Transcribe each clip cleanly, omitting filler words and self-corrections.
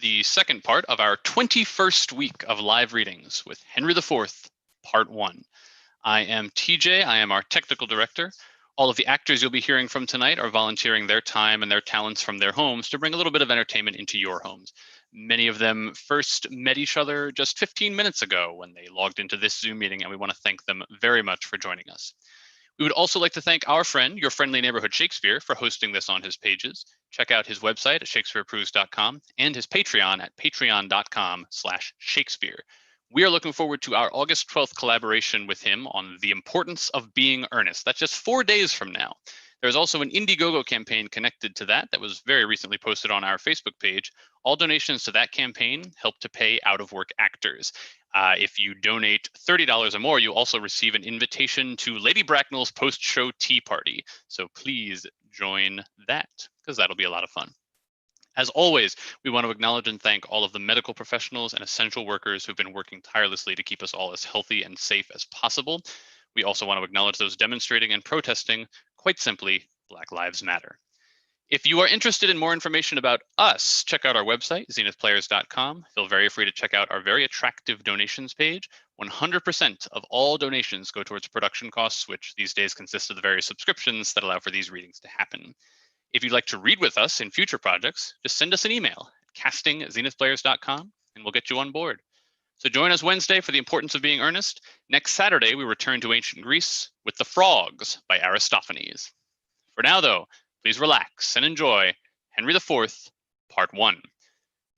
the second part of our 21st week of live readings with Henry IV, Part 1. I am TJ, I am our technical director. All of the actors you'll be hearing from tonight are volunteering their time and their talents from their homes to bring a little bit of entertainment into your homes. Many of them first met each other just 15 minutes ago when they logged into this Zoom meeting, and we want to thank them very much for joining us. We would also like to thank our friend, your friendly neighborhood Shakespeare, for hosting this on his pages. Check out his website at shakespeareapproves.com and his Patreon at patreon.com/Shakespeare. We are looking forward to our August 12th collaboration with him on the importance of being earnest. That's just 4 days from now. There's also an Indiegogo campaign connected to that was very recently posted on our Facebook page. All donations to that campaign help to pay out-of-work actors. If you donate $30 or more, you'll also receive an invitation to Lady Bracknell's post-show tea party. So please join that, because that'll be a lot of fun. As always, we want to acknowledge and thank all of the medical professionals and essential workers who've been working tirelessly to keep us all as healthy and safe as possible. We also want to acknowledge those demonstrating and protesting. Quite simply, Black Lives Matter. If you are interested in more information about us, check out our website, zenithplayers.com. Feel very free to check out our very attractive donations page. 100% of all donations go towards production costs, which these days consist of the various subscriptions that allow for these readings to happen. If you'd like to read with us in future projects, just send us an email at casting@zenithplayers.com and we'll get you on board. So join us Wednesday for The Importance of Being Earnest. Next Saturday, we return to ancient Greece with The Frogs by Aristophanes. For now, though, please relax and enjoy Henry IV, Part 1,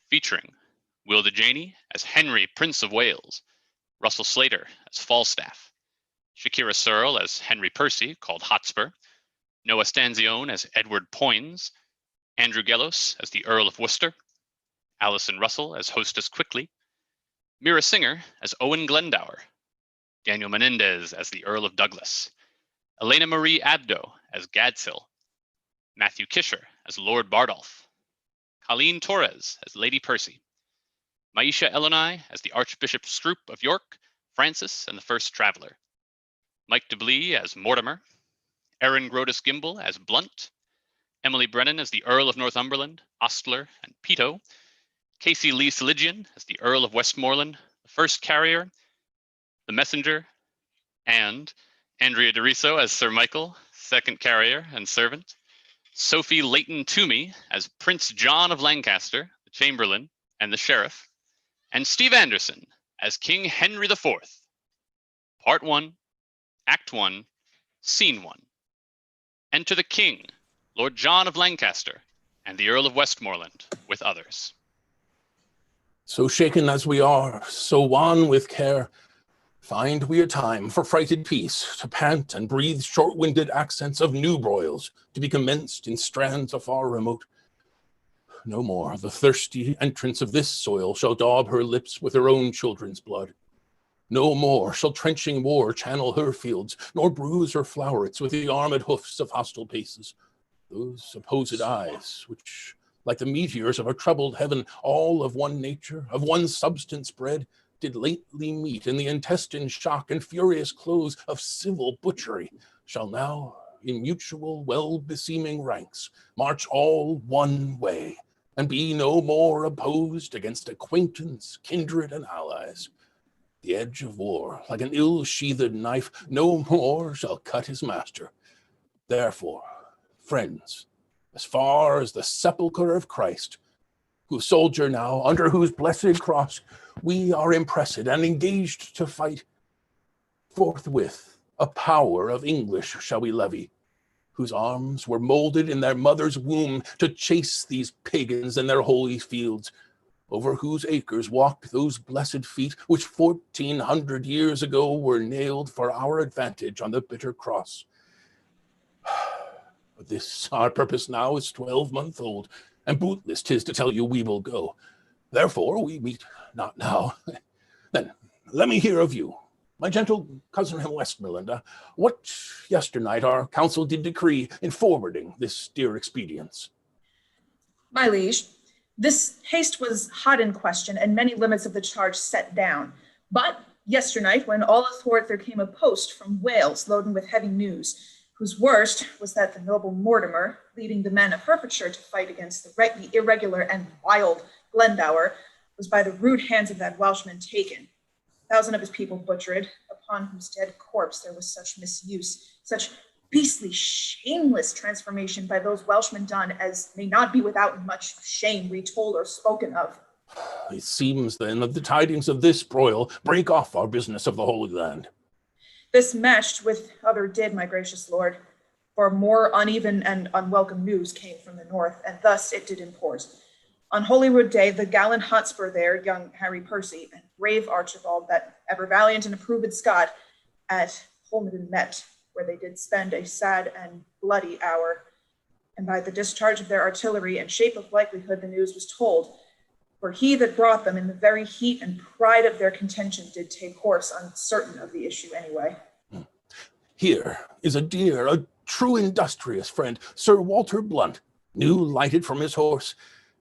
featuring Will DeJaney as Henry, Prince of Wales, Russell Slater as Falstaff, Shakira Searle as Henry Percy, called Hotspur, Noah Stanzione as Edward Poins, Andrew Gellos as the Earl of Worcester, Alison Russell as Hostess Quickly, Mira Singer as Owen Glendower, Daniel Menendez as the Earl of Douglas, Elena Marie Abdo as Gadsill, Matthew Kisher as Lord Bardolph, Colleen Torres as Lady Percy, Maisha Elonai as the Archbishop Scroop of York, Francis and the First Traveller, Mike Deblee as Mortimer, Erin Grodus Gimble as Blunt, Emily Brennan as the Earl of Northumberland, Ostler and Peto, Casey Lee Seligian as the Earl of Westmoreland, the First Carrier, the Messenger, and Andrea DeRiso as Sir Michael, Second Carrier and Servant, Sophie Leighton Toomey as Prince John of Lancaster, the Chamberlain and the Sheriff, and Steve Anderson as King Henry IV. Part 1, Act 1, Scene 1. Enter the King, Lord John of Lancaster, and the Earl of Westmoreland, with others. So shaken as we are, so wan with care, find we a time for frighted peace, to pant and breathe short-winded accents of new broils, to be commenced in strands afar remote. No more the thirsty entrance of this soil shall daub her lips with her own children's blood. No more shall trenching war channel her fields, nor bruise her flowerets with the armed hoofs of hostile paces. Those supposed eyes, which, like the meteors of a troubled heaven, all of one nature, of one substance bred, did lately meet in the intestine shock and furious close of civil butchery, shall now, in mutual well-beseeming ranks, march all one way, and be no more opposed against acquaintance, kindred, and allies. The edge of war, like an ill-sheathed knife, no more shall cut his master. Therefore, friends, as far as the sepulchre of Christ, who soldier now, under whose blessed cross we are impressed and engaged to fight, forthwith a power of English shall we levy, whose arms were molded in their mother's womb to chase these pagans in their holy fields, over whose acres walked those blessed feet which 1400 years ago were nailed for our advantage on the bitter cross. But this our purpose now is 12-month old, and bootless 'tis to tell you we will go. Therefore we meet not now. Then let me hear of you, my gentle cousin Westmoreland, what yesternight our council did decree in forwarding this dear expedience. My liege, this haste was hot in question, and many limits of the charge set down. But yesternight, when all athwart there came a post from Wales loaden with heavy news, whose worst was that the noble Mortimer, leading the men of Herefordshire to fight against the irregular and wild Glendower, was by the rude hands of that Welshman taken. 1,000 of his people butchered, upon whose dead corpse there was such misuse, such beastly, shameless transformation by those Welshmen done as may not be without much shame retold or spoken of. It seems then that the tidings of this broil break off our business of the Holy Land. This matched with other did, my gracious lord, for more uneven and unwelcome news came from the north, and thus it did import. On Holyrood Day, the gallant Hotspur there, young Harry Percy, and brave Archibald, that ever valiant and approved Scot, at Holmedon met, where they did spend a sad and bloody hour. And by the discharge of their artillery and shape of likelihood, the news was told. For he that brought them in the very heat and pride of their contention did take horse, uncertain of the issue anyway. Here is a dear, a true industrious friend, Sir Walter Blunt, new lighted from his horse,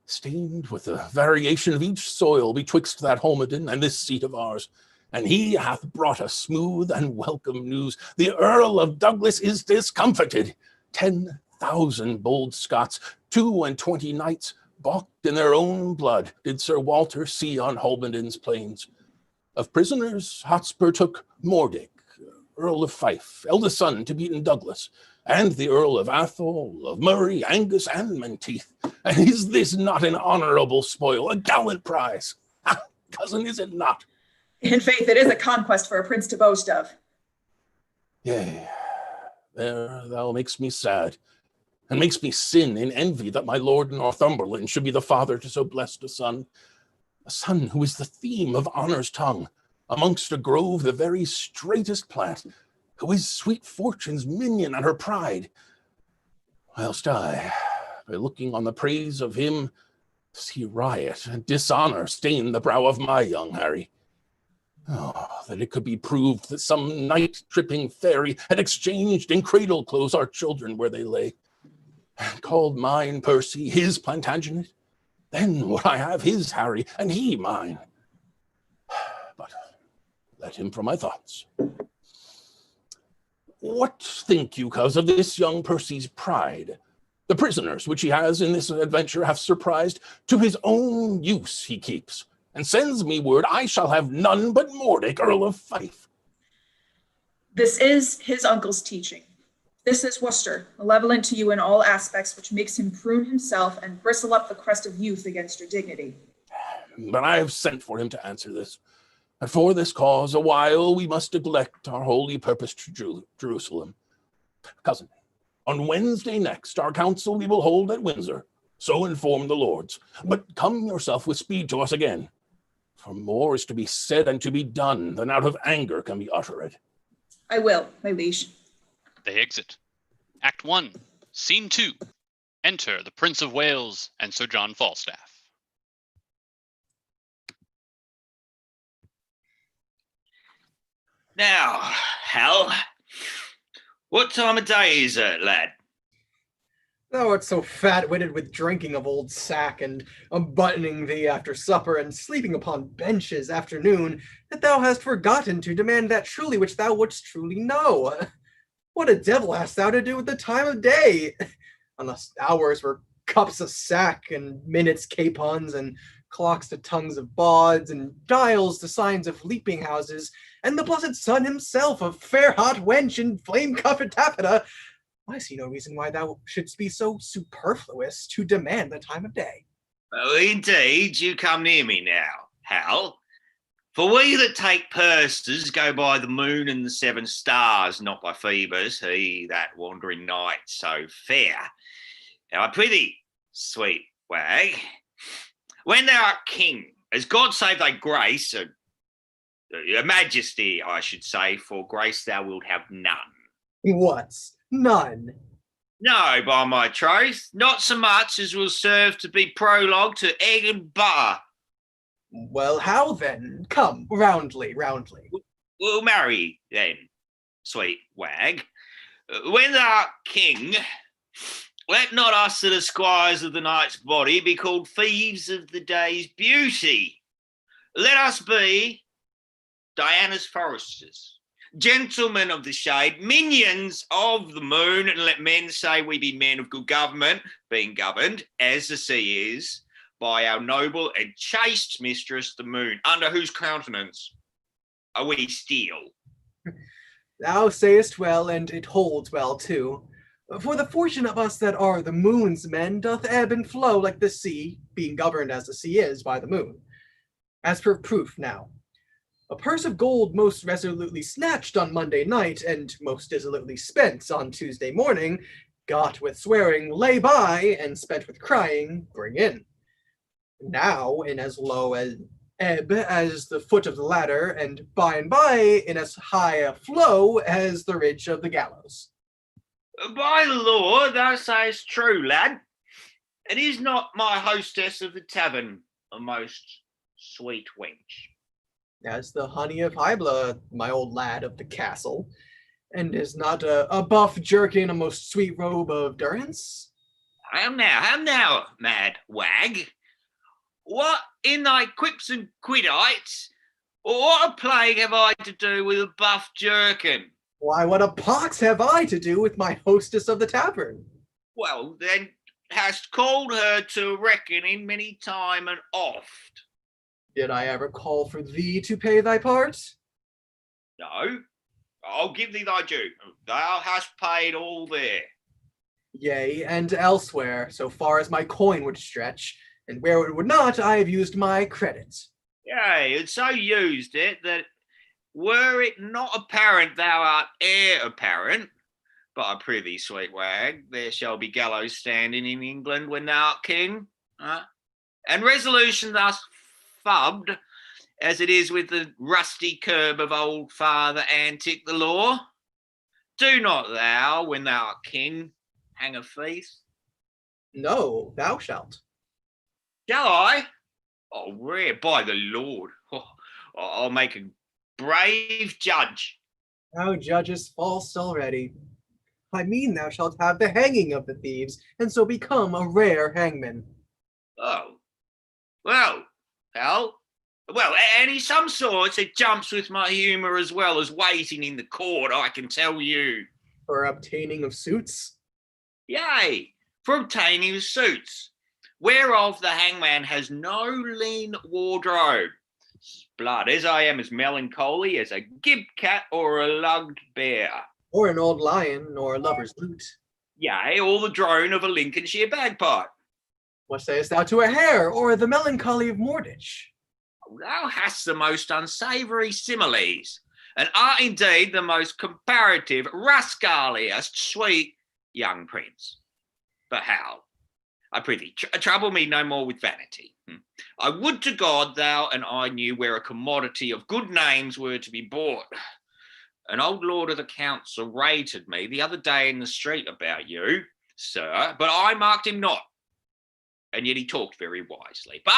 stained with the variation of each soil betwixt that Holmedon and this seat of ours. And he hath brought us smooth and welcome news. The Earl of Douglas is discomfited. 10,000 bold Scots, 22 knights, balked in their own blood, did Sir Walter see on Holmedon's plains. Of prisoners, Hotspur took Mordick, Earl of Fife, eldest son to Beaton Douglas, and the Earl of Athol, of Murray, Angus, and Menteith. And is this not an honorable spoil, a gallant prize? Ha, cousin, is it not? In faith, it is a conquest for a prince to boast of. Yea, there thou makes me sad, and makes me sin in envy that my lord Northumberland should be the father to so blessed a son who is the theme of honor's tongue, amongst a grove the very straightest plant, who is sweet fortune's minion and her pride, whilst I, by looking on the praise of him, see riot and dishonor stain the brow of my young Harry. Oh, that it could be proved that some night-tripping fairy had exchanged in cradle clothes our children where they lay, and called mine Percy his Plantagenet. Then would I have his Harry, and he mine. But let him from my thoughts. What think you, cuz, of this young Percy's pride? The prisoners which he has in this adventure have surprised, to his own use he keeps, and sends me word I shall have none but Mordick, Earl of Fife. This is his uncle's teaching. This is Worcester, malevolent to you in all aspects, which makes him prune himself and bristle up the crest of youth against your dignity. But I have sent for him to answer this. And for this cause, a while we must neglect our holy purpose to Jerusalem. Cousin, on Wednesday next, our council we will hold at Windsor. So inform the lords. But come yourself with speed to us again. For more is to be said and to be done than out of anger can be uttered. I will, my liege. They exit. Act 1, Scene 2. Enter the Prince of Wales and Sir John Falstaff. Now, Hal, what time of day is it, lad? Thou art so fat-witted with drinking of old sack, and unbuttoning thee after supper, and sleeping upon benches after noon, that thou hast forgotten to demand that truly which thou wouldst truly know. What a devil hast thou to do with the time of day? Unless hours were cups of sack, and minutes capons, and clocks to tongues of bawds, and dials to signs of leaping houses, and the blessed sun himself of fair hot wench in flame cuffed taffeta, I see no reason why thou shouldst be so superfluous to demand the time of day. Oh, indeed, you come near me now, Hal. For we that take purses go by the moon and the 7 stars, not by Phoebus, he that wandering night so fair. Now I prithee, sweet wag, when thou art king, as God save thy grace, your majesty, I should say, for grace thou wilt have none. What? None? No, by my troth, not so much as will serve to be prologue to egg and butter. Well, how then? Come, roundly. We'll marry then, sweet wag. When thou art king, let not us that are squires of the night's body be called thieves of the day's beauty. Let us be Diana's foresters, gentlemen of the shade, minions of the moon, and let men say we be men of good government, being governed, as the sea is, by our noble and chaste mistress, the moon, under whose countenance are we still. Thou sayest well, and it holds well too. For the fortune of us that are the moon's men doth ebb and flow like the sea, being governed as the sea is by the moon. As for proof now, a purse of gold most resolutely snatched on Monday night, and most dissolutely spent on Tuesday morning, got with swearing, lay by, and spent with crying, bring in. Now in as low as ebb as the foot of the ladder, and by in as high a flow as the ridge of the gallows. By the Lord, thou sayest true, lad. And is not my hostess of the tavern a most sweet wench? As the honey of Hybla, my old lad of the castle. And is not a buff jerkin a most sweet robe of durance? How now, mad wag? What in thy quips and quidites, or what a plague have I to do with a buff jerkin? Why, what a pox have I to do with my hostess of the tavern? Well, then hast called her to reckoning many time and oft. Did I ever call for thee to pay thy part? No, I'll give thee thy due. Thou hast paid all there. Yea, and elsewhere, so far as my coin would stretch, and where it would not, I have used my credit. Yea, and so used it that were it not apparent thou art heir apparent, but I prithee, sweet wag, there shall be gallows standing in England when thou art king, and resolution thus fubbed, as it is with the rusty curb of old Father Antic the law. Do not thou, when thou art king, hang a feast? No, thou shalt. Shall I? Oh, rare, by the Lord. Oh, I'll make a brave judge. Thou judgest false already. I mean thou shalt have the hanging of the thieves, and so become a rare hangman. Oh, well, hell, well, any some sorts, it jumps with my humour as well as waiting in the court, I can tell you. For obtaining of suits? Yea, for obtaining of suits, whereof the hangman has no lean wardrobe. Blood, as I am as melancholy as a gib cat or a lugged bear. Or an old lion, or a lover's lute. Yea, or the drone of a Lincolnshire bagpipe. What sayest thou to a hare, or the melancholy of Mordich? Thou hast the most unsavoury similes, and art indeed the most comparative, rascaliest, sweet young prince. But how? I prithee, trouble me no more with vanity. I would to God thou and I knew where a commodity of good names were to be bought. An old lord of the council rated me the other day in the street about you, sir, but I marked him not, and yet he talked very wisely. But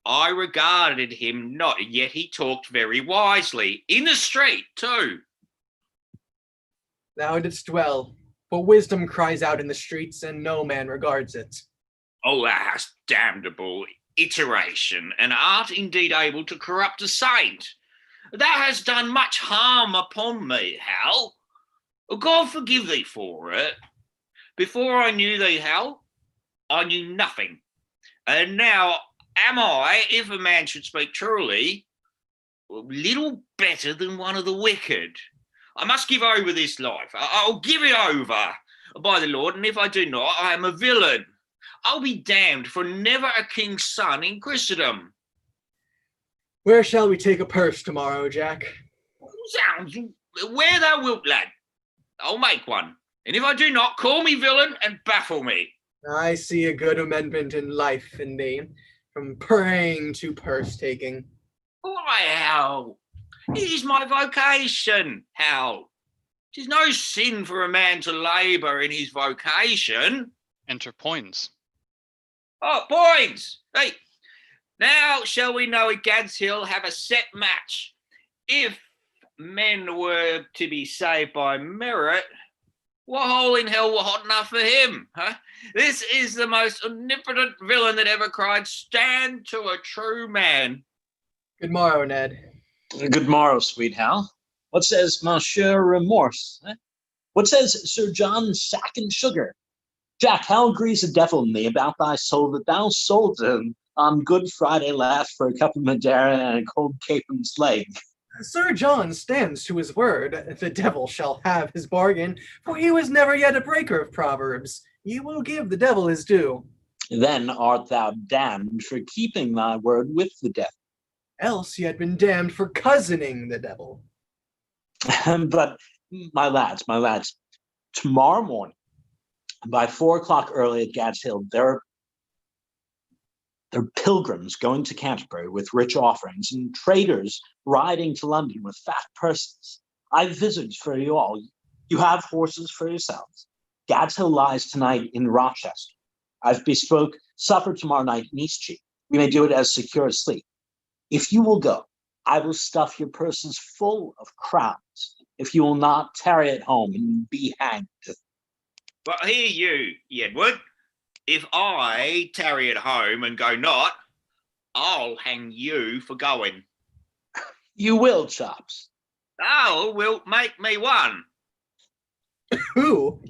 I regarded him not, and yet he talked very wisely, in the street too. Thou didst well, for wisdom cries out in the streets, and no man regards it. Oh, thou hast damnable iteration, and art indeed able to corrupt a saint. Thou hast done much harm upon me, Hal. God forgive thee for it. Before I knew thee, Hal, I knew nothing. And now am I, if a man should speak truly, little better than one of the wicked. I must give over this life. I'll give it over, by the Lord, and if I do not, I am a villain. I'll be damned, for never a king's son in Christendom. Where shall we take a purse tomorrow, Jack? Zounds, where thou wilt, lad. I'll make one, and if I do not, call me villain and baffle me. I see a good amendment in life in thee, from praying to purse-taking. Why, Hal? It is my vocation, Hal. 'Tis no sin for a man to labour in his vocation. Enter Poins. Oh, boys! Hey, now shall we know at Gad's Hill have a set match. If men were to be saved by merit, what hole in hell were hot enough for him? Huh? This is the most omnipotent villain that ever cried, stand to a true man. Good morrow, Ned. Good morrow, sweet Hal. What says Monsieur Remorse? What says Sir John Sack and Sugar? Jack, how agrees the devil in thee about thy soul that thou sold him on Good Friday last for a cup of Madeira and a cold capon's leg? Sir John stands to his word. The devil shall have his bargain, for he was never yet a breaker of proverbs. You will give the devil his due. Then art thou damned for keeping thy word with the devil. Else he had been damned for cousining the devil. But my lads, tomorrow morning, by 4 o'clock early at Gad's Hill, there are pilgrims going to Canterbury with rich offerings and traders riding to London with fat purses. I've visits for you all. You have horses for yourselves. Gad's Hill lies tonight in Rochester. I've bespoke supper tomorrow night in Eastcheap. We may do it as secure as sleep. If you will go, I will stuff your purses full of crowns. If you will not, tarry at home and be hanged. But hear you, Edward. If I tarry at home and go not, I'll hang you for going. You will, Chops. Thou wilt make me one. Who?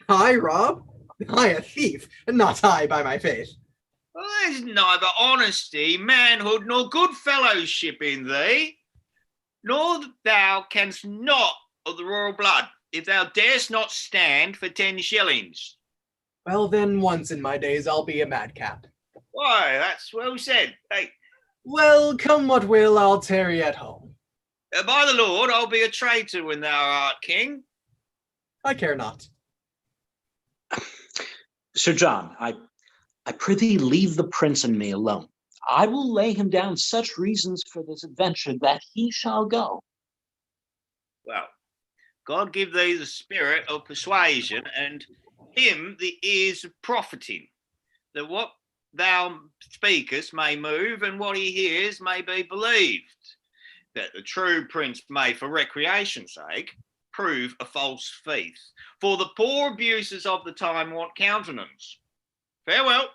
I, Rob? I, a thief, not I, by my faith. Well, there's neither honesty, manhood, nor good fellowship in thee, nor thou canst not of the royal blood, if thou darest not stand for 10 shillings. Well, then, once in my days, I'll be a madcap. Why, that's well said. Hey, Well, come what will, I'll tarry at home. by the Lord, I'll be a traitor when thou art king. I care not. Sir John, I prithee leave the prince and me alone. I will lay him down such reasons for this adventure that he shall go. Well, God give thee the spirit of persuasion and him the ears of profiting, that what thou speakest may move and what he hears may be believed, that the true prince may, for recreation's sake, prove a false faith. For the poor abuses of the time want countenance. Farewell.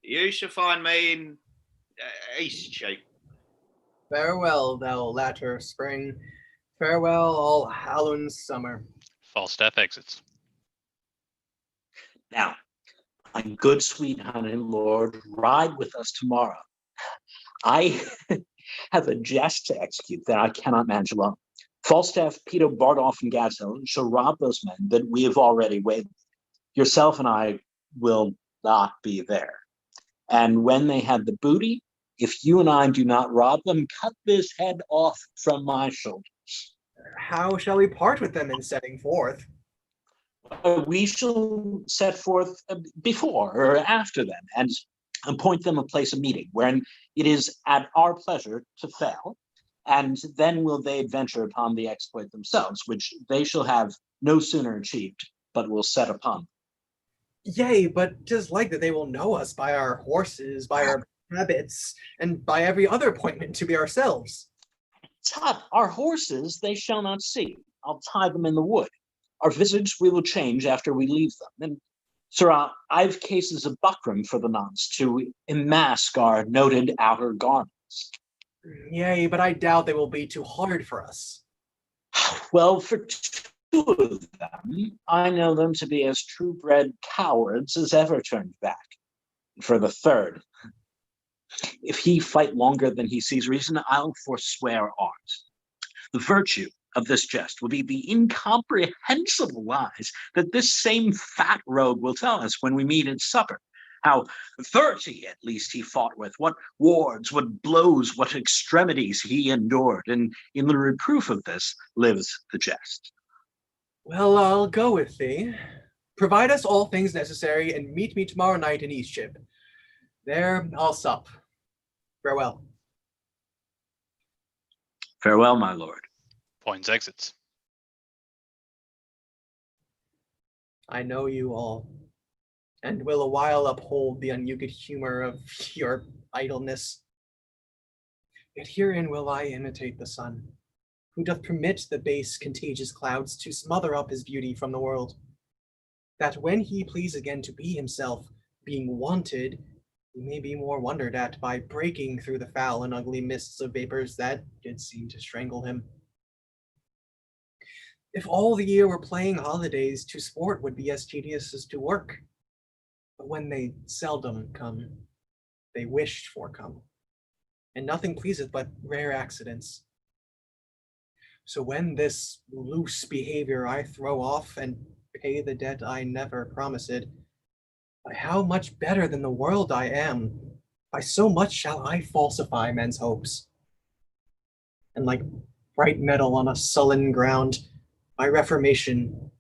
You shall find me in Eastcheap. Farewell, thou latter spring. Farewell, all Halloween's summer. Falstaff exits. Now, my good sweet honey lord, ride with us tomorrow. I have a jest to execute that I cannot manage alone. Falstaff, Peter, Bardolph, and Gadshill shall rob those men that we have already weighed. Yourself and I will not be there. And when they have the booty, if you and I do not rob them, cut this head off from my shoulders. How shall we part with them in setting forth? We shall set forth before or after them and appoint them a place of meeting wherein it is at our pleasure to fail, and then will they adventure upon the exploit themselves, which they shall have no sooner achieved, but will set upon. Yea, but 'tis like that they will know us by our horses, by our habits, and by every other appointment to be ourselves. Tut, our horses they shall not see. I'll tie them in the wood. Our visage we will change after we leave them. And sirrah, I've cases of buckram for the nonce to enmask our noted outer garments. Yea, but I doubt they will be too hard for us. Well, for 2 of them, I know them to be as true-bred cowards as ever turned back. For the 3rd, if he fight longer than he sees reason, I'll forswear arms. The virtue of this jest will be the incomprehensible lies that this same fat rogue will tell us when we meet at supper. How 30 at least he fought with, what wards, what blows, what extremities he endured, and in the reproof of this lives the jest. Well, I'll go with thee. Provide us all things necessary, and meet me tomorrow night in Eastcheap. There I'll sup. Farewell. Farewell, my lord. Poins exits. I know you all, and will a while uphold the unuked humor of your idleness. Yet herein will I imitate the sun, who doth permit the base contagious clouds to smother up his beauty from the world, that when he please again to be himself, being wanted, he may be more wondered at by breaking through the foul and ugly mists of vapors that did seem to strangle him. If all the year were playing holidays, to sport would be as tedious as to work. But when they seldom come, they wished for come, and nothing pleaseth but rare accidents. So when this loose behavior I throw off and pay the debt I never promised, by how much better than the world I am, by so much shall I falsify men's hopes. And like bright metal on a sullen ground, my reformation,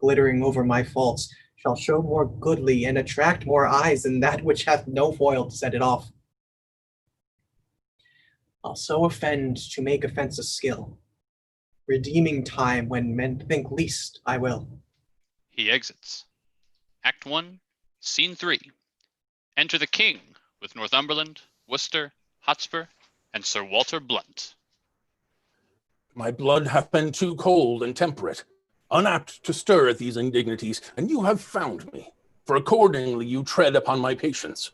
glittering over my faults, shall show more goodly and attract more eyes than that which hath no foil to set it off. I'll so offend to make offense a skill, redeeming time when men think least I will. He exits. Act 1, Scene 3. Enter the King with Northumberland, Worcester, Hotspur, and Sir Walter Blunt. My blood hath been too cold and temperate, unapt to stir at these indignities, and you have found me, for accordingly you tread upon my patience.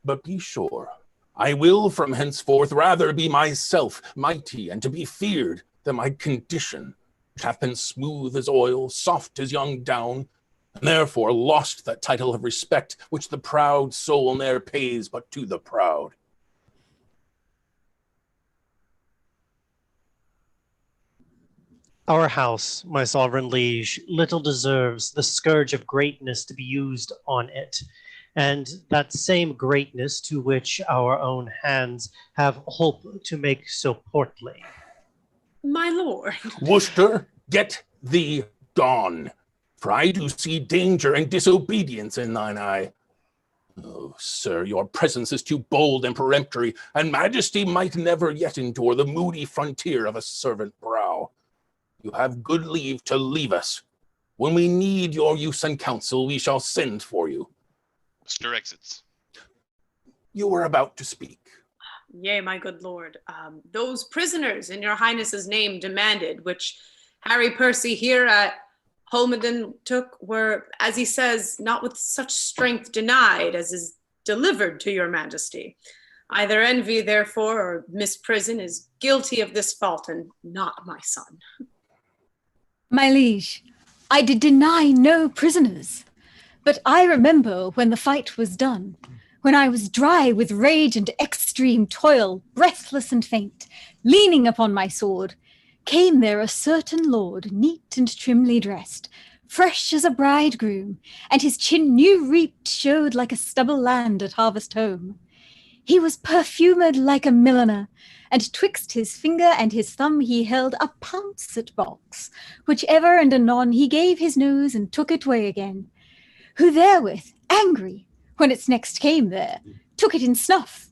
But be sure, I will from henceforth rather be myself mighty and to be feared than my condition, which hath been smooth as oil, soft as young down, and therefore lost that title of respect which the proud soul ne'er pays but to the proud. Our house, my sovereign liege, little deserves the scourge of greatness to be used on it, and that same greatness to which our own hands have hope to make so portly. My lord. Worcester, get thee gone, for I do see danger and disobedience in thine eye. Oh, sir, your presence is too bold and peremptory, and majesty might never yet endure the moody frontier of a servant brow. You have good leave to leave us. When we need your use and counsel, we shall send for you. Worcester exits. You were about to speak. Yea, my good lord. Those prisoners in your highness's name demanded, which Harry Percy here at Holmedon took, were, as he says, not with such strength denied as is delivered to your majesty. Either envy, therefore, or misprison is guilty of this fault, and not my son. My liege, I did deny no prisoners, but I remember when the fight was done, when I was dry with rage and extreme toil, breathless and faint, leaning upon my sword, came there a certain lord, neat and trimly dressed, fresh as a bridegroom, and his chin new reaped showed like a stubble land at harvest home. He was perfumed like a milliner, and twixt his finger and his thumb he held a pouncet box, which ever and anon he gave his nose and took it way again, who therewith, angry, when its next came there, took it in snuff,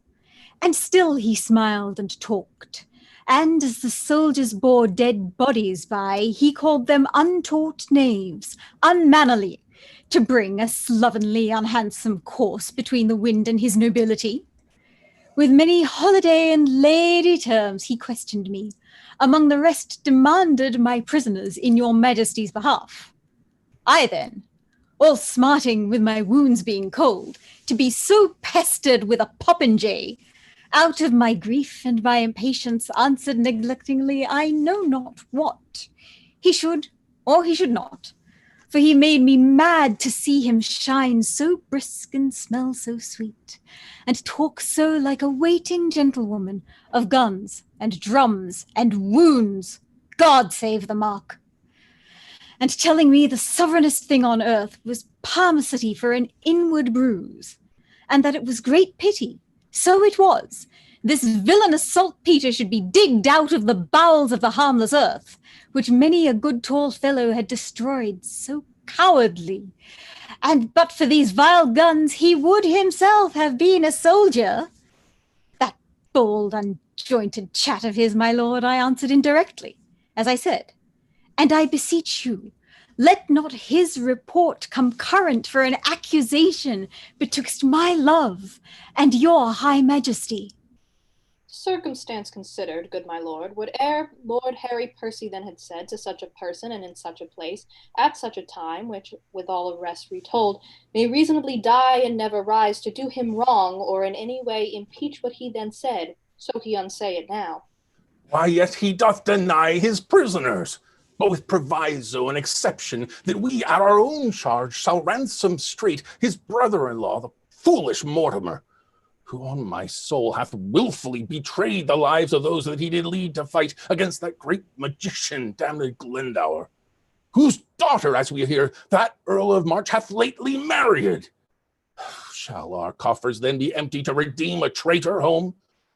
and still he smiled and talked, and as the soldiers bore dead bodies by, he called them untaught knaves, unmannerly, to bring a slovenly, unhandsome course between the wind and his nobility. With many holiday and lady terms he questioned me, among the rest demanded my prisoners in your majesty's behalf. I then, all smarting with my wounds being cold, to be so pestered with a popinjay, out of my grief and my impatience answered neglectingly, I know not what. He should, or he should not, for he made me mad to see him shine so brisk and smell so sweet, and talk so like a waiting gentlewoman of guns and drums and wounds, God save the mark, and telling me the sovereignest thing on earth was parmacity for an inward bruise, and that it was great pity, so it was, this villainous saltpeter should be digged out of the bowels of the harmless earth, which many a good tall fellow had destroyed so cowardly. And but for these vile guns, he would himself have been a soldier. That bold, unjointed chat of his, my lord, I answered indirectly, as I said. And I beseech you, let not his report come current for an accusation betwixt my love and your high majesty. Circumstance considered, good my lord, would ere Lord Harry Percy then had said to such a person and in such a place, at such a time, which, with all the rest retold, may reasonably die and never rise to do him wrong, or in any way impeach what he then said, so he unsay it now. Why, yet he doth deny his prisoners. but with proviso and exception that we at our own charge shall ransom straight his brother-in-law, the foolish Mortimer, who on my soul hath wilfully betrayed the lives of those that he did lead to fight against that great magician, damned Glendower, whose daughter, as we hear, that Earl of March hath lately married. Shall our coffers then be empty to redeem a traitor home?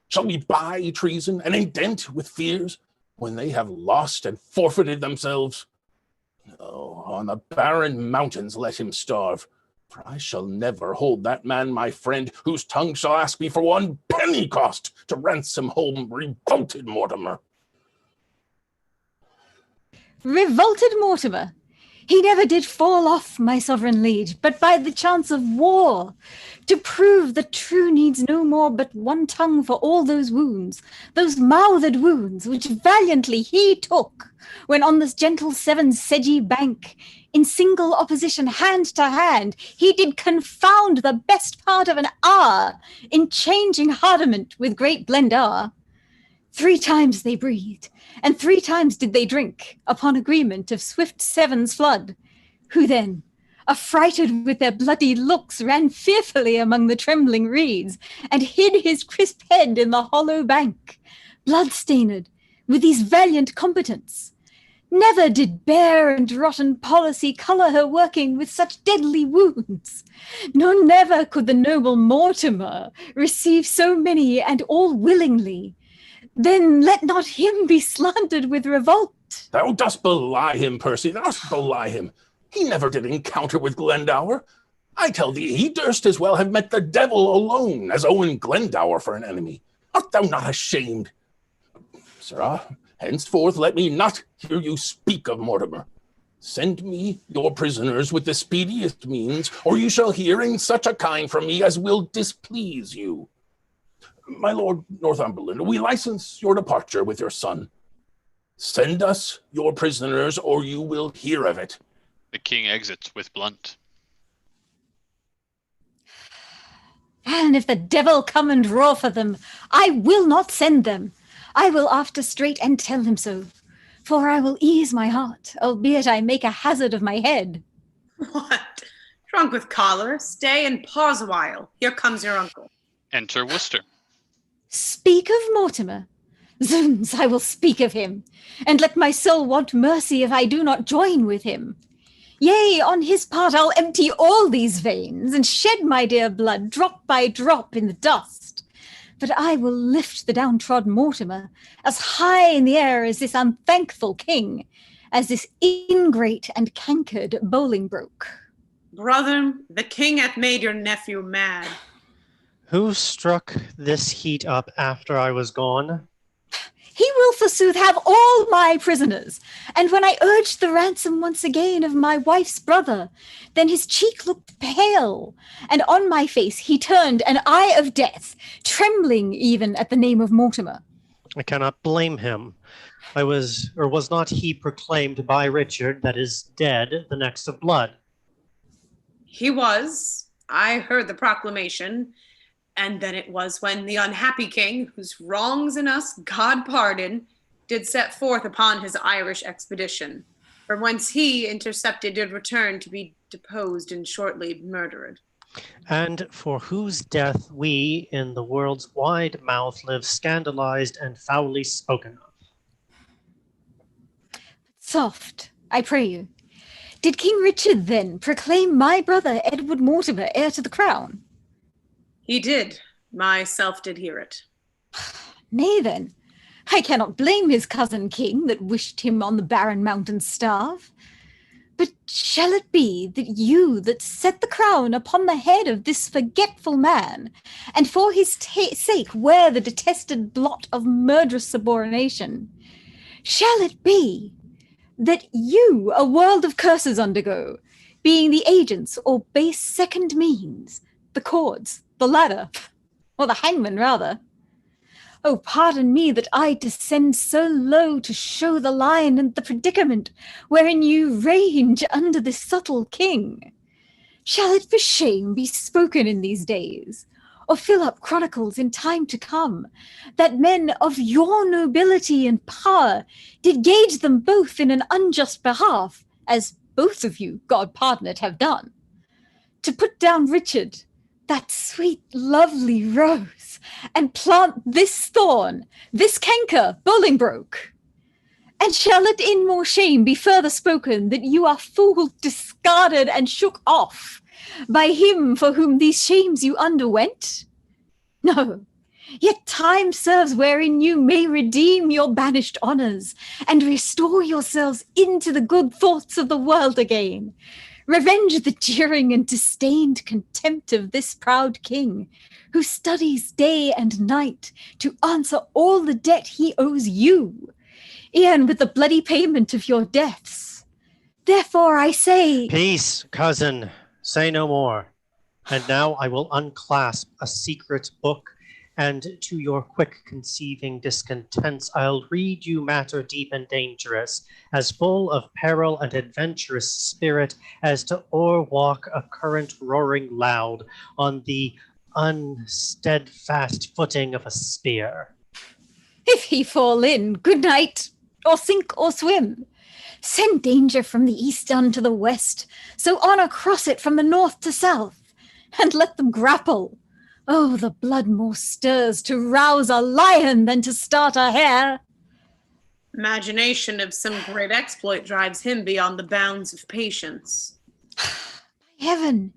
Shall we buy treason and indent with fears when they have lost and forfeited themselves? No, on the barren mountains let him starve, for I shall never hold that man my friend whose tongue shall ask me for one penny cost to ransom home revolted Mortimer. Revolted Mortimer! He never did fall off, my sovereign liege, but by the chance of war, to prove that true needs no more but one tongue for all those wounds, those mouthed wounds, which valiantly he took, when on this gentle Severn sedgy bank, in single opposition hand to hand, he did confound the best part of an hour in changing hardiment with great Blendar. 3 times they breathed, and 3 times did they drink, upon agreement of swift Severn's flood, who then, affrighted with their bloody looks, ran fearfully among the trembling reeds, and hid his crisp head in the hollow bank, blood-stained with these valiant combatants. Never did bare and rotten policy colour her working with such deadly wounds, nor never could the noble Mortimer receive so many and all willingly. Then let not him be slandered with revolt. Thou dost belie him, Percy, thou dost belie him. He never did encounter with Glendower. I tell thee, he durst as well have met the devil alone as Owen Glendower for an enemy. Art thou not ashamed? Sirrah, henceforth let me not hear you speak of Mortimer. Send me your prisoners with the speediest means, or you shall hear in such a kind from me as will displease you. My Lord Northumberland, we license your departure with your son. Send us your prisoners, or you will hear of it. The king exits with Blunt. And if the devil come and roar for them, I will not send them. I will after straight and tell him so. For I will ease my heart, albeit I make a hazard of my head. What? Drunk with choler? Stay and pause a while. Here comes your uncle. Enter Worcester. Speak of Mortimer? Zounds, I will speak of him, and let my soul want mercy if I do not join with him. Yea, on his part I'll empty all these veins, and shed my dear blood drop by drop in the dust. But I will lift the downtrodden Mortimer as high in the air as this unthankful king, as this ingrate and cankered Bolingbroke. Brother, the king hath made your nephew mad. Who struck this heat up after I was gone? He will forsooth have all my prisoners. And when I urged the ransom once again of my wife's brother, then his cheek looked pale, and on my face he turned an eye of death, trembling even at the name of Mortimer. I cannot blame him. Was not he proclaimed by Richard that is dead the next of blood? He was. I heard the proclamation. And then it was when the unhappy king, whose wrongs in us God pardon, did set forth upon his Irish expedition, from whence he, intercepted, did return to be deposed and shortly murdered. And for whose death we in the world's wide mouth live scandalized and foully spoken of. Soft, I pray you. Did King Richard then proclaim my brother Edward Mortimer heir to the crown? He did. Myself did hear it. Nay then, I cannot blame his cousin king that wished him on the barren mountain starve. But shall it be that you that set the crown upon the head of this forgetful man, and for his sake wear the detested blot of murderous subordination, shall it be that you a world of curses undergo, being the agents or base second means, the cords, the ladder, or the hangman rather? Oh, pardon me that I descend so low to show the line and the predicament wherein you range under this subtle king. Shall it for shame be spoken in these days? or fill up chronicles in time to come, that men of your nobility and power did gauge them both in an unjust behalf, as both of you, God pardon it, have done. To put down Richard, that sweet, lovely rose, and plant this thorn, this canker, Bolingbroke. And shall it in more shame be further spoken that you are fooled, discarded, and shook off by him for whom these shames you underwent? No, yet time serves wherein you may redeem your banished honours, and restore yourselves into the good thoughts of the world again. Revenge the jeering and disdained contempt of this proud king, who studies day and night to answer all the debt he owes you, e'en with the bloody payment of your deaths. Therefore I say— Peace, cousin, say no more. And now I will unclasp a secret book, and to your quick conceiving discontents I'll read you matter deep and dangerous, as full of peril and adventurous spirit as to o'erwalk a current roaring loud on the unsteadfast footing of a spear. If he fall in, good night, or sink or swim. Send danger from the east unto the west, so on across it from the north to south, and let them grapple. Oh, the blood more stirs to rouse a lion than to start a hare. Imagination of some great exploit drives him beyond the bounds of patience. Heaven,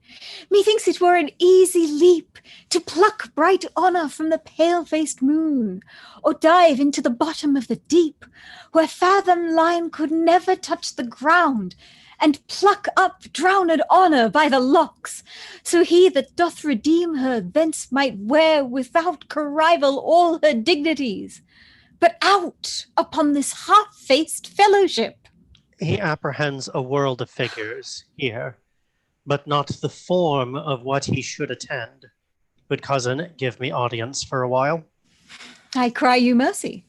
methinks it were an easy leap to pluck bright honour from the pale-faced moon, or dive into the bottom of the deep, where fathom line could never touch the ground, and pluck up drowned honour by the locks, so he that doth redeem her thence might wear without currival all her dignities, but out upon this half-faced fellowship. He apprehends a world of figures here, but not the form of what he should attend. Good cousin, give me audience for a while. I cry you mercy.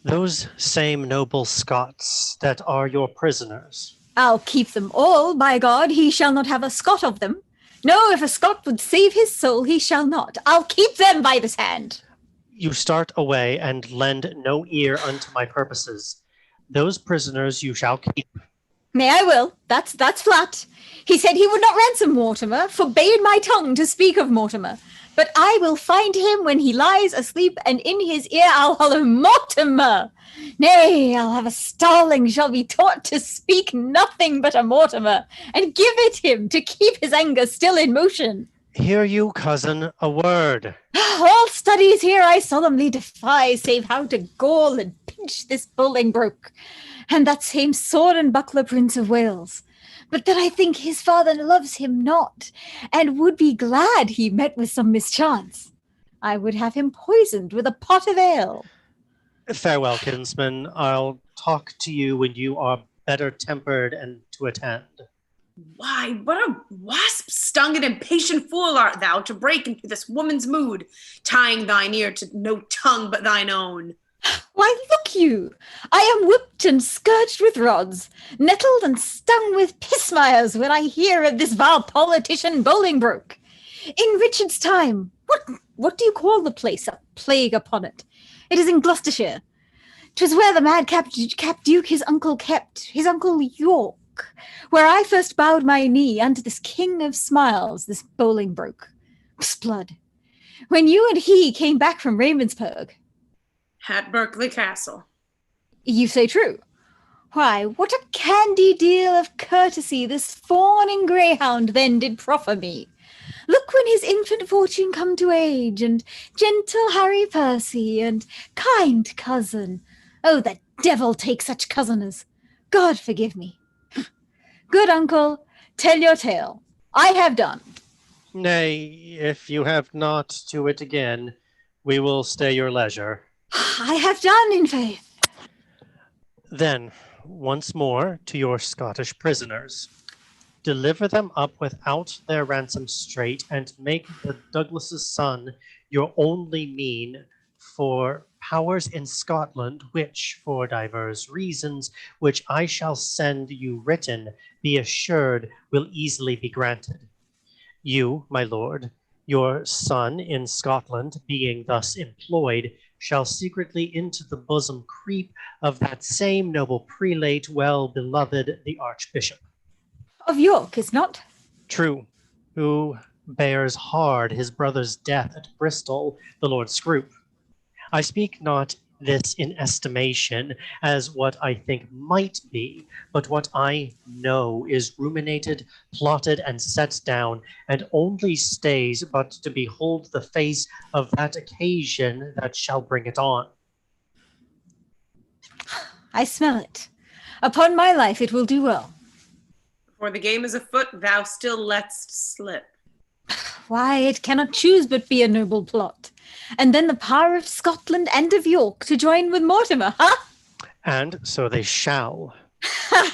Those same noble Scots that are your prisoners. I'll keep them all, by God, he shall not have a Scot of them. No, if a Scot would save his soul, he shall not. I'll keep them by this hand. You start away and lend no ear unto my purposes. Those prisoners you shall keep. Nay, I will. That's flat. He said he would not ransom Mortimer, forbade my tongue to speak of Mortimer. But I will find him when he lies asleep, and in his ear I'll hollow Mortimer. Nay, I'll have a starling shall be taught to speak nothing but a Mortimer, and give it him to keep his anger still in motion. Hear you, cousin, a word. All studies here I solemnly defy, save how to gall and pinch this Bolingbroke, and that same sword and buckler Prince of Wales. But that I think his father loves him not, and would be glad he met with some mischance. I would have him poisoned with a pot of ale. Farewell, kinsman. I'll talk to you when you are better tempered and to attend. Why, what a wasp-stung and impatient fool art thou to break into this woman's mood, tying thine ear to no tongue but thine own. Why, look you, I am whipped and scourged with rods, nettled and stung with pismires when I hear of this vile politician Bolingbroke. In Richard's time, what do you call the place? A plague upon it. It is in Gloucestershire. 'Twas where the madcap Duke his uncle kept, his uncle York, where I first bowed my knee unto this king of smiles, this Bolingbroke. S'blood. When you and he came back from Ravensburg. At Berkeley Castle. You say true. Why, what a candy deal of courtesy this fawning greyhound then did proffer me. Look when his infant fortune come to age, and gentle Harry Percy, and kind cousin. Oh, the devil take such cousiners. God forgive me. Good uncle, tell your tale. I have done. Nay, if you have not to it again, we will stay your leisure. I have done, in faith. Then, once more to your Scottish prisoners. Deliver them up without their ransom straight, and make the Douglas's son your only mean for powers in Scotland, which, for divers reasons, which I shall send you written, be assured will easily be granted. You, my lord, Your son in Scotland, being thus employed, shall secretly into the bosom creep of that same noble prelate, well beloved the Archbishop. Of York, is not? True, who bears hard his brother's death at Bristol, the Lord Scroop. I speak not this in estimation as what I think might be, but what I know is ruminated, plotted, and set down, and only stays but to behold the face of that occasion that shall bring it on. I smell it. Upon my life it will do well. Before the game is afoot, thou still lett'st slip. Why, it cannot choose but be a noble plot. And then the power of Scotland and of York to join with Mortimer, huh? And so they shall.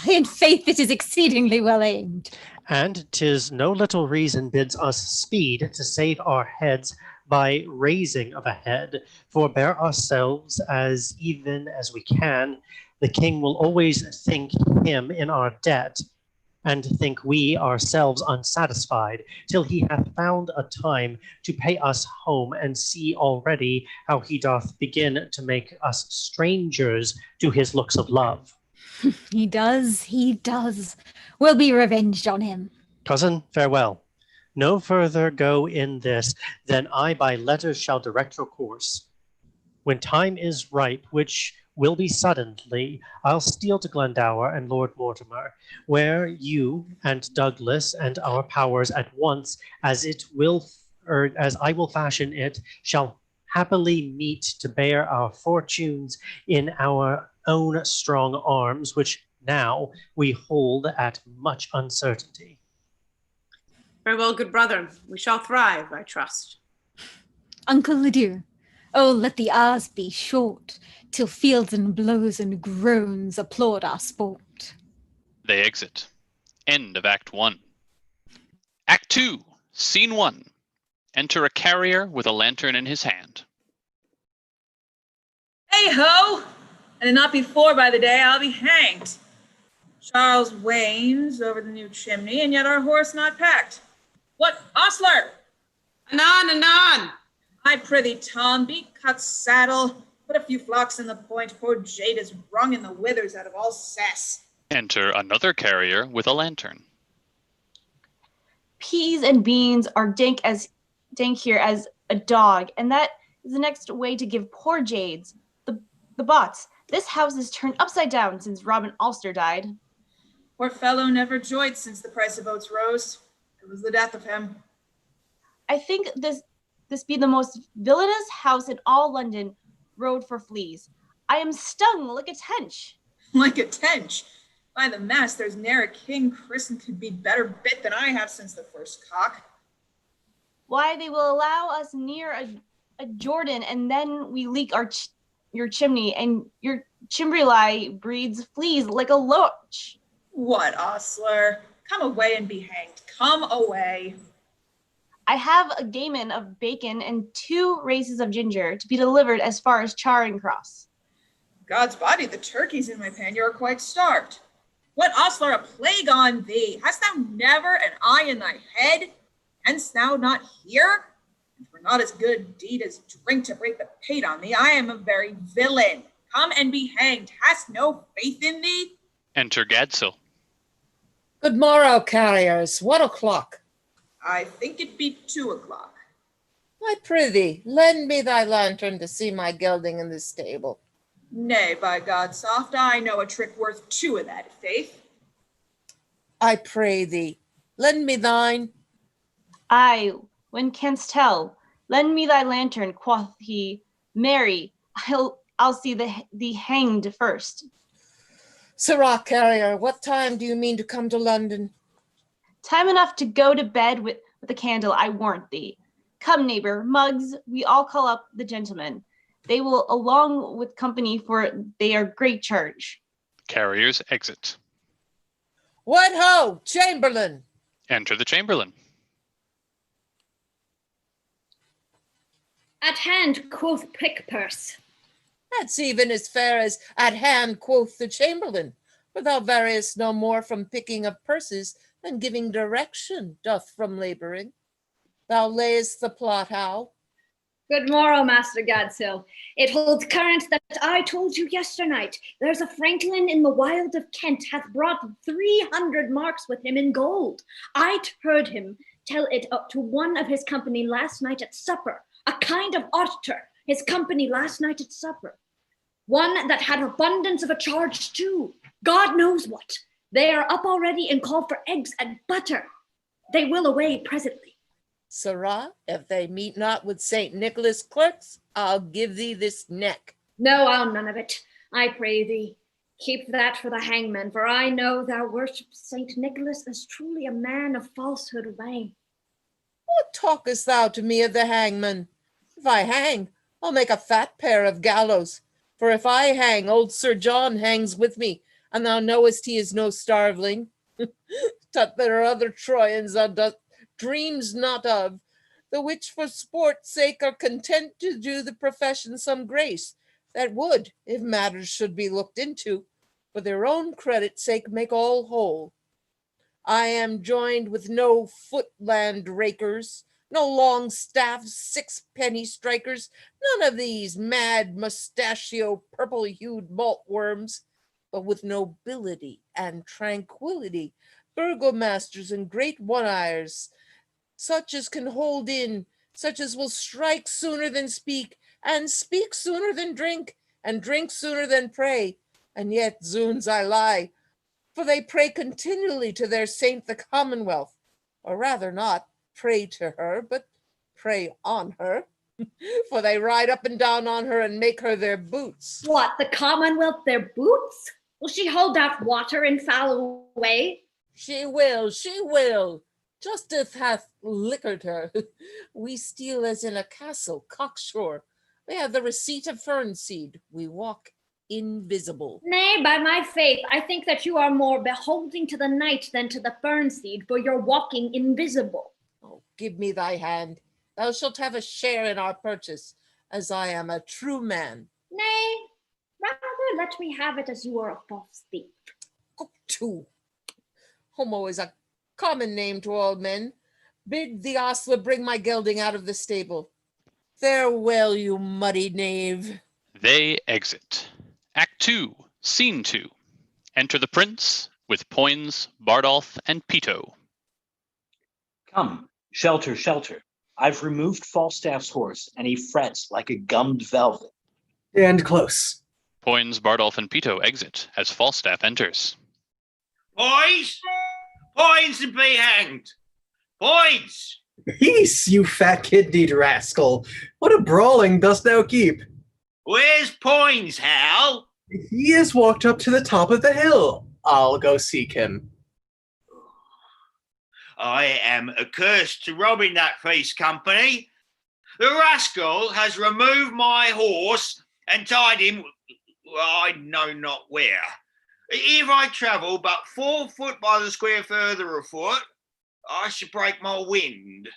In faith, it is exceedingly well aimed. And 'tis no little reason bids us speed to save our heads by raising of a head, forbear ourselves as even as we can. The king will always think him in our debt, and think we ourselves unsatisfied, till he hath found a time to pay us home, and see already how he doth begin to make us strangers to his looks of love. He does, he does. We'll be revenged on him. Cousin, farewell. No further go in this than I by letters shall direct your course. When time is ripe, which will be suddenly, I'll steal to Glendower and Lord Mortimer, where you and Douglas and our powers at once, as I will fashion it, shall happily meet to bear our fortunes in our own strong arms, which now we hold at much uncertainty. Very well, good brother. We shall thrive, I trust. Uncle Ledoux, oh, let the hours be short, till fields and blows and groans applaud our sport. They exit. End of Act 1. Act 2, Scene 1. Enter a carrier with a lantern in his hand. Hey ho! And not before by the day I'll be hanged. Charles wanes over the new chimney, and yet our horse not packed. What, ostler? Anon, anon! I prithee, Tom, be cut saddle. Put a few flocks in the point. Poor Jade is wrung in the withers out of all cess. Enter another carrier with a lantern. Peas and beans are dank here as a dog, and that is the next way to give poor Jades. The bots. This house is turned upside down since Robin Ulster died. Poor fellow never joyed since the price of oats rose. It was the death of him. I think this be the most villainous house in all London, rode for fleas. I am stung like a tench. Like a tench? By the mass, there's ne'er a king christened could be better bit than I have since the first cock. Why, they will allow us near a Jordan, and then we leak your chimney, and your chimbreli breeds fleas like a loach. What, ostler? Come away and be hanged. Come away. I have a gaiman of bacon and 2 races of ginger to be delivered as far as Charing Cross. God's body, the turkeys in my pan, you are quite starved. What, ostler, a plague on thee? Hast thou never an eye in thy head? Canst thou not hear? And for not as good a deed as drink to break the pate on thee, I am a very villain. Come and be hanged. Hast no faith in thee? Enter Gadsill. Good morrow, carriers. What o'clock? I think it be 2 o'clock. I prithee, lend me thy lantern to see my gelding in this stable. Nay, by God, soft, I know a trick worth 2 of that, faith. I pray thee, lend me thine. Aye, when canst tell? Lend me thy lantern, quoth he. Marry, I'll see thee hanged first. Sirrah carrier, what time do you mean to come to London? Time enough to go to bed with a candle, I warrant thee. Come, neighbor, mugs, we all call up the gentlemen. They will along with company, for they are great charge. Carriers exit. What ho, Chamberlain! Enter the Chamberlain. At hand, quoth Pickpurse. That's even as fair as at hand, quoth the Chamberlain, for thou variest no more from picking of purses than giving direction doth from laboring. thou layest the plot, Hal? Good morrow, Master Gadsill. It holds current that I told you yesternight. There's a Franklin in the wild of Kent hath brought 300 marks with him in gold. I heard him tell it up to one of his company last night at supper, a kind of auditor, his company last night at supper. One that had abundance of a charge too. God knows what. They are up already and call for eggs and butter. They will away presently. Sirrah, if they meet not with St. Nicholas' clerks, I'll give thee this neck. No, I'll none of it. I pray thee, keep that for the hangman, for I know thou worshipst St. Nicholas as truly a man of falsehood way. What talkest thou to me of the hangman? If I hang, I'll make a fat pair of gallows. For if I hang, old Sir John hangs with me, and thou knowest he is no starveling. Tut, there are other Trojans thou dreams not of, the which for sport's sake are content to do the profession some grace, that would, if matters should be looked into, for their own credit's sake make all whole. I am joined with no footland rakers, no long staff sixpenny strikers, none of these mad mustachio purple-hued malt worms, but with nobility and tranquility, burgomasters and great one-eyers, such as can hold in, such as will strike sooner than speak, and speak sooner than drink, and drink sooner than pray. And yet, zoons, I lie, for they pray continually to their saint the Commonwealth, or rather not pray to her, but pray on her, for they ride up and down on her and make her their boots. What, the Commonwealth their boots? Will she hold out water and foul away? She will. Justice hath liquored her. We steal as in a castle, cocksure. We have the receipt of fernseed. We walk invisible. Nay, by my faith, I think that you are more beholding to the night than to the fernseed, for you're walking invisible. Oh, give me thy hand. Thou shalt have a share in our purchase, as I am a true man. Nay, rather let me have it as you are a false thief. Go to. Homo is a common name to all men. Bid the ostler bring my gelding out of the stable. Farewell, you muddy knave. They exit. Act 2, Scene 2. Enter the prince with Poins, Bardolph, and Peto. Come, shelter, shelter. I've removed Falstaff's horse, and he frets like a gummed velvet. And close. Poins, Bardolph, and Peto exit as Falstaff enters. Boys! Poins to be hanged! Poins! Peace, you fat kidneyed rascal. What a brawling dost thou keep? Where's Poins, Hal? He has walked up to the top of the hill. I'll go seek him. I am accursed to robbing that feast company. The rascal has removed my horse and tied him, I know not where. If I travel but 4 foot by the square further afoot, I should break my wind.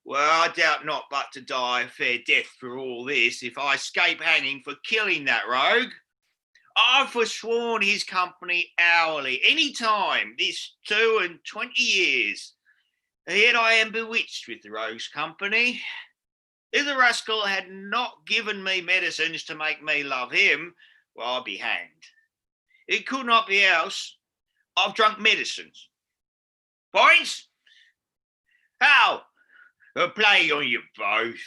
Well, I doubt not but to die a fair death for all this if I escape hanging for killing that rogue. I've forsworn his company hourly, any time, this 22 years. Yet I am bewitched with the rogue's company. If the rascal had not given me medicines to make me love him, well, I'd be hanged. It could not be else. I've drunk medicines. Points? How? A plague on you both.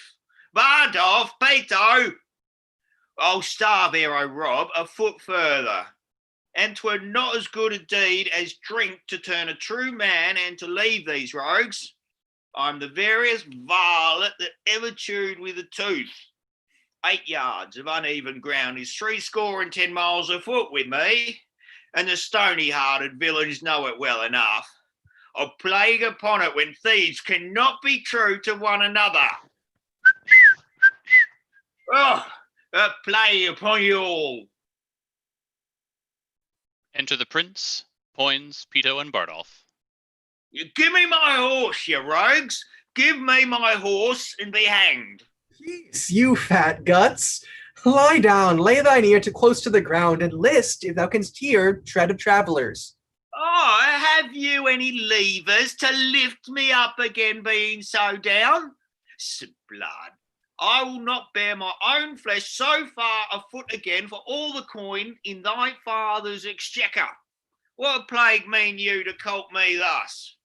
Bardolph, Peto. I'll starve ere I rob a foot further. And 'twere not as good a deed as drink to turn a true man and to leave these rogues. I'm the veriest varlet that ever chewed with a tooth. 8 yards of uneven ground is 70 miles afoot with me, and the stony-hearted villains know it well enough. A plague upon it when thieves cannot be true to one another. Oh, a plague upon you all. Enter the prince, Poins, Peto, and Bardolph. You give me my horse, you rogues. Give me my horse and be hanged. Peace, you fat guts. Lie down, lay thine ear too close to the ground, and list if thou canst hear tread of travellers. Oh, have you any levers to lift me up again, being so down? Blood, I will not bear my own flesh so far afoot again for all the coin in thy father's exchequer. What plague mean you to colt me thus?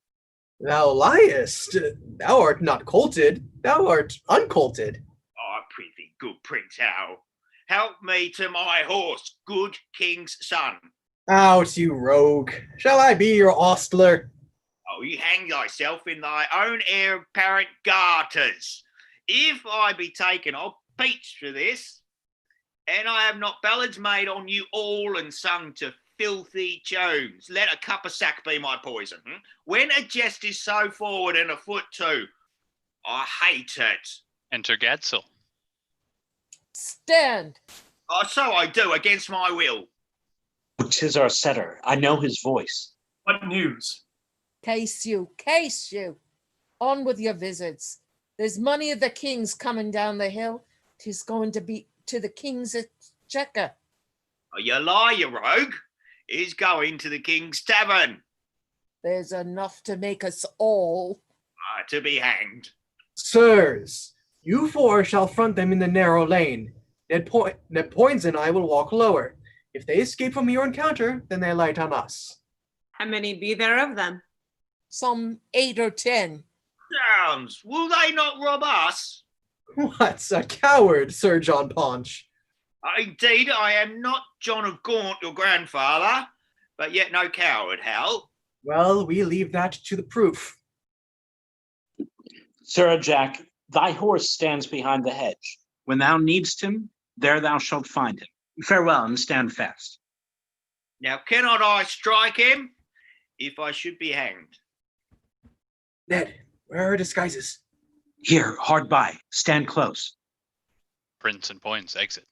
Thou liest. Thou art not colted. Thou art uncolted. I prithee, good Prince Hal, help me to my horse, good king's son. Out, you rogue. Shall I be your ostler? Oh, you hang thyself in thy own heir apparent garters. If I be taken, I'll peach for this, and I have not ballads made on you all and sung to filthy tunes. Let a cup of sack be my poison. When a jest is so forward and a foot too, I hate it. Enter Gadsil. Stand. Oh, so I do, against my will. 'Tis our setter. I know his voice. What news? Case you. On with your visits. There's money of the king's coming down the hill. 'Tis going to be to the king's exchequer. Oh, you lie, you rogue. He's going to the king's tavern. There's enough to make us all. To be hanged. Sirs, you four shall front them in the narrow lane. Ned Poins and I will walk lower. If they escape from your encounter, then they light on us. How many be there of them? Some 8 or 10. Zounds, will they not rob us? What's a coward, Sir John Paunch? Indeed, I am not John of Gaunt, your grandfather, but yet no coward, Hal. Well, we leave that to the proof. Sir Jack, thy horse stands behind the hedge. When thou needst him, there thou shalt find him. Farewell, and stand fast. Now, cannot I strike him if I should be hanged? Ned, where are disguises? Here, hard by. Stand close. Prince and Poins exit.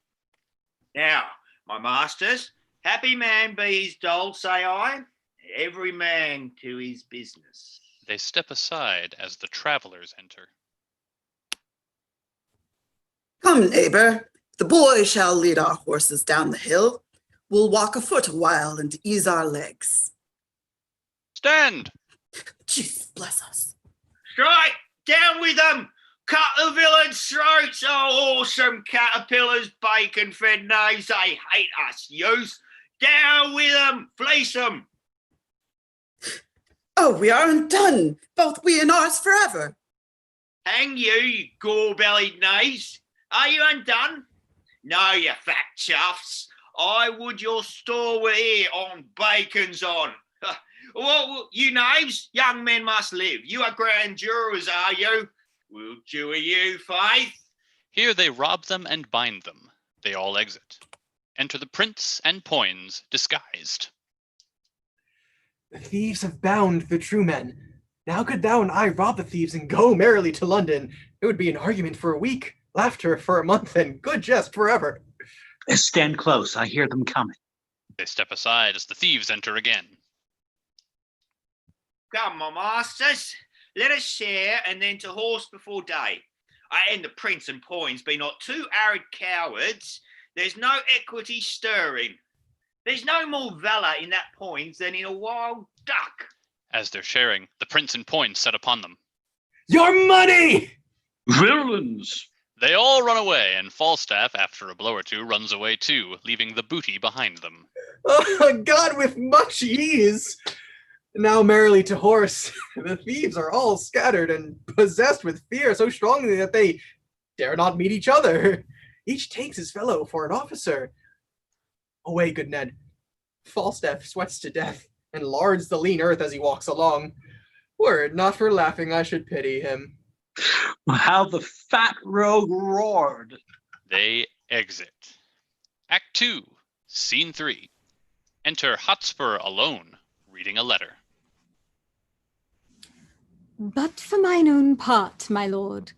Now, my masters, happy man be his dole, say I. Every man to his business. They step aside as the travelers enter. Come, neighbor. The boy shall lead our horses down the hill. We'll walk afoot a while and ease our legs. Stand! Jesus bless us. Strike! Down with them! Cut the villains' throats! Oh, awesome caterpillars, bacon-fed knaves, they hate us, youth! Down with them! Fleece them! Oh, we are undone, both we and ours forever. Hang you, you gore-bellied knaves! Are you undone? No, you fat chuffs. I would your store were here on bacon's on. Well, you knaves, young men must live. You are grand jurors, are you? We'll do you, faith. Here they rob them and bind them. They all exit. Enter the Prince and Poins, disguised. The thieves have bound the true men. Now could thou and I rob the thieves and go merrily to London. It would be an argument for a week, laughter for a month, and good jest forever. Stand close. I hear them coming. They step aside as the thieves enter again. Come, my masters, let us share, and then to horse before day. And the Prince and Poins be not two arid cowards. There's no equity stirring. There's no more valour in that Poins than in a wild duck. As they're sharing, the Prince and Poins set upon them. Your money! Villains! They all run away, and Falstaff, after a blow or two, runs away too, leaving the booty behind them. Oh, God, with much ease. Now merrily to horse. The thieves are all scattered and possessed with fear so strongly that they dare not meet each other. Each takes his fellow for an officer. Away, good Ned. Falstaff sweats to death and lards the lean earth as he walks along. Were it not for laughing, I should pity him. How the fat rogue roared. They exit. Act 2, Scene 3. Enter Hotspur alone, reading a letter. But for mine own part, my lord,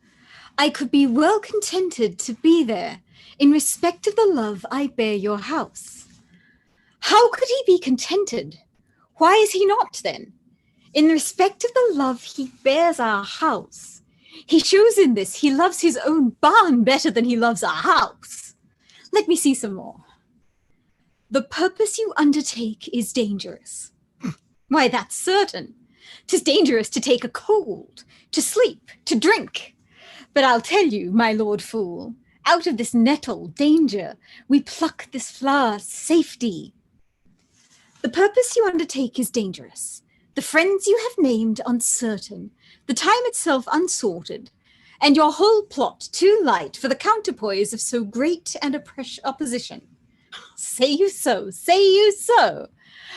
I could be well contented to be there in respect of the love I bear your house. How could he be contented? Why is he not, then? In respect of the love he bears our house, he shows in this he loves his own barn better than he loves our house. Let me see some more. The purpose you undertake is dangerous. Why, that's certain. 'Tis dangerous to take a cold, to sleep, to drink. But I'll tell you, my lord fool, out of this nettle, danger, we pluck this flower, safety. The purpose you undertake is dangerous, the friends you have named uncertain, the time itself unsorted, and your whole plot too light for the counterpoise of so great an opposition. Say you so, say you so.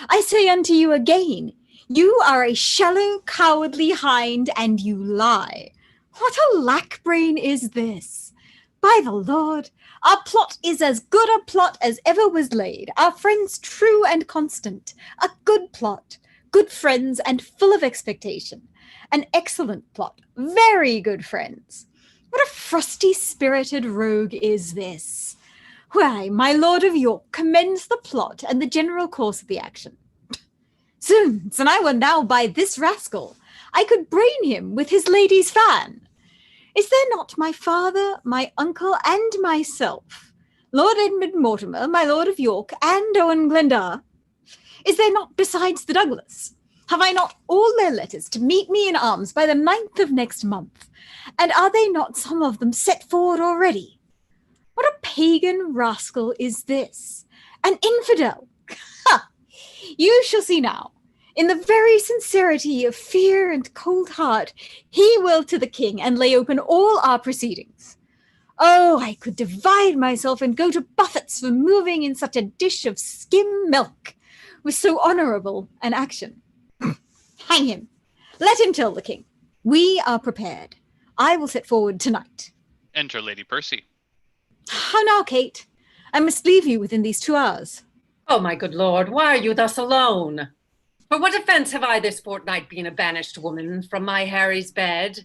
I say unto you again, you are a shallow, cowardly hind, and you lie. What a lack brain is this? By the Lord, our plot is as good a plot as ever was laid, our friends true and constant, a good plot, good friends and full of expectation, an excellent plot, very good friends. What a frosty-spirited rogue is this? Why, my Lord of York commends the plot and the general course of the action. Zoons, and I were now by this rascal, I could brain him with his lady's fan. Is there not my father, my uncle, and myself, Lord Edmund Mortimer, my Lord of York, and Owen Glendower? Is there not besides the Douglas? Have I not all their letters to meet me in arms by the 9th of next month? And are they not some of them set forward already? What a pagan rascal is this? An infidel! Ha! You shall see now. In the very sincerity of fear and cold heart, he will to the king and lay open all our proceedings. Oh, I could divide myself and go to buffets for moving in such a dish of skim milk with so honourable an action. Hang him. Let him tell the king. We are prepared. I will set forward tonight. Enter Lady Percy. How now, Kate? I must leave you within these 2 hours. Oh, my good lord, why are you thus alone? For what offence have I this fortnight been a banished woman from my Harry's bed?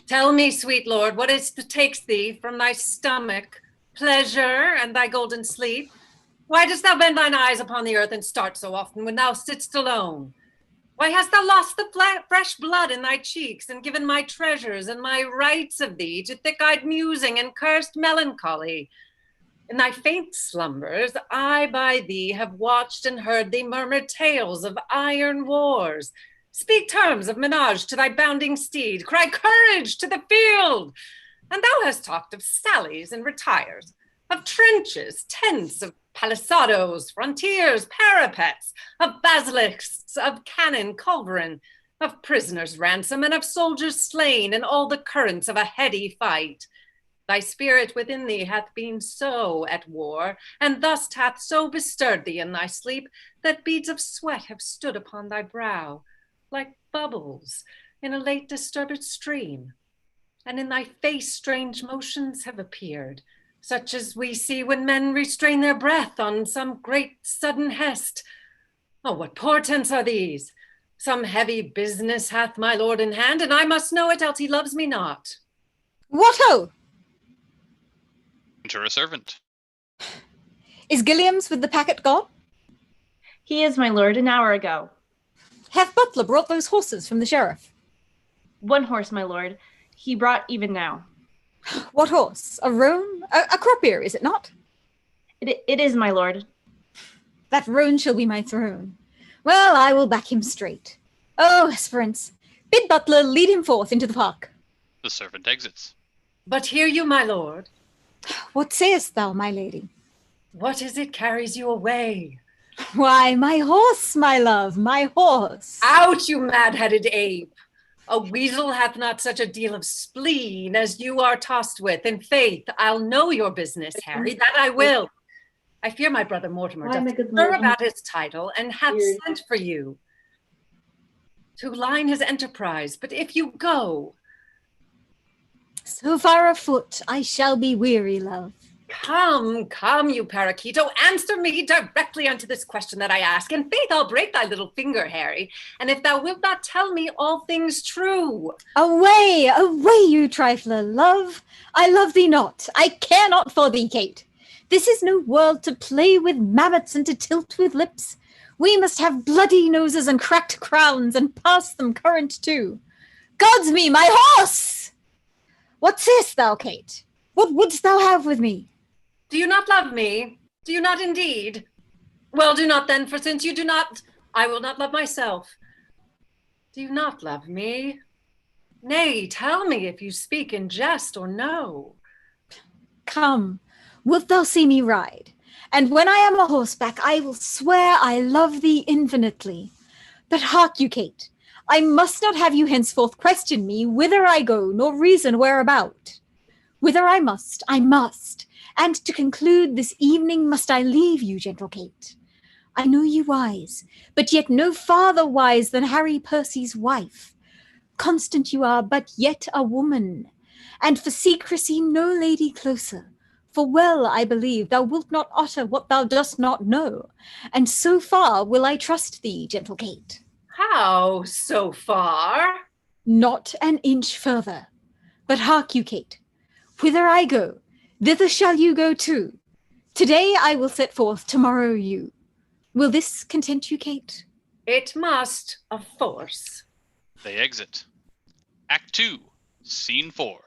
Tell me, sweet lord, what is that takes thee from thy stomach, pleasure, and thy golden sleep? Why dost thou bend thine eyes upon the earth and start so often when thou sitt'st alone? Why hast thou lost the fresh blood in thy cheeks, and given my treasures and my rights of thee to thick-eyed musing and cursed melancholy? In thy faint slumbers, I by thee have watched and heard thee murmur tales of iron wars. Speak terms of menage to thy bounding steed, cry courage to the field. And thou hast talked of sallies and retires, of trenches, tents, of palisadoes, frontiers, parapets, of basilisks, of cannon, culverin, of prisoners' ransom, and of soldiers slain, and all the currents of a heady fight. Thy spirit within thee hath been so at war, and thus hath so bestirred thee in thy sleep, that beads of sweat have stood upon thy brow, like bubbles in a late disturbed stream. And in thy face strange motions have appeared, such as we see when men restrain their breath on some great sudden hest. Oh, what portents are these? Some heavy business hath my lord in hand, and I must know it, else he loves me not. What ho! Enter a servant. Is Gilliams with the packet gone? He is, my lord, an hour ago. Hath Butler brought those horses from the sheriff? 1 horse, my lord. He brought even now. What horse? A roan? A crop-ear, is it not? It is, my lord. That roan shall be my throne. Well, I will back him straight. Oh, Esperance, bid Butler lead him forth into the park. The servant exits. But hear you, my lord. What sayest thou, my lady? What is it carries you away? Why, my horse, my love, my horse. Out, you mad-headed ape! A weasel hath not such a deal of spleen as you are tossed with. In faith, I'll know your business, Harry, that I will. I fear my brother Mortimer doth stir about his title, and hath sent for you to line his enterprise. But if you go... So far afoot, I shall be weary, love. Come, come, you parakeeto, answer me directly unto this question that I ask. In faith, I'll break thy little finger, Harry, and if thou wilt not tell me all things true. Away, away, you trifler, love. I love thee not. I care not for thee, Kate. This is no world to play with maggots and to tilt with lips. We must have bloody noses and cracked crowns and pass them current too. God's me, my horse! What sayest thou, Kate? What wouldst thou have with me? Do you not love me? Do you not indeed? Well, do not then, for since you do not I will not love myself. Do you not love me? Nay, tell me if you speak in jest or no. Come, wilt thou see me ride? And when I am a horseback, I will swear I love thee infinitely. But hark you, Kate, I must not have you henceforth question me whither I go, nor reason whereabout. Whither I must, and to conclude this evening must I leave you, gentle Kate. I know you wise, but yet no farther wise than Harry Percy's wife. Constant you are, but yet a woman, and for secrecy no lady closer. For well I believe thou wilt not utter what thou dost not know, and so far will I trust thee, gentle Kate. How so far? Not an inch further. But hark you, Kate, whither I go, thither shall you go too. Today I will set forth, tomorrow you. Will this content you, Kate? It must, of force. They exit. Act 2, Scene 4.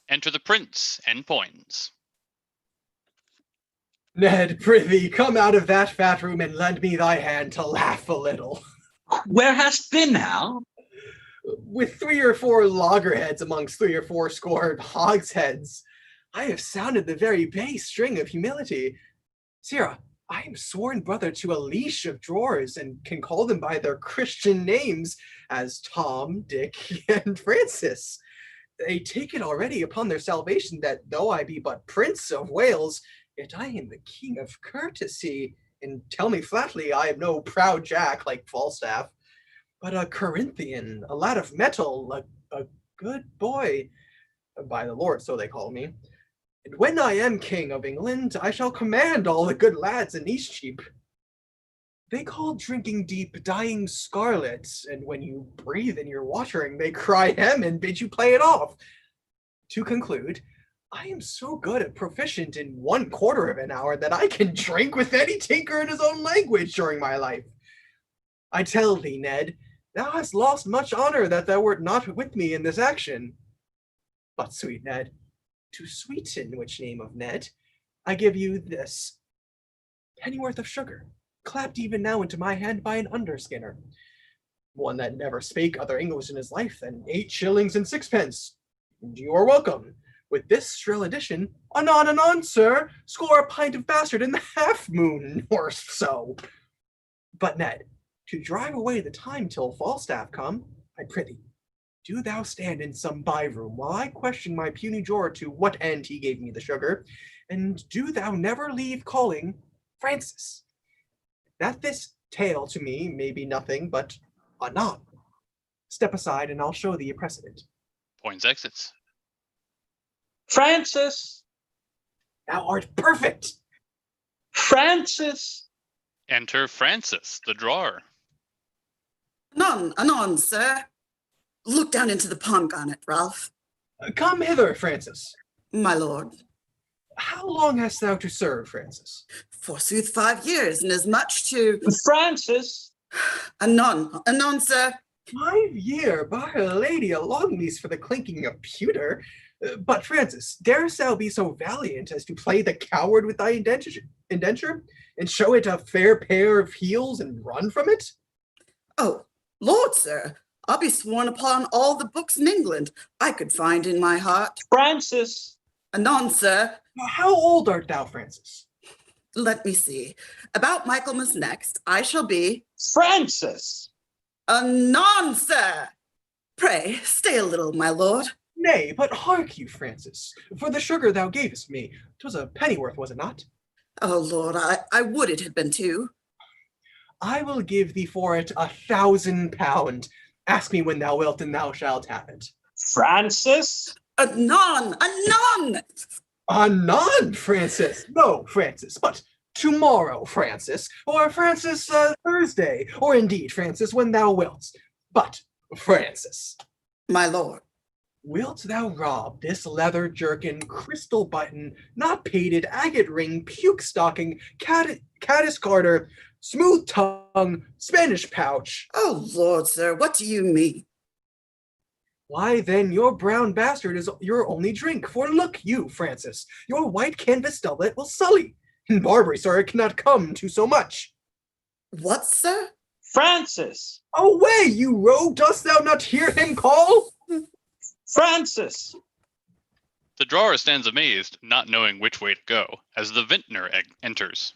Enter the Prince and Poins. Ned, prithee, come out of that fat room and lend me thy hand to laugh a little. Where hast been now? With 3 or 4 loggerheads amongst 3 or 4 score hogsheads, I have sounded the very bass string of humility. Sirrah, I am sworn brother to a leash of drawers, and can call them by their Christian names, as Tom, Dick, and Francis. They take it already upon their salvation that though I be but Prince of Wales, yet I am the king of courtesy, and tell me flatly I am no proud jack like Falstaff, but a Corinthian, a lad of metal, a good boy, by the Lord, so they call me. And when I am king of England, I shall command all the good lads in Eastcheap. They call drinking deep dying scarlet, and when you breathe in your watering, they cry hem and bid you play it off. To conclude, I am so good at proficient in 1/4 of an hour that I can drink with any tinker in his own language during my life. I tell thee, Ned, thou hast lost much honor that thou wert not with me in this action. But, sweet Ned, to sweeten which name of Ned, I give you this pennyworth of sugar, clapped even now into my hand by an underskinner, one that never spake other English in his life than 8 shillings and 6pence. And you are welcome. With this shrill addition, anon, sir, score a pint of bastard in the half-moon, or so. But Ned, to drive away the time till Falstaff come, I prithee, do thou stand in some by-room while I question my puny drawer to what end he gave me the sugar, and do thou never leave calling Francis, that this tale to me may be nothing but anon. Step aside and I'll show thee a precedent. Poins exits. Francis! Thou art perfect! Francis! Enter Francis, the drawer. Anon, sir. Look down into the pomegranate, Ralph. Come hither, Francis. My lord. How long hast thou to serve, Francis? Forsooth 5 years, and as much to... Francis! Anon, sir. 5 year, by a lady, a long lease for the clinking of pewter. But, Francis, darest thou be so valiant as to play the coward with thy indenture, and show it a fair pair of heels and run from it? Oh, Lord, sir, I'll be sworn upon all the books in England I could find in my heart. Francis! Anon, sir. How old art thou, Francis? Let me see. About Michaelmas next, I shall be... Francis! Anon, sir. Pray, stay a little, my lord. Nay, but hark you, Francis, for the sugar thou gavest me, 'twas a pennyworth, was it not? Oh, Lord, I would it had been 2. I will give thee for it 1,000 pound. Ask me when thou wilt, and thou shalt have it. Francis? Anon! Anon, Francis! No, Francis, but tomorrow, Francis, or Francis, Thursday, or indeed, Francis, when thou wilt. But, Francis. My lord. Wilt thou rob this leather jerkin, crystal button, not pated, agate ring, puke stocking, caddis garter, smooth tongue, Spanish pouch? Oh, Lord, sir, what do you mean? Why, then, your brown bastard is your only drink. For look you, Francis, your white canvas doublet will sully. In Barbary, sir, it cannot come to so much. What, sir? Francis! Away, you rogue! Dost thou not hear him call? Francis! The drawer stands amazed, not knowing which way to go, as the vintner enters.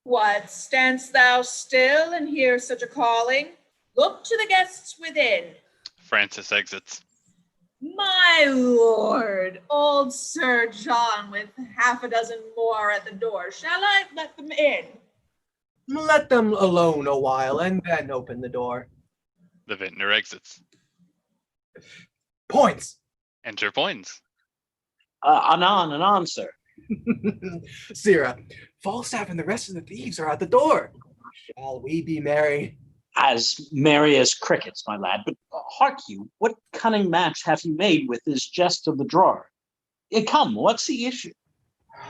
What, standst thou still and hear such a calling? Look to the guests within. Francis exits. My lord, old Sir John with half a dozen more at the door. Shall I let them in? Let them alone a while, and then open the door. The vintner exits. Points! Enter Poins. Anon, sir. Sirrah, Falstaff and the rest of the thieves are at the door. Shall we be merry? As merry as crickets, my lad. But hark you, what cunning match have you made with this jest of the drawer? Come, what's the issue?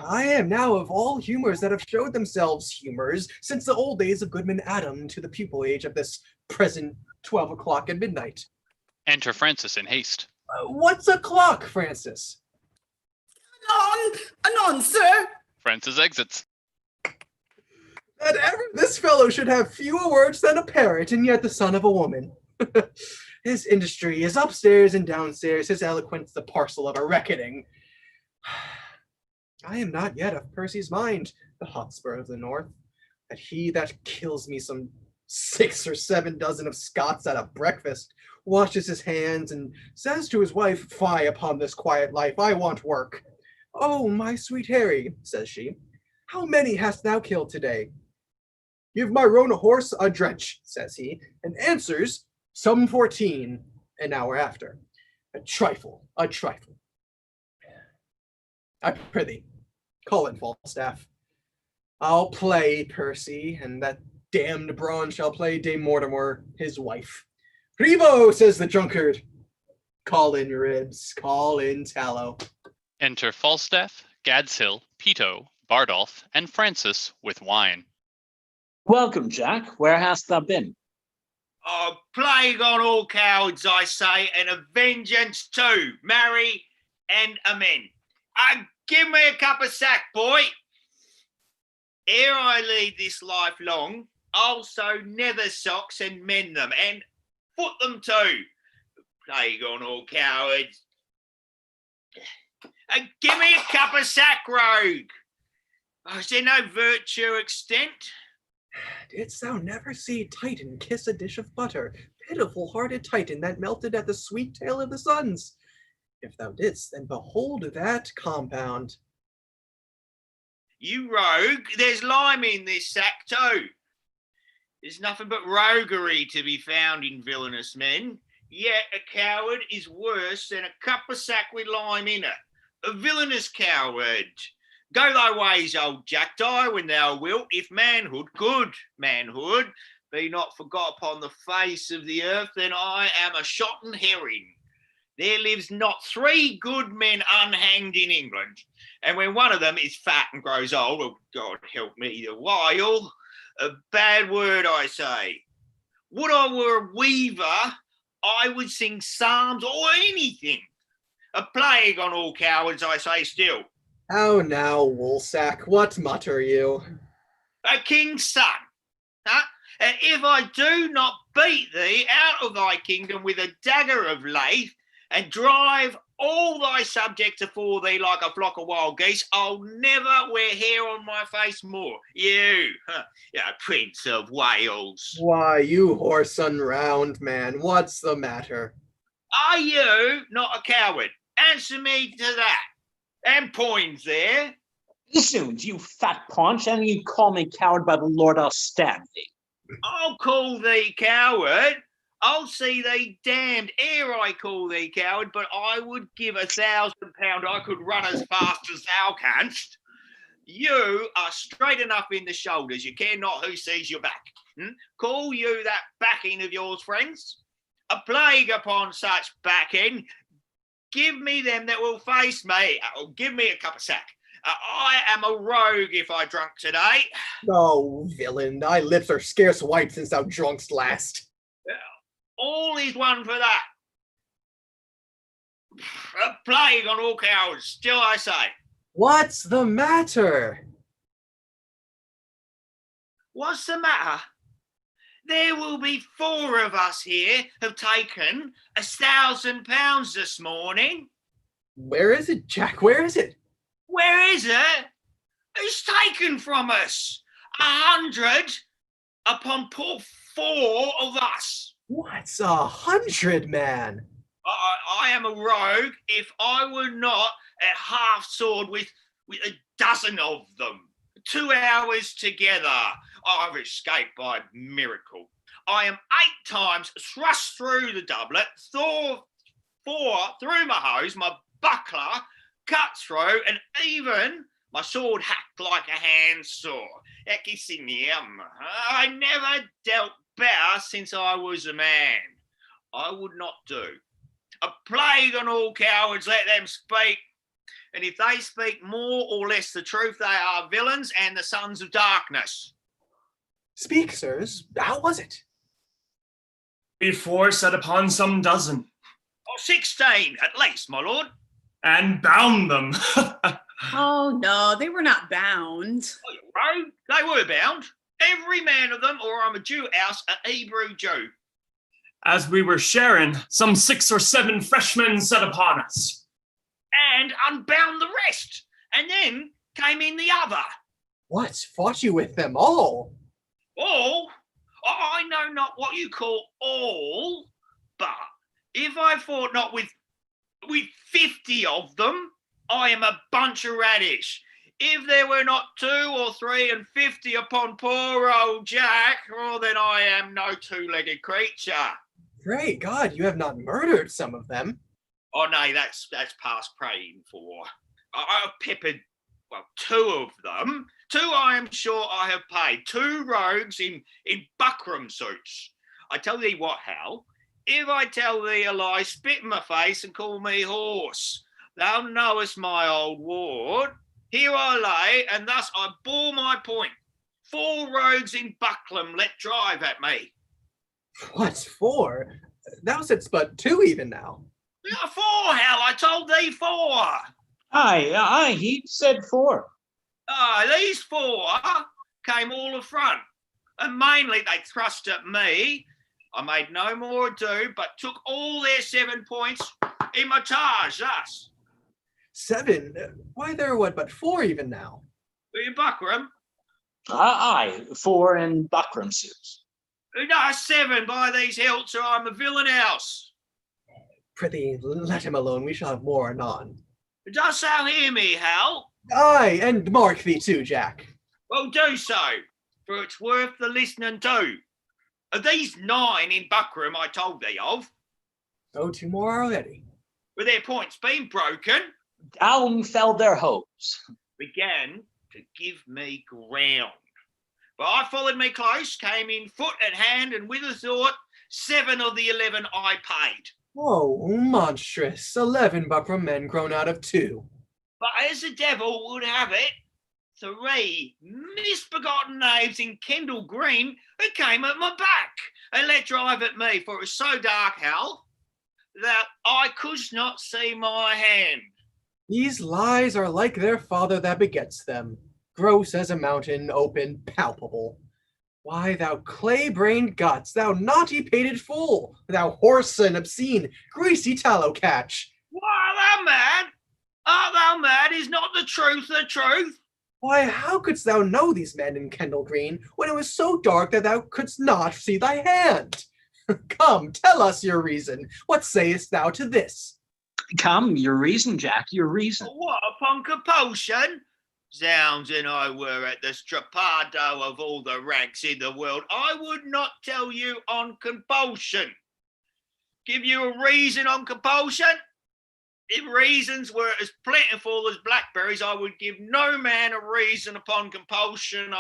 I am now of all humors that have showed themselves humors since the old days of Goodman Adam to the pupil age of this present 12 o'clock at midnight. Enter Francis in haste. What's a clock, Francis? Anon, sir. Francis exits. That ever this fellow should have fewer words than a parrot, and yet the son of a woman. His industry is upstairs and downstairs, his eloquence the parcel of a reckoning. I am not yet of Percy's mind, the Hotspur of the North, that he that kills me some 6 or 7 dozen of Scots at a breakfast, washes his hands, and says to his wife, "Fie upon this quiet life, I want work." "Oh, my sweet Harry," says she, "how many hast thou killed today?" "Give my roan a horse a drench," says he, and answers, "Some 14, an hour after. A trifle, a trifle. I prithee, call in Falstaff. I'll play Percy, and that damned Brawn shall play Dame Mortimer, his wife. Revo, says the drunkard. Call in Ribs, call in Tallow. Enter Falstaff, Gadshill, Peto, Bardolph, and Francis with wine. Welcome, Jack. Where hast thou been? Oh, plague on all cowards, I say, and a vengeance too. Marry and amen. Give me a cup of sack, boy. Ere I lead this life long, I'll sew nether socks and mend them, and foot them too. Plague on all cowards. Give me a cup of sack, rogue. Oh, is there no virtue extent? Didst thou never see Titan kiss a dish of butter, pitiful-hearted Titan that melted at the sweet tale of the suns? If thou didst, then behold that compound. You rogue, there's lime in this sack too. There's nothing but roguery to be found in villainous men. Yet a coward is worse than a cup of sack with lime in it. A villainous coward. Go thy ways, old jackdaw, when thou wilt, if manhood, good manhood, be not forgot upon the face of the earth, then I am a shotten herring. There lives not 3 good men unhanged in England, and when one of them is fat and grows old, oh, God help me the while, a bad word I say. Would I were a weaver, I would sing psalms or anything. A plague on all cowards, I say still. How now, Woolsack, what mutter you? A king's son, huh? And if I do not beat thee out of thy kingdom with a dagger of lath, and drive all thy subjects afore thee like a flock of wild geese, I'll never wear hair on my face more. You, Prince of Wales. Why, you whoreson round man, what's the matter? Are you not a coward? Answer me to that. And Poins there. Zounds, you fat paunch, and you call me coward, by the Lord, I'll stab thee. I'll call thee coward. I'll see thee damned ere I call thee coward, but I would give £1,000 I could run as fast as thou canst. You are straight enough in the shoulders, you care not who sees your back. Call you that backing of yours, friends? A plague upon such backing. Give me them that will face me. Give me a cup of sack. I am a rogue if I drunk today. Oh, villain, thy lips are scarce white since thou drunkst last. All is one for that. A plague on all cowards, still I say. What's the matter? What's the matter? There will be 4 of us here have taken £1,000 this morning. Where is it, Jack? Where is it? Where is it? It's taken from us. 100 upon poor 4 of us. What's 100, man? I am a rogue if I were not at half sword with a dozen of them. 2 hours together. I've escaped by miracle. I am 8 times thrust through the doublet, 4 through my hose, my buckler cut through, and even my sword hacked like a handsaw. I never dealt better since I was a man. I would not do. A plague on all cowards, let them speak. And if they speak more or less the truth, they are villains and the sons of darkness. Speak, sirs. How was it? We 4 set upon some dozen. 16 at least, my lord. And bound them. Oh, no, they were not bound. Oh, you rogue. They were bound. Every man of them, or I'm a Jew house, a Hebrew Jew. As we were sharing, some 6 or 7 freshmen set upon us. And unbound the rest. And then came in the other. What? Fought you with them all? All? I know not what you call all, but if I fought not with 50 of them, I am a bunch of radish. If there were not 2 or 3 and 50 upon poor old Jack, well, then I am no 2-legged creature. Pray God, you have not murdered some of them. Oh, no, that's past praying for. I've peppered, 2 of them. 2 I am sure I have paid. 2 rogues in buckram suits. I tell thee what, Hal, if I tell thee a lie, spit in my face and call me horse. Thou knowest my old ward. Here I lay, and thus I bore my point. 4 rogues in buckram let drive at me. What, 4? Thou saidst but 2 even now. 4, Hal, I told thee 4. Aye, he said 4. These 4 came all a front, and mainly they thrust at me. I made no more ado, but took all their 7 points in my charge, thus. 7? Why, there are but 4 even now? In buckram? Aye, 4 in buckram suits. No, 7 by these hilts, or I'm a villain else. Prithee, let him alone. We shall have more anon. Dost thou hear me, Hal? Aye, and mark thee too, Jack. Well, do so, for it's worth the listening to. Of these 9 in buckram I told thee of, 2 more already. with their points being broken, Down fell their hopes. began to give me ground. But I followed me close, came in foot and hand, and with a thought, 7 of the 11 I paid. Oh, monstrous. 11 buckram men grown out of 2. But as the devil would have it, 3 misbegotten knaves in Kendall Green who came at my back and let drive at me, for it was so dark, Hal, that I could not see my hand. These lies are like their father that begets them, gross as a mountain, open, palpable. Why, thou clay-brained guts, thou naughty-pated fool, thou whoreson obscene, greasy tallow catch. Why, art thou mad? Art thou mad? Is not the truth the truth? Why, how couldst thou know these men in Kendall Green when it was so dark that thou couldst not see thy hand? Come, tell us your reason. What sayest thou to this? Come, your reason, Jack, your reason. What, upon compulsion? Zounds, and I were at the strappado of all the ranks in the world, I would not tell you on compulsion. Give you a reason on compulsion? If reasons were as plentiful as blackberries, I would give no man a reason upon compulsion,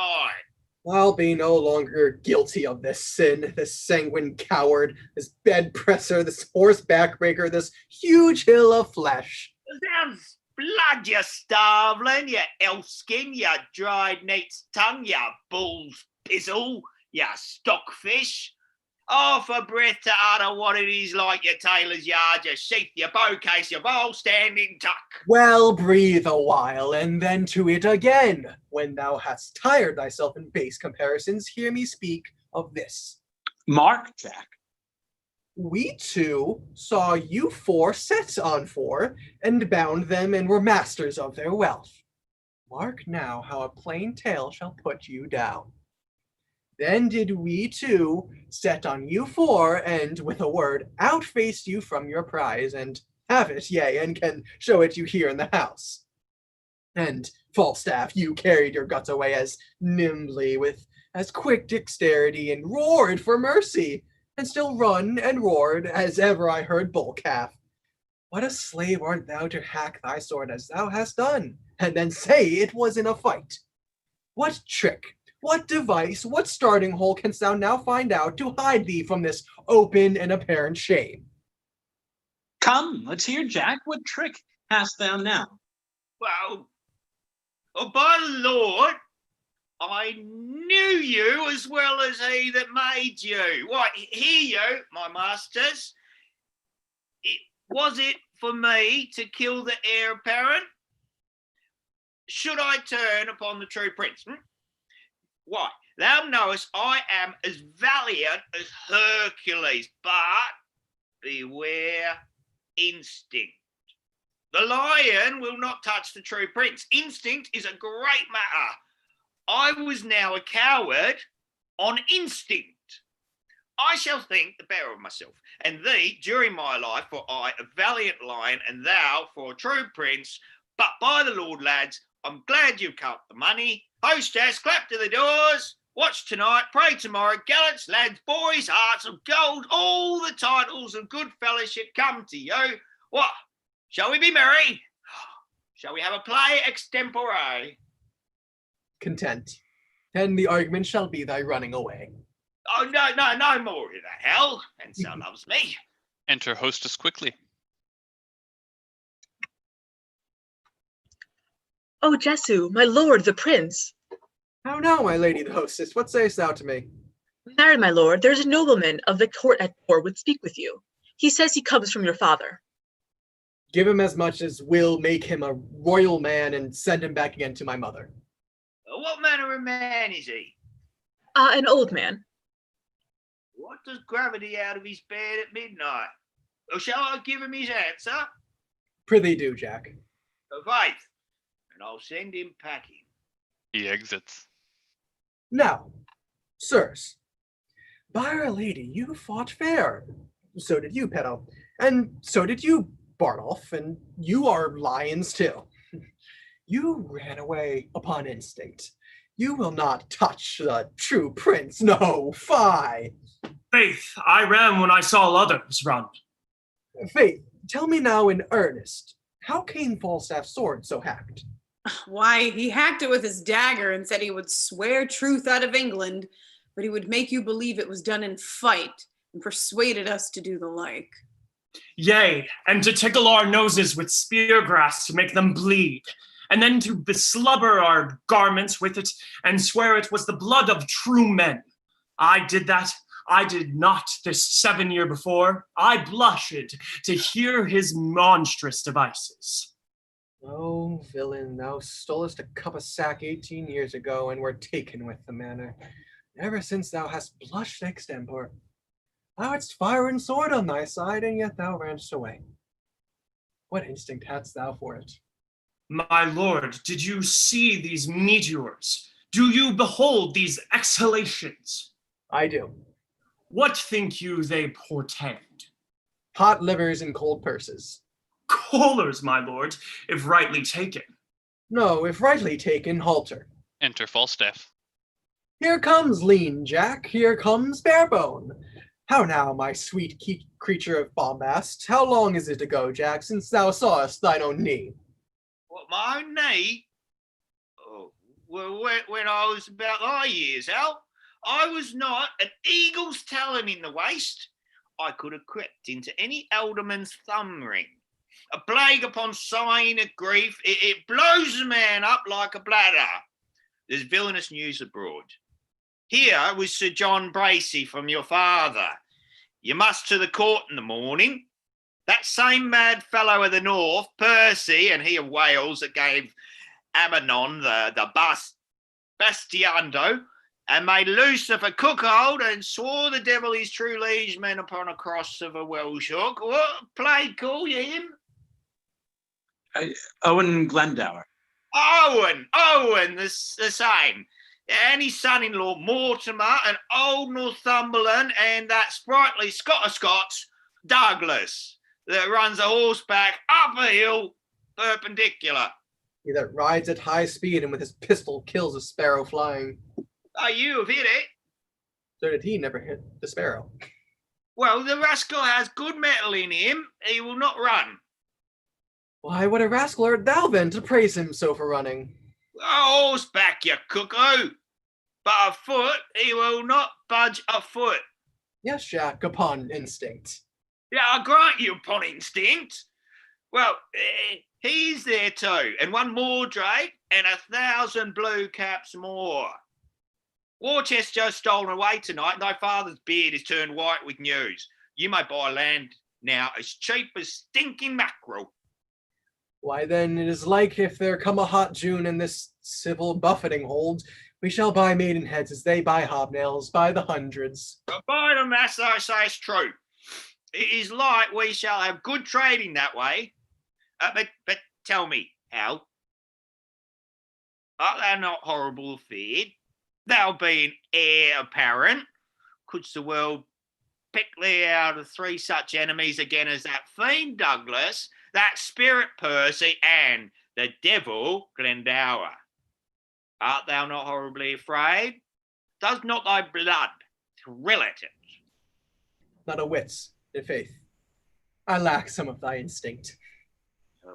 I'll be no longer guilty of this sin, this sanguine coward, this bed presser, this horse backbreaker, this huge hill of flesh. Zounds, blood, you starveling, you elfskin, you dried neat's tongue, you bull's pizzle, you stockfish. Oh, for breath to utter what it is like your tailor's yard, your sheath, your bowcase, your bowl standing tuck. Well, breathe a while, and then to it again. When thou hast tired thyself in base comparisons, hear me speak of this. Mark, Jack. We two saw you four set on four, and bound them and were masters of their wealth. Mark now how a plain tale shall put you down. Then did we two set on you four, and with a word outfaced you from your prize, and have it, yea, and can show it you here in the house. And Falstaff, you carried your guts away as nimbly, with as quick dexterity, and roared for mercy, and still run and roared as ever I heard bull calf. What a slave art thou to hack thy sword as thou hast done, and then say it was in a fight. What trick, what device, what starting hole canst thou now find out to hide thee from this open and apparent shame? Come, let's hear, Jack. What trick hast thou now? Well, by the Lord, I knew you as well as he that made you. Why, hear you, my masters. Was it for me to kill the heir apparent? Should I turn upon the true prince? Why, thou knowest I am as valiant as Hercules, but beware instinct. The lion will not touch the true prince. Instinct is a great matter. I was now a coward on instinct. I shall think the better of myself, and thee during my life, for I a valiant lion, and thou for a true prince. But by the Lord, lads, I'm glad you've cut the money. Hostess, clap to the doors. Watch tonight, pray tomorrow. Gallants, lads, boys, hearts of gold, all the titles of good fellowship come to you. What? Shall we be merry? Shall we have a play extempore? Content. Then the argument shall be thy running away. Oh, no more of that, hell. And so loves me. Enter hostess quickly. Oh, Jesu, my lord, the prince. How now, my lady the hostess, what sayest thou to me? Marry, my lord, there is a nobleman of the court at door would speak with you. He says he comes from your father. Give him as much as will make him a royal man, and send him back again to my mother. What manner of man is he? An old man. What does gravity out of his bed at midnight? Or shall I give him his answer? Prithee do, Jack. Of faith, and I'll send him packing. He exits. Now, sirs, by our lady, you fought fair. So did you, Peto. And so did you, Bardolph, and you are lions too. You ran away upon instinct. You will not touch the true prince, no, fie. Faith, I ran when I saw others run. Faith, tell me now in earnest, how came Falstaff's sword so hacked? Why, he hacked it with his dagger and said he would swear truth out of England, but he would make you believe it was done in fight, and persuaded us to do the like. Yea, and to tickle our noses with spear grass to make them bleed, and then to beslubber our garments with it, and swear it was the blood of true men. I did that. I did not this 7 year before. I blushed to hear his monstrous devices. Oh, villain, thou stolest a cup of sack 18 years ago, and were taken with the manner. Ever since thou hast blushed extempore. Thou hadst fire and sword on thy side, and yet thou ranst away. What instinct hadst thou for it? My lord, did you see these meteors? Do you behold these exhalations? I do. What think you they portend? Hot livers and cold purses. Chollers, my lord, if rightly taken. No, if rightly taken, halter. Enter Falstaff. Here comes lean Jack, here comes Barebone. How now, my sweet creature of bombast? How long is it ago, Jack, since thou sawest thine own knee? What, my own knee? Oh, well, when I was about thy years, Al, I was not an eagle's talon in the waist. I could have crept into any alderman's thumb ring. A plague upon sighing of grief, it blows a man up like a bladder. There's villainous news abroad. Here was Sir John Bracy from your father. You must to the court in the morning. That same mad fellow of the north, Percy, and he of Wales that gave Ammonon the Bastiando, and made Lucifer cuckold, and swore the devil his true liegeman upon a cross of a Welsh hook. What plague call you him? Owen Glendower. Owen, the same. And his son-in-law Mortimer, and old Northumberland, and that sprightly Scot of Scots, Douglas, that runs a horseback up a hill perpendicular. He that rides at high speed and with his pistol kills a sparrow flying. Oh, you have hit it. So did he never hit the sparrow? Well, the rascal has good metal in him. He will not run. Why, what a rascal art thou then to praise him so for running? A horseback, you cuckoo. But afoot, he will not budge a foot. Yes, Jack, upon instinct. Yeah, I grant you upon instinct. Well, he's there too, and one more Drake, and 1,000 blue caps more. Worcester's stolen away tonight, and thy father's beard is turned white with news. You may buy land now as cheap as stinking mackerel. Why then it is like if there come a hot June and this civil buffeting holds, we shall buy maidenheads as they buy hobnails by the hundreds. But by the mass thou sayest true. It is like we shall have good trading that way. But tell me, Hal, art thou not horrible afeard? Thou being heir apparent, couldst the world pick thee out of 3 such enemies again as that fiend Douglas, that spirit Percy, and the devil Glendower? Art thou not horribly afraid? Does not thy blood thrill at it? Not a whit's, in faith. I lack some of thy instinct.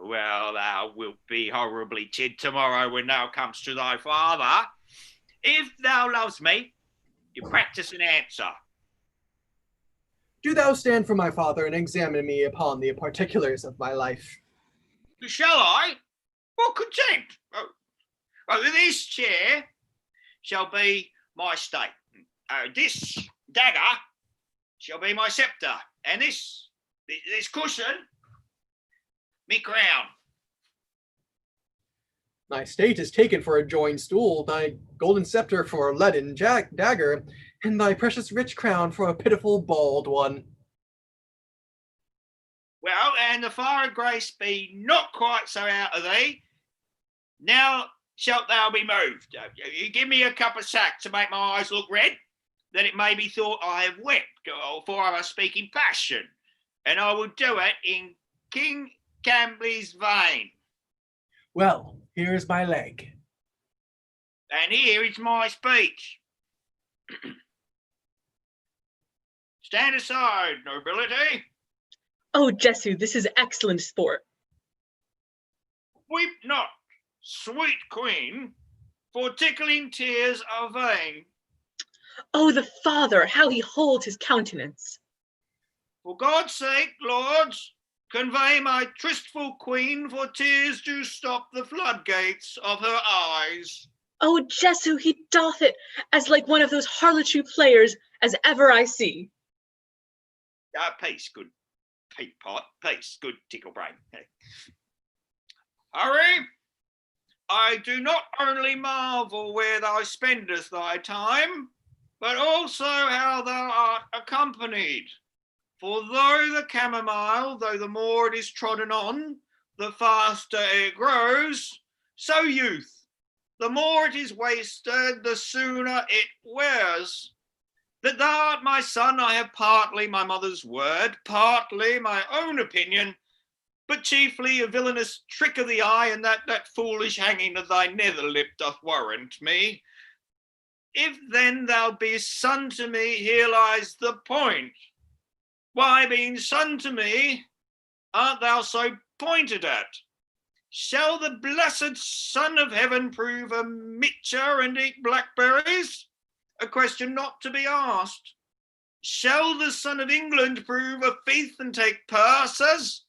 Well, thou wilt be horribly chid tomorrow when thou comest to thy father. If thou lovest me, you practice an answer. Do thou stand for my father and examine me upon the particulars of my life. Shall I? Well, content. This chair shall be my state. This dagger shall be my sceptre, and this cushion, me crown. Thy state is taken for a joined stool, thy golden sceptre for a leaden dagger, and thy precious rich crown for a pitiful bald one. Well, and the fire of grace be not quite so out of thee. Now shalt thou be moved. You give me a cup of sack to make my eyes look red, that it may be thought I have wept, for I must speak in passion, and I will do it in King Cambly's vein. Well, here is my leg. And here is my speech. Stand aside, nobility. Oh, Jesu, this is excellent sport. Weep not, sweet queen, for tickling tears are vain. Oh, the father, how he holds his countenance. For God's sake, lords, convey my tristful queen, for tears do stop the floodgates of her eyes. Oh, Jesu, he doth it as like one of those harlotry players as ever I see. Peace, good peatpot, peace, good tickle brain. Hurry, I do not only marvel where thou spendest thy time, but also how thou art accompanied. For though the chamomile, though the more it is trodden on, the faster it grows, so youth, the more it is wasted, the sooner it wears. That thou art my son, I have partly my mother's word, partly my own opinion, but chiefly a villainous trick of the eye, and that foolish hanging of thy nether lip doth warrant me. If then thou beest son to me, here lies the point. Why, being son to me, art thou so pointed at? Shall the blessed Son of Heaven prove a mitcher and eat blackberries? A question not to be asked. Shall the Son of England prove a thief and take purses?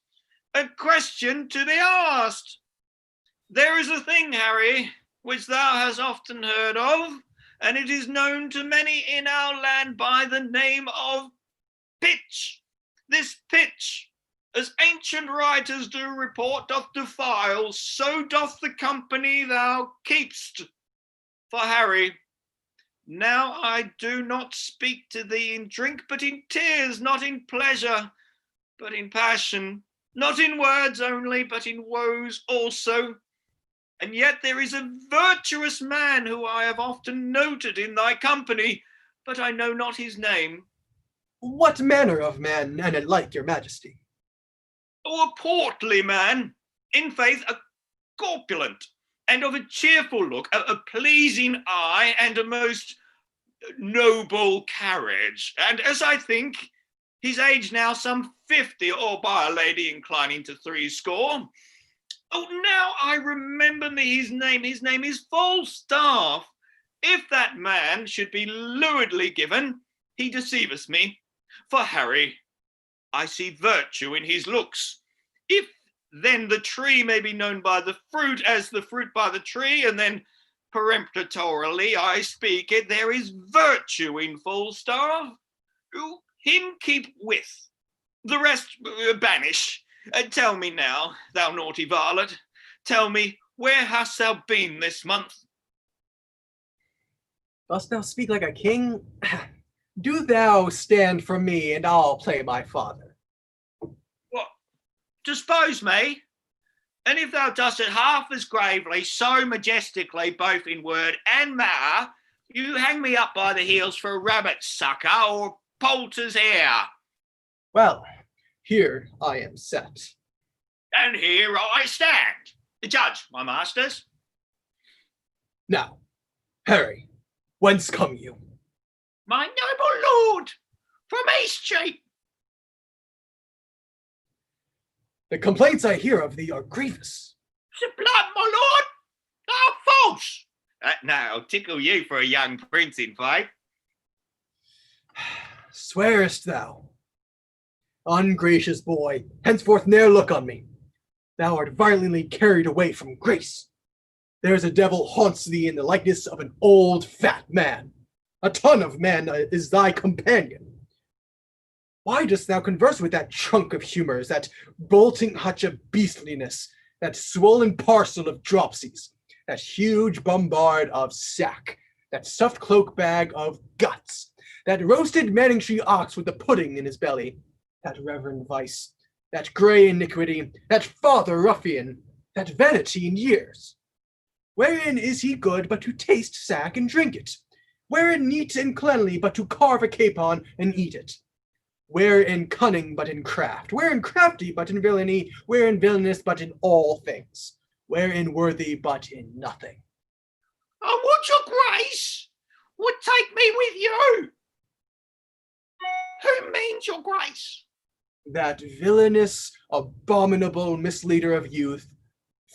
A question to be asked. There is a thing, Harry, which thou hast often heard of, and it is known to many in our land by the name of pitch. This pitch, as ancient writers do report, doth defile, so doth the company thou keep'st. For Harry, now I do not speak to thee in drink, but in tears, not in pleasure, but in passion, not in words only, but in woes also. And yet there is a virtuous man who I have often noted in thy company, but I know not his name. What manner of man, an it like your majesty? Oh, a portly man, in faith a corpulent, and of a cheerful look, a pleasing eye, and a most noble carriage. And as I think, his age now some 50, or by a lady inclining to 60. Oh, now I remember me his name. His name is Falstaff. If that man should be lewdly given, he deceiveth me. For Harry, I see virtue in his looks. If then the tree may be known by the fruit, as the fruit by the tree, and then peremptorily I speak it, there is virtue in Falstaff. Him keep with, the rest banish. Tell me now, thou naughty varlet, tell me, where hast thou been this month? Dost thou speak like a king? Do thou stand from me, and I'll play my father. What, dispose me? And if thou dost it half as gravely, so majestically, both in word and matter, you hang me up by the heels for a rabbit sucker or poulter's hair. Well, here I am set. And here I stand. Judge, my masters. Now, Harry, whence come you? My noble lord, from Eastcheap. The complaints I hear of thee are grievous. Blood, my lord, thou false. Now, I'll tickle you for a young prince in faith. Swearest thou? Ungracious boy, henceforth ne'er look on me. Thou art violently carried away from grace. There is a devil haunts thee in the likeness of an old fat man. A ton of man is thy companion. Why dost thou converse with that chunk of humors, that bolting hutch of beastliness, that swollen parcel of dropsies, that huge bombard of sack, that stuffed cloak bag of guts, that roasted Manningtree ox with the pudding in his belly, that reverend vice, that grey iniquity, that father ruffian, that vanity in years? Wherein is he good but to taste sack and drink it? Wherein neat and cleanly but to carve a capon and eat it? Wherein cunning but in craft? Wherein crafty but in villainy? Wherein villainous but in all things? Wherein worthy but in nothing? I would your grace would take me with you. Who means your grace? That villainous, abominable misleader of youth,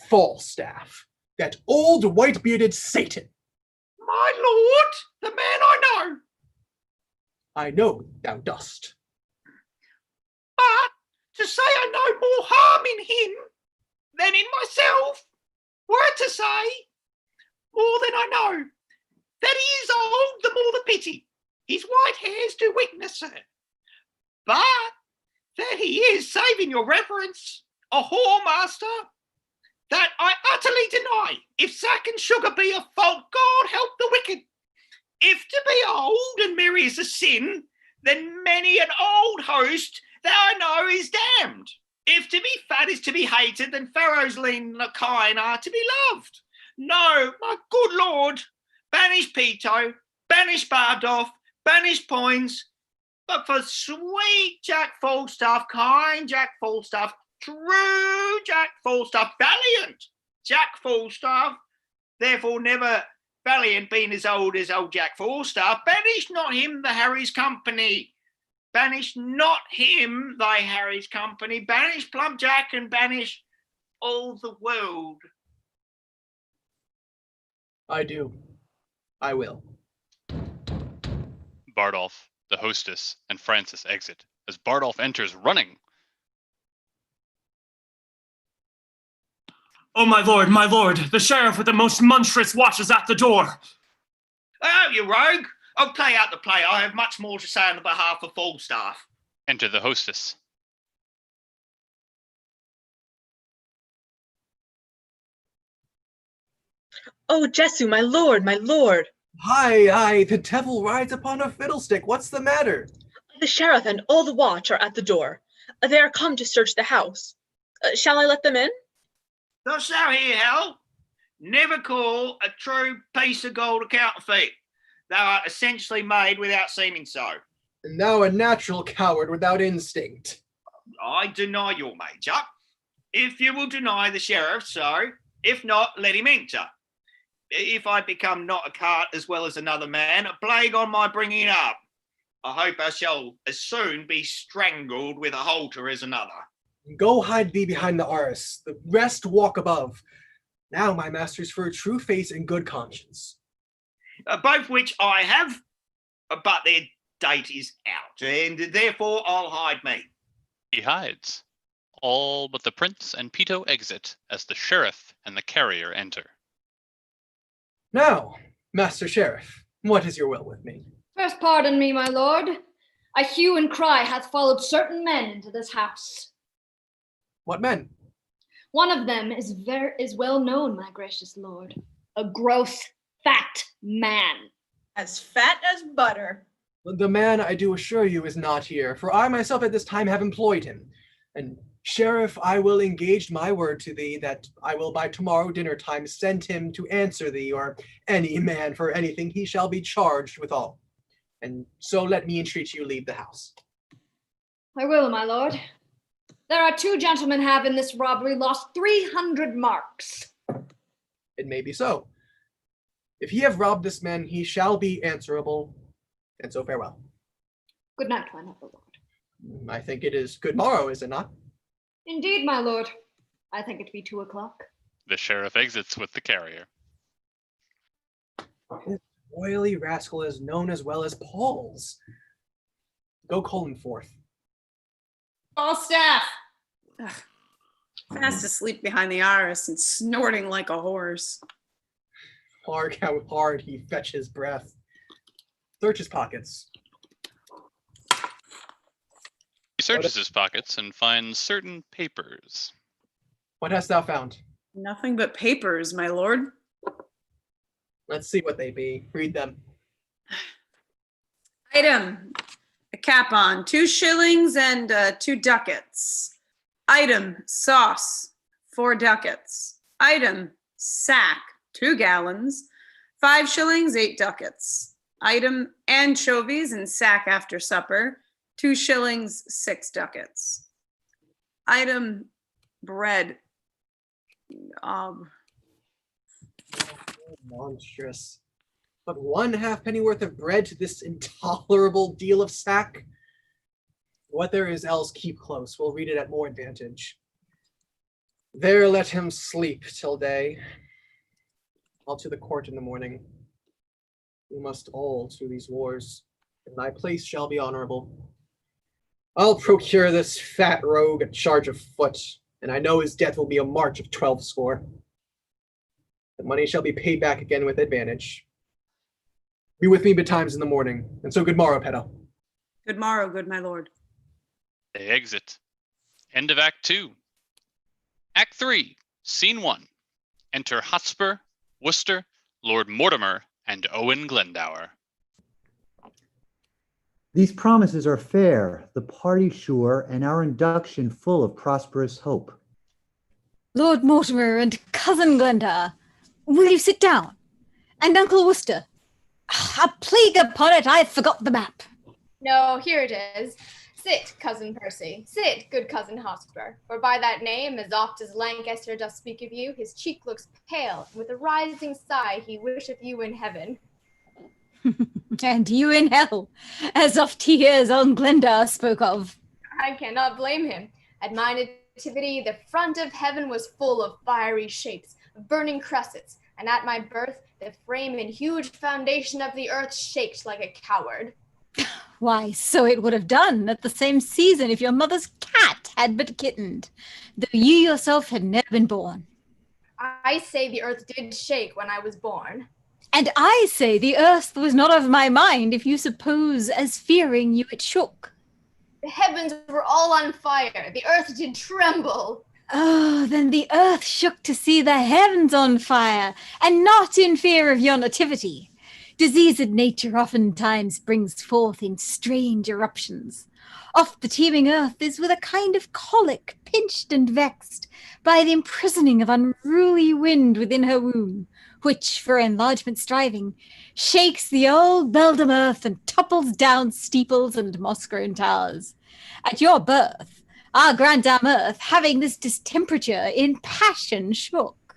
Falstaff, that old white-bearded Satan. My lord, the man I know. I know thou dost. But to say I know more harm in him than in myself, were to say more than I know. That he is old, the more the pity. His white hairs do witness it. But that he is, saving your reverence, a whoremaster, that I utterly deny. If sack and sugar be a fault, God help the wicked. If to be old and merry is a sin, then many an old host that I know is damned. If to be fat is to be hated, then Pharaoh's lean kine are to be loved. No, my good lord, banish Peto, banish Bardolph, banish Poins, but for sweet Jack Falstaff, kind Jack Falstaff, true Jack Falstaff, valiant Jack Falstaff, therefore never valiant being as old Jack Falstaff, banish not him the Harry's company. Banish not him thy Harry's company. Banish Plump Jack and banish all the world. I do. I will. Bardolph, the hostess, and Francis exit as Bardolph enters running. Oh, my lord, the sheriff with the most monstrous watch is at the door. Oh, you rogue! I'll play out the play. I have much more to say on behalf of Falstaff. Enter the hostess. Oh, Jesu, my lord, my lord. Hi, the devil rides upon a fiddlestick. What's the matter? The sheriff and all the watch are at the door. They are come to search the house. Shall I let them in? Not so here, Hal. Never call a true piece of gold a counterfeit. Thou art essentially made without seeming so. And now a natural coward without instinct. I deny your major. If you will deny the sheriff, so. If not, let him enter. If I become not a cart as well as another man, a plague on my bringing up. I hope I shall as soon be strangled with a halter as another. Go hide thee behind the arras. The rest walk above. Now, my masters, for a true face and good conscience. Both which I have, but their date is out, and therefore I'll hide me. He hides. All but the prince and Pito exit as the sheriff and the carrier enter. Now, Master Sheriff, what is your will with me? First pardon me, my lord. A hue and cry hath followed certain men into this house. What men? One of them is well known, my gracious lord. A gross, fat man. As fat as butter. The man, I do assure you, is not here, for I myself at this time have employed him. And Sheriff, I will engage my word to thee that I will by tomorrow dinner time send him to answer thee, or any man for anything he shall be charged withal. And so let me entreat you leave the house. I will, my lord. There are 2 gentlemen have in this robbery lost 300 marks. It may be so. If ye have robbed this man, he shall be answerable, and so farewell. Good night, my noble lord. I think it is good morrow, is it not? Indeed, my lord. I think it be 2 o'clock. The sheriff exits with the carrier. This oily rascal is known as well as Paul's. Go call him forth. Falstaff! Ugh. Fast asleep behind the arras and snorting like a horse. Hark how hard he fetches breath. Search his pockets. He searches his pockets and finds certain papers. What hast thou found? Nothing but papers, my lord. Let's see what they be. Read them. Item, a capon, 2 shillings and 2 ducats. Item, sauce, 4 ducats. Item, sack, 2 gallons, 5 shillings, 8 ducats. Item, anchovies and sack after supper, 2 shillings, 6 ducats. Item, bread. Monstrous. But 1 halfpenny worth of bread to this intolerable deal of sack? What there is else keep close. We'll read it at more advantage. There let him sleep till day. I'll to the court in the morning. We must all to these wars, and thy place shall be honorable. I'll procure this fat rogue a charge of foot, and I know his death will be a march of 12 score. The money shall be paid back again with advantage. Be with me betimes in the morning, and so good morrow, Pedo. Good morrow, good my lord. They exit. End of Act 2. Act 3, Scene 1. Enter Hotspur, Worcester, Lord Mortimer, and Owen Glendower. These promises are fair, the party sure, and our induction full of prosperous hope. Lord Mortimer and Cousin Glendower, will you sit down? And Uncle Worcester. A plague upon it, I forgot the map. No, here it is. Sit, Cousin Percy, sit, good Cousin Hotspur, for by that name, as oft as Lancaster doth speak of you, his cheek looks pale, and with a rising sigh he wisheth you in heaven. And you in hell, as oft he hears old Glendower spoke of. I cannot blame him. At my nativity, the front of heaven was full of fiery shapes, of burning cressets, and at my birth, the frame and huge foundation of the earth shaked like a coward. Why, so it would have done at the same season if your mother's cat had but kittened, though you yourself had never been born. I say the earth did shake when I was born. And I say the earth was not of my mind, if you suppose as fearing you it shook. The heavens were all on fire, the earth did tremble. Oh, then the earth shook to see the heavens on fire, and not in fear of your nativity. Diseased nature oftentimes brings forth in strange eruptions. Oft the teeming earth is with a kind of colic, pinched and vexed by the imprisoning of unruly wind within her womb, which, for enlargement striving, shakes the old beldam earth and topples down steeples and moss-grown towers. At your birth, our grandam earth, having this distemperature, in passion shook.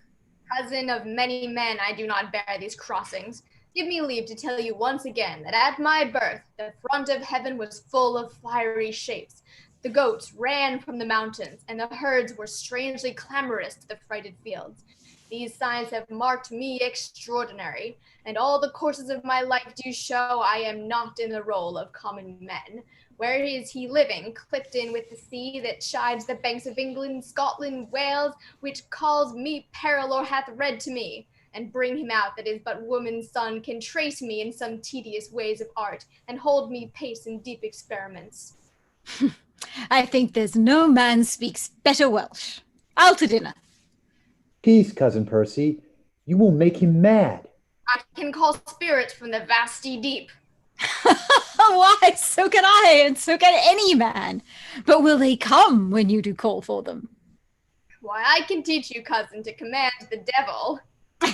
Cousin of many men, I do not bear these crossings. Give me leave to tell you once again that at my birth the front of heaven was full of fiery shapes. The goats ran from the mountains, and the herds were strangely clamorous to the frighted fields. These signs have marked me extraordinary, and all the courses of my life do show I am not in the role of common men. Where is he living, clipped in with the sea that chides the banks of England, Scotland, Wales, which calls me peril or hath read to me? And bring him out that is but woman's son can trace me in some tedious ways of art, and hold me pace in deep experiments. I think there's no man speaks better Welsh. I'll to dinner. Peace, Cousin Percy. You will make him mad. I can call spirits from the vasty deep. Why, so can I, and so can any man. But will they come when you do call for them? Why, I can teach you, cousin, to command the devil.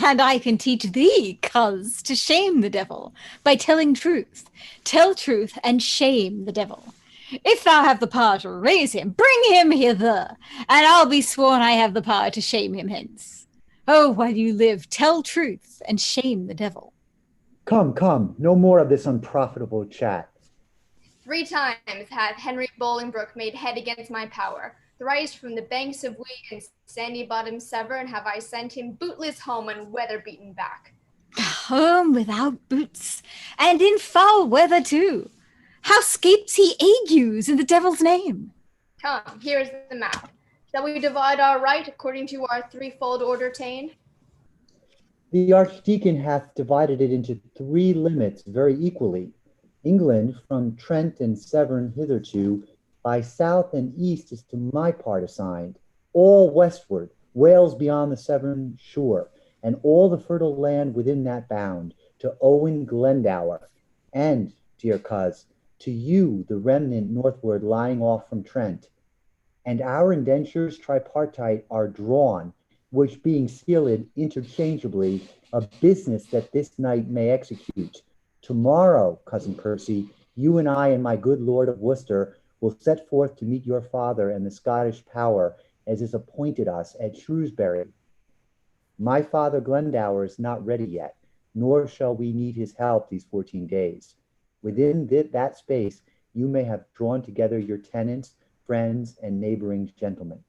And I can teach thee, cuz, to shame the devil by telling truth. Tell truth and shame the devil. If thou have the power to raise him, bring him hither, and I'll be sworn I have the power to shame him hence. Oh, while you live, tell truth and shame the devil. Come, come, no more of this unprofitable chat. 3 times hath Henry Bolingbroke made head against my power. Thrice from the banks of Wee and sandy bottom Severn have I sent him bootless home and weather-beaten back. Home without boots, and in foul weather too. How scapes he agues in the devil's name? Come, here is the map. Shall we divide our right according to our threefold order ta'en? The Archdeacon hath divided it into 3 limits very equally. England from Trent and Severn hitherto, by south and east is to my part assigned, all westward, Wales beyond the Severn shore, and all the fertile land within that bound, to Owen Glendower, and, dear coz, to you the remnant northward lying off from Trent. And our indentures tripartite are drawn, which being sealed interchangeably, a business that this night may execute. Tomorrow, Cousin Percy, you and I and my good Lord of Worcester will set forth to meet your father and the Scottish power as is appointed us at Shrewsbury. My father Glendower is not ready yet, nor shall we need his help these 14 days. Within that space, you may have drawn together your tenants, friends, and neighboring gentlemen.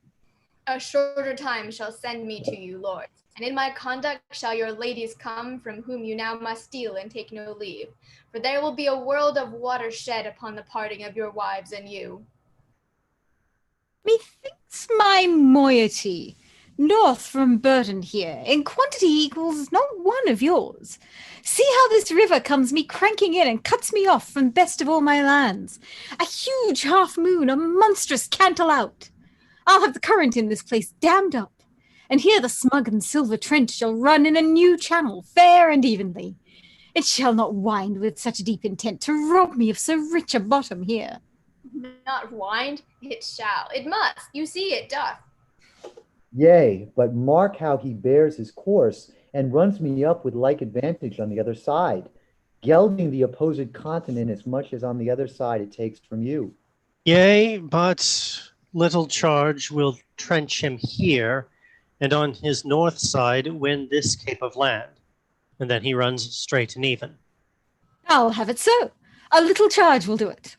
A shorter time shall send me to you, lords, and in my conduct shall your ladies come, from whom you now must steal and take no leave. For there will be a world of water shed upon the parting of your wives and you. Methinks my moiety, north from Burton here, in quantity equals not one of yours. See how this river comes me cranking in and cuts me off from best of all my lands. A huge half moon, a monstrous cantle out. I'll have the current in this place dammed up, and here the smug and silver Trent shall run in a new channel, fair and evenly. It shall not wind with such deep intent to rob me of so rich a bottom here. Not wind, it shall, it must, you see it doth. Yea, but mark how he bears his course, and runs me up with like advantage on the other side, gelding the opposed continent as much as on the other side it takes from you. Yea, but little charge will trench him here, and on his north side win this cape of land, and then he runs straight and even. I'll have it so. A little charge will do it.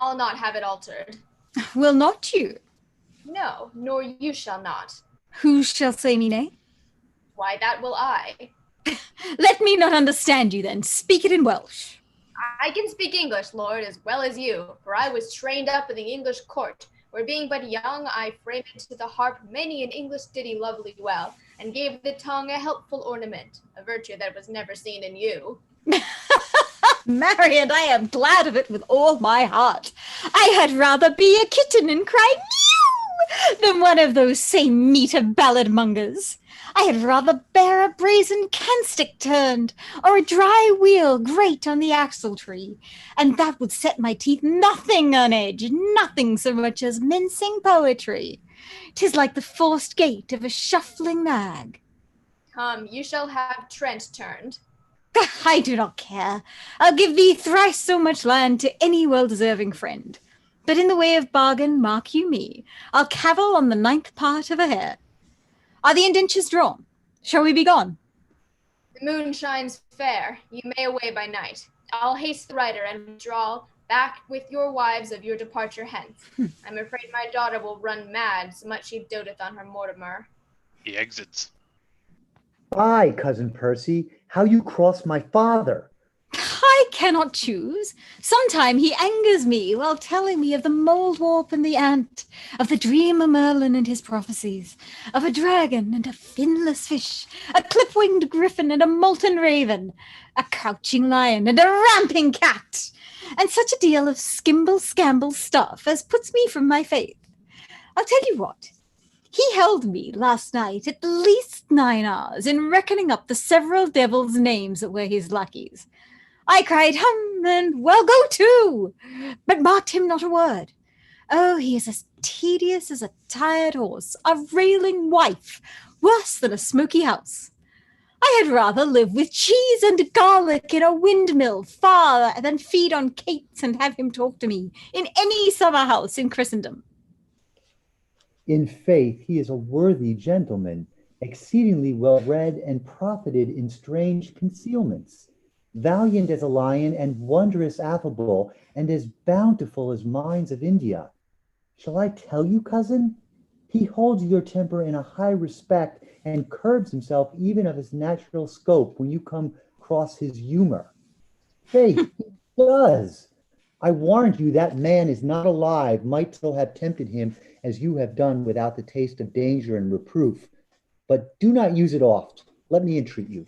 I'll not have it altered. Will not you? No, nor you shall not. Who shall say me nay? Why, that will I. Let me not understand you then. Speak it in Welsh. I can speak English, lord, as well as you, for I was trained up in the English court, where being but young, I framed into the harp many an English ditty lovely well, and gave the tongue a helpful ornament, a virtue that was never seen in you. Marry, and I am glad of it with all my heart. I had rather be a kitten and cry meow than one of those same meter ballad mongers. I had rather bear a brazen candlestick turned, or a dry wheel grate on the axle tree, and that would set my teeth nothing on edge, nothing so much as mincing poetry. 'Tis like the forced gait of a shuffling nag. Come, you shall have Trent turned. I do not care. I'll give thee thrice so much land to any well-deserving friend. But in the way of bargain, mark you me, I'll cavil on the 9th part of a hair. Are the indentures drawn? Shall we be gone? The moon shines fair. You may away by night. I'll haste the rider and draw back with your wives of your departure hence. I'm afraid my daughter will run mad, so much she doteth on her Mortimer. He exits. Fie, Cousin Percy, how you cross my father. I cannot choose. Sometime he angers me while telling me of the mould warp and the ant, of the dreamer Merlin and his prophecies, of a dragon and a finless fish, a clip-winged griffin and a molten raven, a crouching lion and a ramping cat, and such a deal of skimble-scamble stuff as puts me from my faith. I'll tell you what. He held me last night at least 9 hours in reckoning up the several devils' names that were his lackeys. I cried, hum, and well, go to, but marked him not a word. Oh, he is as tedious as a tired horse, a railing wife, worse than a smoky house. I had rather live with cheese and garlic in a windmill far than feed on cates and have him talk to me in any summer house in Christendom. In faith, he is a worthy gentleman, exceedingly well-read and profited in strange concealments, valiant as a lion and wondrous affable, and as bountiful as mines of India. Shall I tell you, cousin? He holds your temper in a high respect and curbs himself even of his natural scope when you come across his humor. Faith, he does. I warrant you that man is not alive, might so have tempted him as you have done without the taste of danger and reproof. But do not use it oft. Let me entreat you.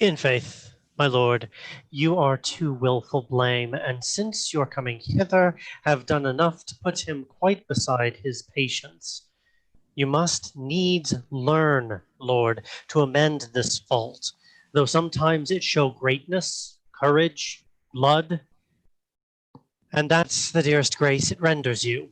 In faith, my lord, you are too wilful blame, and since your coming hither, have done enough to put him quite beside his patience. You must needs learn, Lord, to amend this fault, though sometimes it show greatness, courage, blood, and that's the dearest grace it renders you.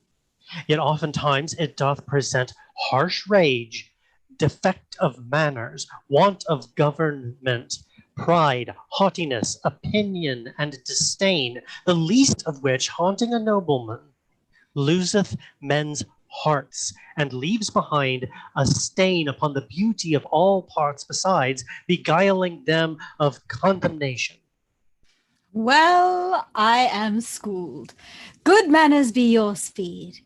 Yet oftentimes it doth present harsh rage, defect of manners, want of government, pride, haughtiness, opinion, and disdain, the least of which, haunting a nobleman, loseth men's hearts, and leaves behind a stain upon the beauty of all parts besides, beguiling them of condemnation. Well, I am schooled. Good manners be your speed.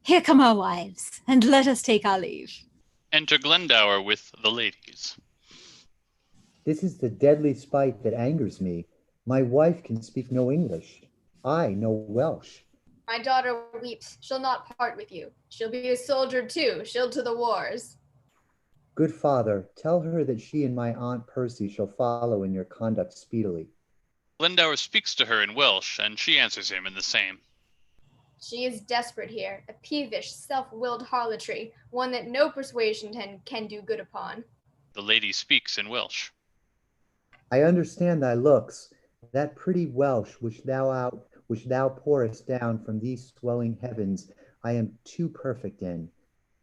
Here come our wives, and let us take our leave. Enter Glendower with the ladies. This is the deadly spite that angers me. My wife can speak no English. I no Welsh. My daughter weeps. She'll not part with you. She'll be a soldier too. She'll to the wars. Good father, tell her that she and my Aunt Percy shall follow in your conduct speedily. Glendower speaks to her in Welsh, and she answers him in the same. She is desperate here, a peevish, self-willed harlotry, one that no persuasion can do good upon. The lady speaks in Welsh. I understand thy looks, that pretty Welsh which thou pourest down from these swelling heavens, I am too perfect in,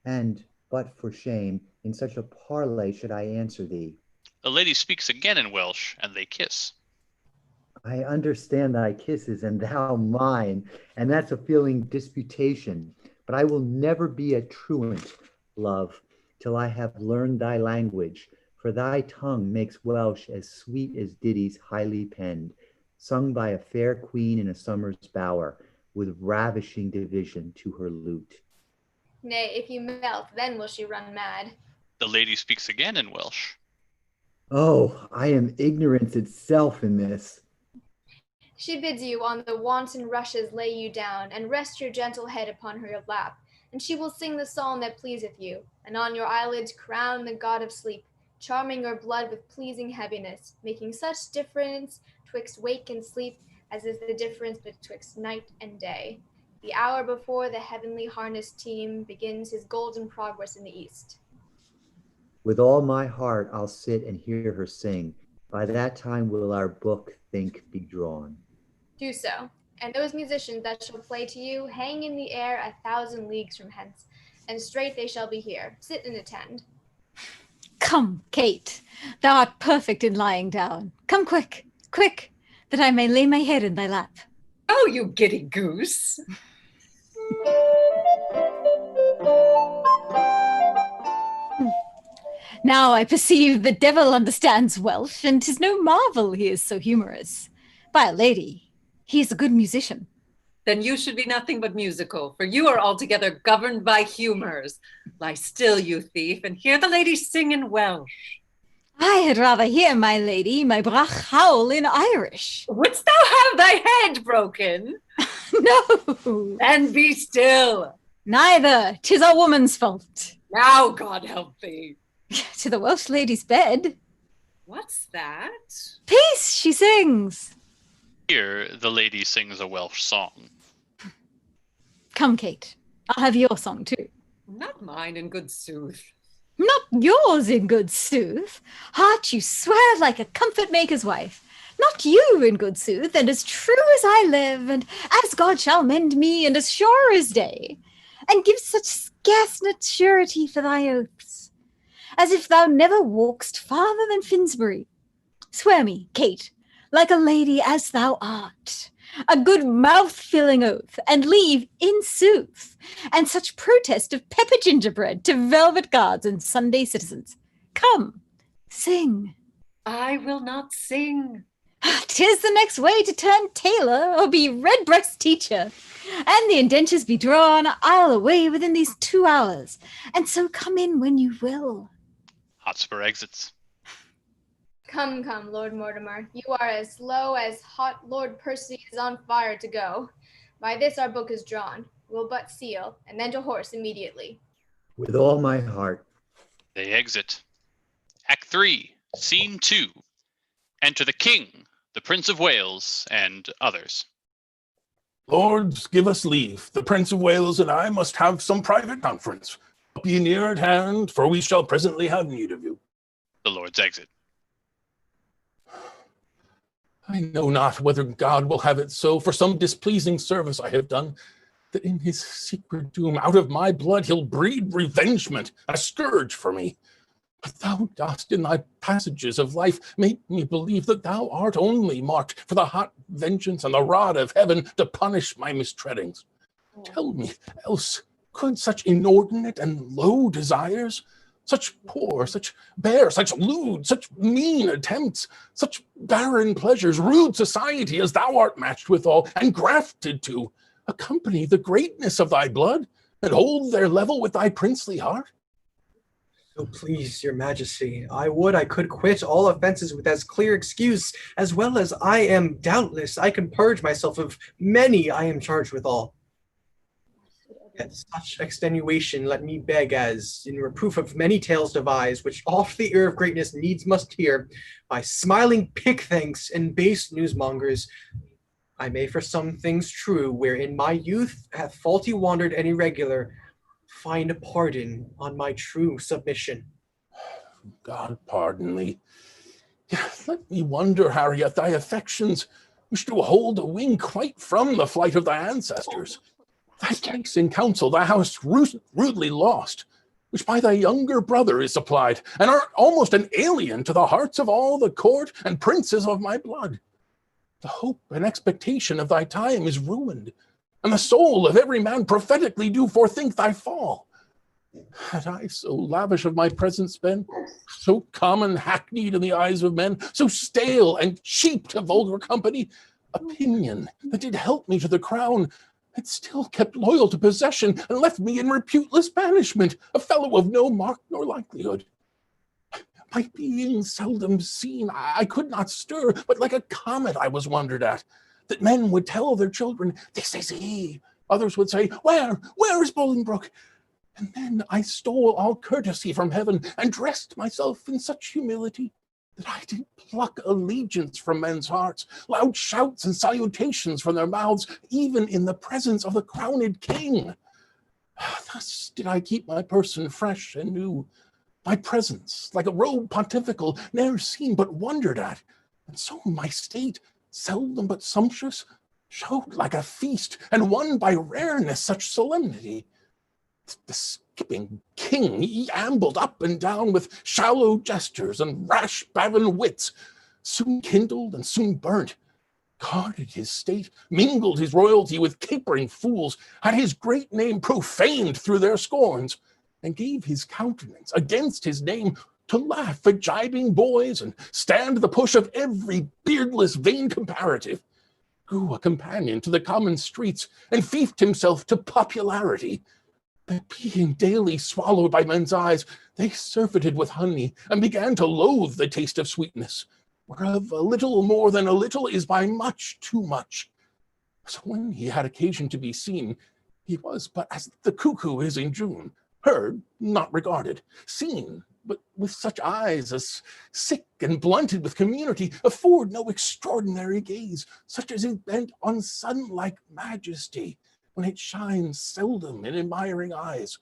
and, but for shame, in such a parley should I answer thee. The lady speaks again in Welsh, and they kiss. I understand thy kisses, and thou mine, and that's a feeling disputation. But I will never be a truant, love, till I have learned thy language, for thy tongue makes Welsh as sweet as ditties highly penned, sung by a fair queen in a summer's bower, with ravishing division to her lute. Nay, if you melt, then will she run mad. The lady speaks again in Welsh. Oh, I am ignorance itself in this. She bids you on the wanton rushes lay you down, and rest your gentle head upon her lap. and she will sing the psalm that pleaseth you, and on your eyelids crown the god of sleep, charming your blood with pleasing heaviness, making such difference twixt wake and sleep as is the difference betwixt night and day. The hour before the heavenly harnessed team begins his golden progress in the east. With all my heart, I'll sit and hear her sing. By that time will our book, think, be drawn. Do so, and those musicians that shall play to you hang in the air 1,000 leagues from hence, and straight they shall be here. Sit and attend. Come, Kate, thou art perfect in lying down. Come quick, quick, that I may lay my head in thy lap. Oh, you giddy goose. Now I perceive the devil understands Welsh, and 'tis no marvel he is so humorous. By a lady, he is a good musician. Then you should be nothing but musical, for you are altogether governed by humors. Lie still, you thief, and hear the lady sing in Welsh. I had rather hear my lady, my brach, howl in Irish. Wouldst thou have thy head broken? No. Then be still. Neither. 'Tis a woman's fault. Now God help thee. To the Welsh lady's bed. What's that? Peace, she sings. Here, the lady sings a Welsh song. Come, Kate. I'll have your song too. Not mine, in good sooth. Not yours, in good sooth. Heart, you swear like a comfort maker's wife. Not you, in good sooth, and as true as I live, and as God shall mend me, and as sure as day, and give such scarcenate surety for thy oaths, as if thou never walk'st farther than Finsbury. Swear me, Kate, like a lady as thou art, a good mouth-filling oath, and leave, in sooth, and such protest of pepper gingerbread to velvet guards and Sunday citizens. Come, sing. I will not sing. 'Tis the next way to turn tailor or be redbreast teacher. And the indentures be drawn, I'll away within these 2 hours. And so come in when you will. Hotspur exits. Come, come, Lord Mortimer, you are as slow as hot Lord Percy is on fire to go. By this our book is drawn. We'll but seal, and then to horse immediately. With all my heart. They exit. Act 3, Scene 2. Enter the King, the Prince of Wales, and others. Lords, give us leave. The Prince of Wales and I must have some private conference. Be near at hand, for we shall presently have need of you. The lords exit. I know not whether God will have it so, for some displeasing service I have done, that in his secret doom out of my blood he'll breed revengement, a scourge for me. But thou dost in thy passages of life make me believe that thou art only marked for the hot vengeance and the rod of heaven to punish my mistreadings. Tell me, else could such inordinate and low desires, such poor, such bare, such lewd, such mean attempts, such barren pleasures, rude society as thou art matched withal and grafted to, accompany the greatness of thy blood and hold their level with thy princely heart? So please, your majesty, I would I could quit all offences with as clear excuse, as well as I am doubtless, I can purge myself of many I am charged withal. Yet such extenuation let me beg as, in reproof of many tales devised, which oft the ear of greatness needs must hear, by smiling pickthanks and base newsmongers, I may for some things true, where in my youth hath faulty wandered and irregular, find a pardon on my true submission. God pardon thee. Let me wonder, Harry, at thy affections, which do hold a wing quite from the flight of thy ancestors. Thy case in council thou hast rudely lost, which by thy younger brother is supplied, and art almost an alien to the hearts of all the court and princes of my blood. The hope and expectation of thy time is ruined, and the soul of every man prophetically do forethink thy fall. Had I so lavish of my presence been, so common hackneyed in the eyes of men, so stale and cheap to vulgar company, opinion that did help me to the crown, had still kept loyal to possession and left me in reputeless banishment, a fellow of no mark nor likelihood. By being seldom seen, I could not stir, but like a comet I was wondered at, that men would tell their children, this is he, Others would say, where is Bolingbroke? And then I stole all courtesy from heaven and dressed myself in such humility that I did pluck allegiance from men's hearts, loud shouts and salutations from their mouths, even in the presence of the crowned king. Thus did I keep my person fresh and new, my presence like a robe pontifical, ne'er seen but wondered at, and so my state, seldom but sumptuous, showed like a feast, and won by rareness such solemnity. The skipping king, he ambled up and down with shallow gestures and rash bavin wits, soon kindled and soon burnt, guarded his state, mingled his royalty with capering fools, had his great name profaned through their scorns, and gave his countenance against his name to laugh at gibing boys and stand the push of every beardless vain comparative, grew a companion to the common streets, and fiefed himself to popularity. But being daily swallowed by men's eyes, they surfeited with honey, and began to loathe the taste of sweetness, whereof a little more than a little is by much too much. So when he had occasion to be seen, he was but as the cuckoo is in June, heard, not regarded, seen, but with such eyes as, sick and blunted with community, afford no extraordinary gaze, such as is bent on sun-like majesty, when it shines seldom in admiring eyes,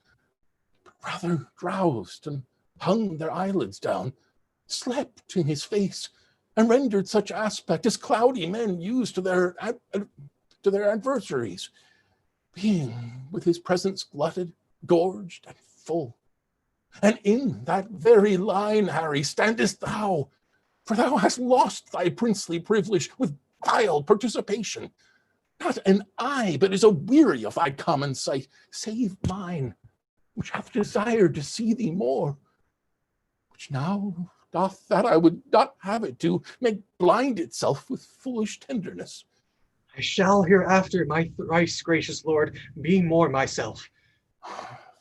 but rather drowsed and hung their eyelids down, slept in his face, and rendered such aspect as cloudy men use to their adversaries, being with his presence glutted, gorged, and full. And in that very line, Harry, standest thou, for thou hast lost thy princely privilege with vile participation. Not an eye but is aweary of thy common sight, save mine, which hath desired to see thee more, which now doth that I would not have it to make blind itself with foolish tenderness. I shall hereafter, my thrice gracious lord, be more myself.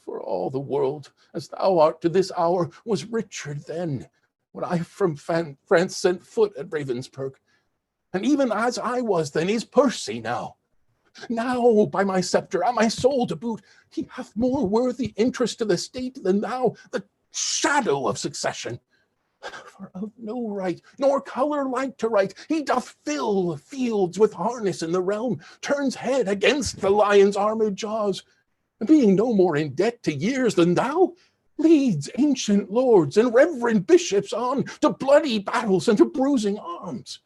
For all the world, as thou art to this hour, was Richard then, when I from France sent foot at Ravensperg. And even as I was then is Percy now. Now, by my sceptre, and my soul to boot, he hath more worthy interest to the state than thou, the shadow of succession. For of no right, nor colour like to right, he doth fill fields with harness in the realm, turns head against the lion's armed jaws, and being no more in debt to years than thou, leads ancient lords and reverend bishops on to bloody battles and to bruising arms.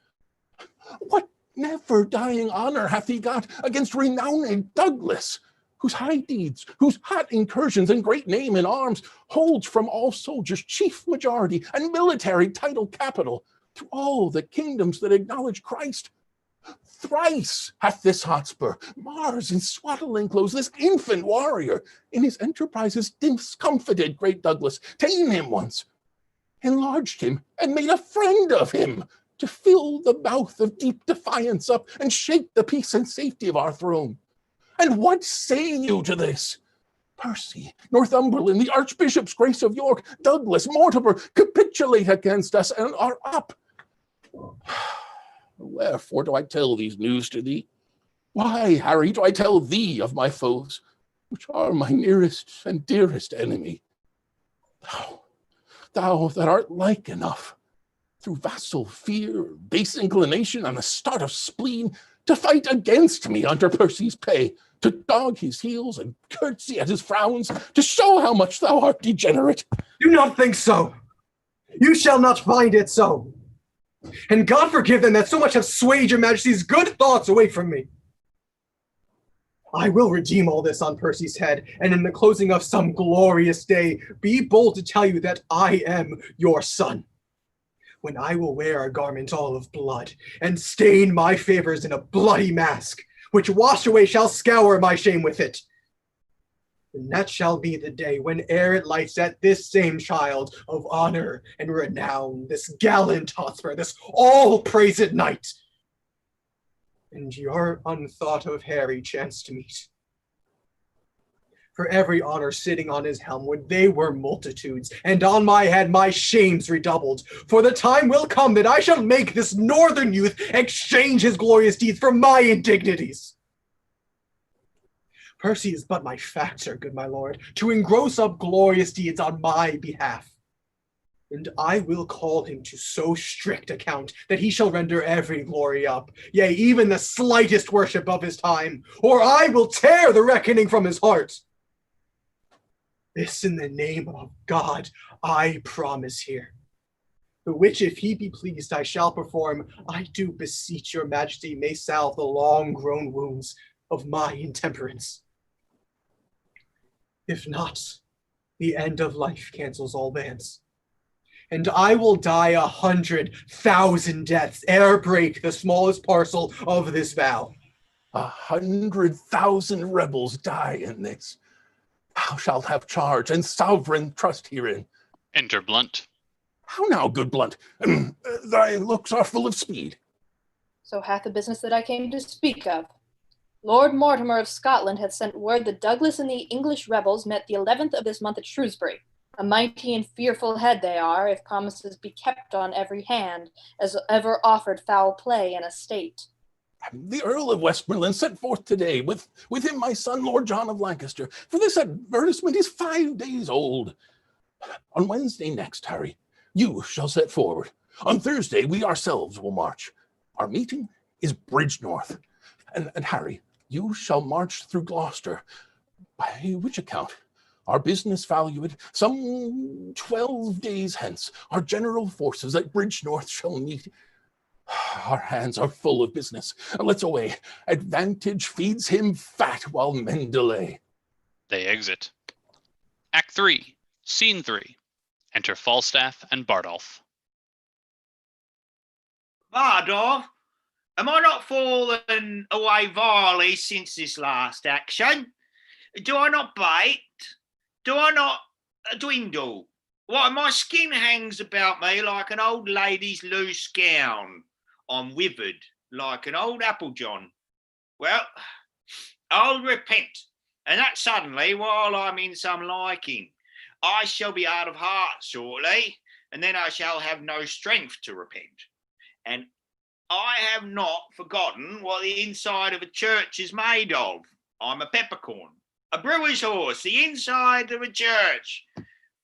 What never dying honour hath he got against renowned Douglas, whose high deeds, whose hot incursions and great name in arms holds from all soldiers chief majority and military title capital through all the kingdoms that acknowledge Christ? Thrice hath this Hotspur, Mars in swaddling clothes, this infant warrior, in his enterprises discomfited great Douglas, ta'en him once, enlarged him, and made a friend of him, to fill the mouth of deep defiance up and shake the peace and safety of our throne. And what say you to this? Percy, Northumberland, the Archbishop's Grace of York, Douglas, Mortimer, capitulate against us and are up. Wherefore do I tell these news to thee? Why, Harry, do I tell thee of my foes, which are my nearest and dearest enemy? Thou that art like enough, through vassal fear, base inclination, and a start of spleen, to fight against me under Percy's pay, to dog his heels and curtsy at his frowns, to show how much thou art degenerate. Do not think so. You shall not find it so. And God forgive them that so much have swayed your majesty's good thoughts away from me. I will redeem all this on Percy's head, and in the closing of some glorious day, be bold to tell you that I am your son. When I will wear a garment all of blood, and stain my favors in a bloody mask, which wash away shall scour my shame with it. And that shall be the day when ere it lights at this same child of honor and renown, this gallant Hotspur, this all-praised knight, and your unthought of Harry chance to meet. For every honor sitting on his helmwood, they were multitudes, and on my head my shames redoubled. For the time will come that I shall make this northern youth exchange his glorious deeds for my indignities. Percy is but my factor, good my lord, to engross up glorious deeds on my behalf. And I will call him to so strict account that he shall render every glory up, yea, even the slightest worship of his time, or I will tear the reckoning from his heart. This in the name of God I promise here, the which if he be pleased I shall perform. I do beseech your majesty may salve the long-grown wounds of my intemperance. If not, the end of life cancels all bans, and I will die 100,000 deaths ere break the smallest parcel of this vow. 100,000 rebels die in this. Thou shalt have charge and sovereign trust herein. Enter Blunt. How now, good Blunt? Thy looks are full of speed. So hath the business that I came to speak of. Lord Mortimer of Scotland hath sent word that Douglas and the English rebels met the 11th of this month at Shrewsbury. A mighty and fearful head they are, if promises be kept on every hand, as ever offered foul play in a state. The Earl of Westmoreland set forth today, with him my son, Lord John of Lancaster, for this advertisement is 5 days old. On Wednesday next, Harry, you shall set forward. On Thursday, we ourselves will march. Our meeting is Bridgenorth. And Harry, you shall march through Gloucester. By which account, our business value it some 12 days hence. Our general forces at Bridgenorth shall meet. Our hands are full of business. Let's away. Advantage feeds him fat while men delay. They exit. Act 3, Scene 3. Enter Falstaff and Bardolph. Bardolph, am I not fallen away vilely since this last action? Do I not bite? Do I not dwindle? Why, my skin hangs about me like an old lady's loose gown. I'm withered like an old Applejohn. Well, I'll repent, and that suddenly, while I'm in some liking. I shall be out of heart shortly, and then I shall have no strength to repent. And I have not forgotten what the inside of a church is made of. I'm a peppercorn, a brewer's horse, the inside of a church.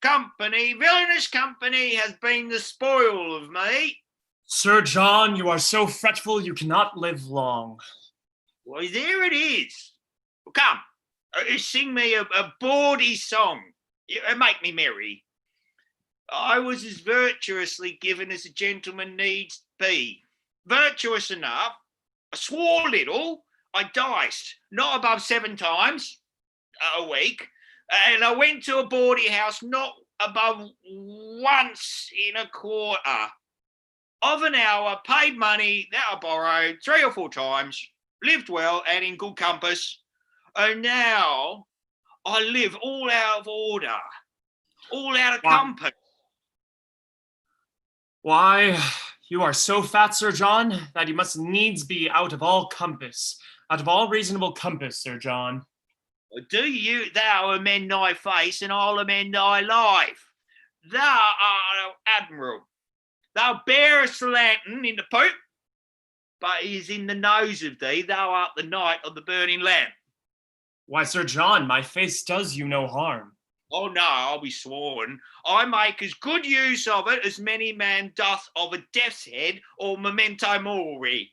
Company, villainous company, has been the spoil of me. Sir John, you are so fretful you cannot live long. Why, there it is. Come, sing me a bawdy song. Make me merry. I was as virtuously given as a gentleman needs be. Virtuous enough. I swore little. I diced, not above 7 times a week. And I went to a boarding house not above once in a quarter of an hour, paid money that I borrowed 3 or 4 times, lived well and in good compass. And now I live all out of order, all out of compass. Why, you are so fat, Sir John, that you must needs be out of all compass, out of all reasonable compass, Sir John. Do you, thou amend thy face, and I'll amend thy life. Thou art admiral. Thou bearest the lantern in the poop, but it is in the nose of thee. Thou art the knight of the burning lamp. Why, Sir John, my face does you no harm. Oh no, I'll be sworn. I make as good use of it as many man doth of a death's head or memento mori.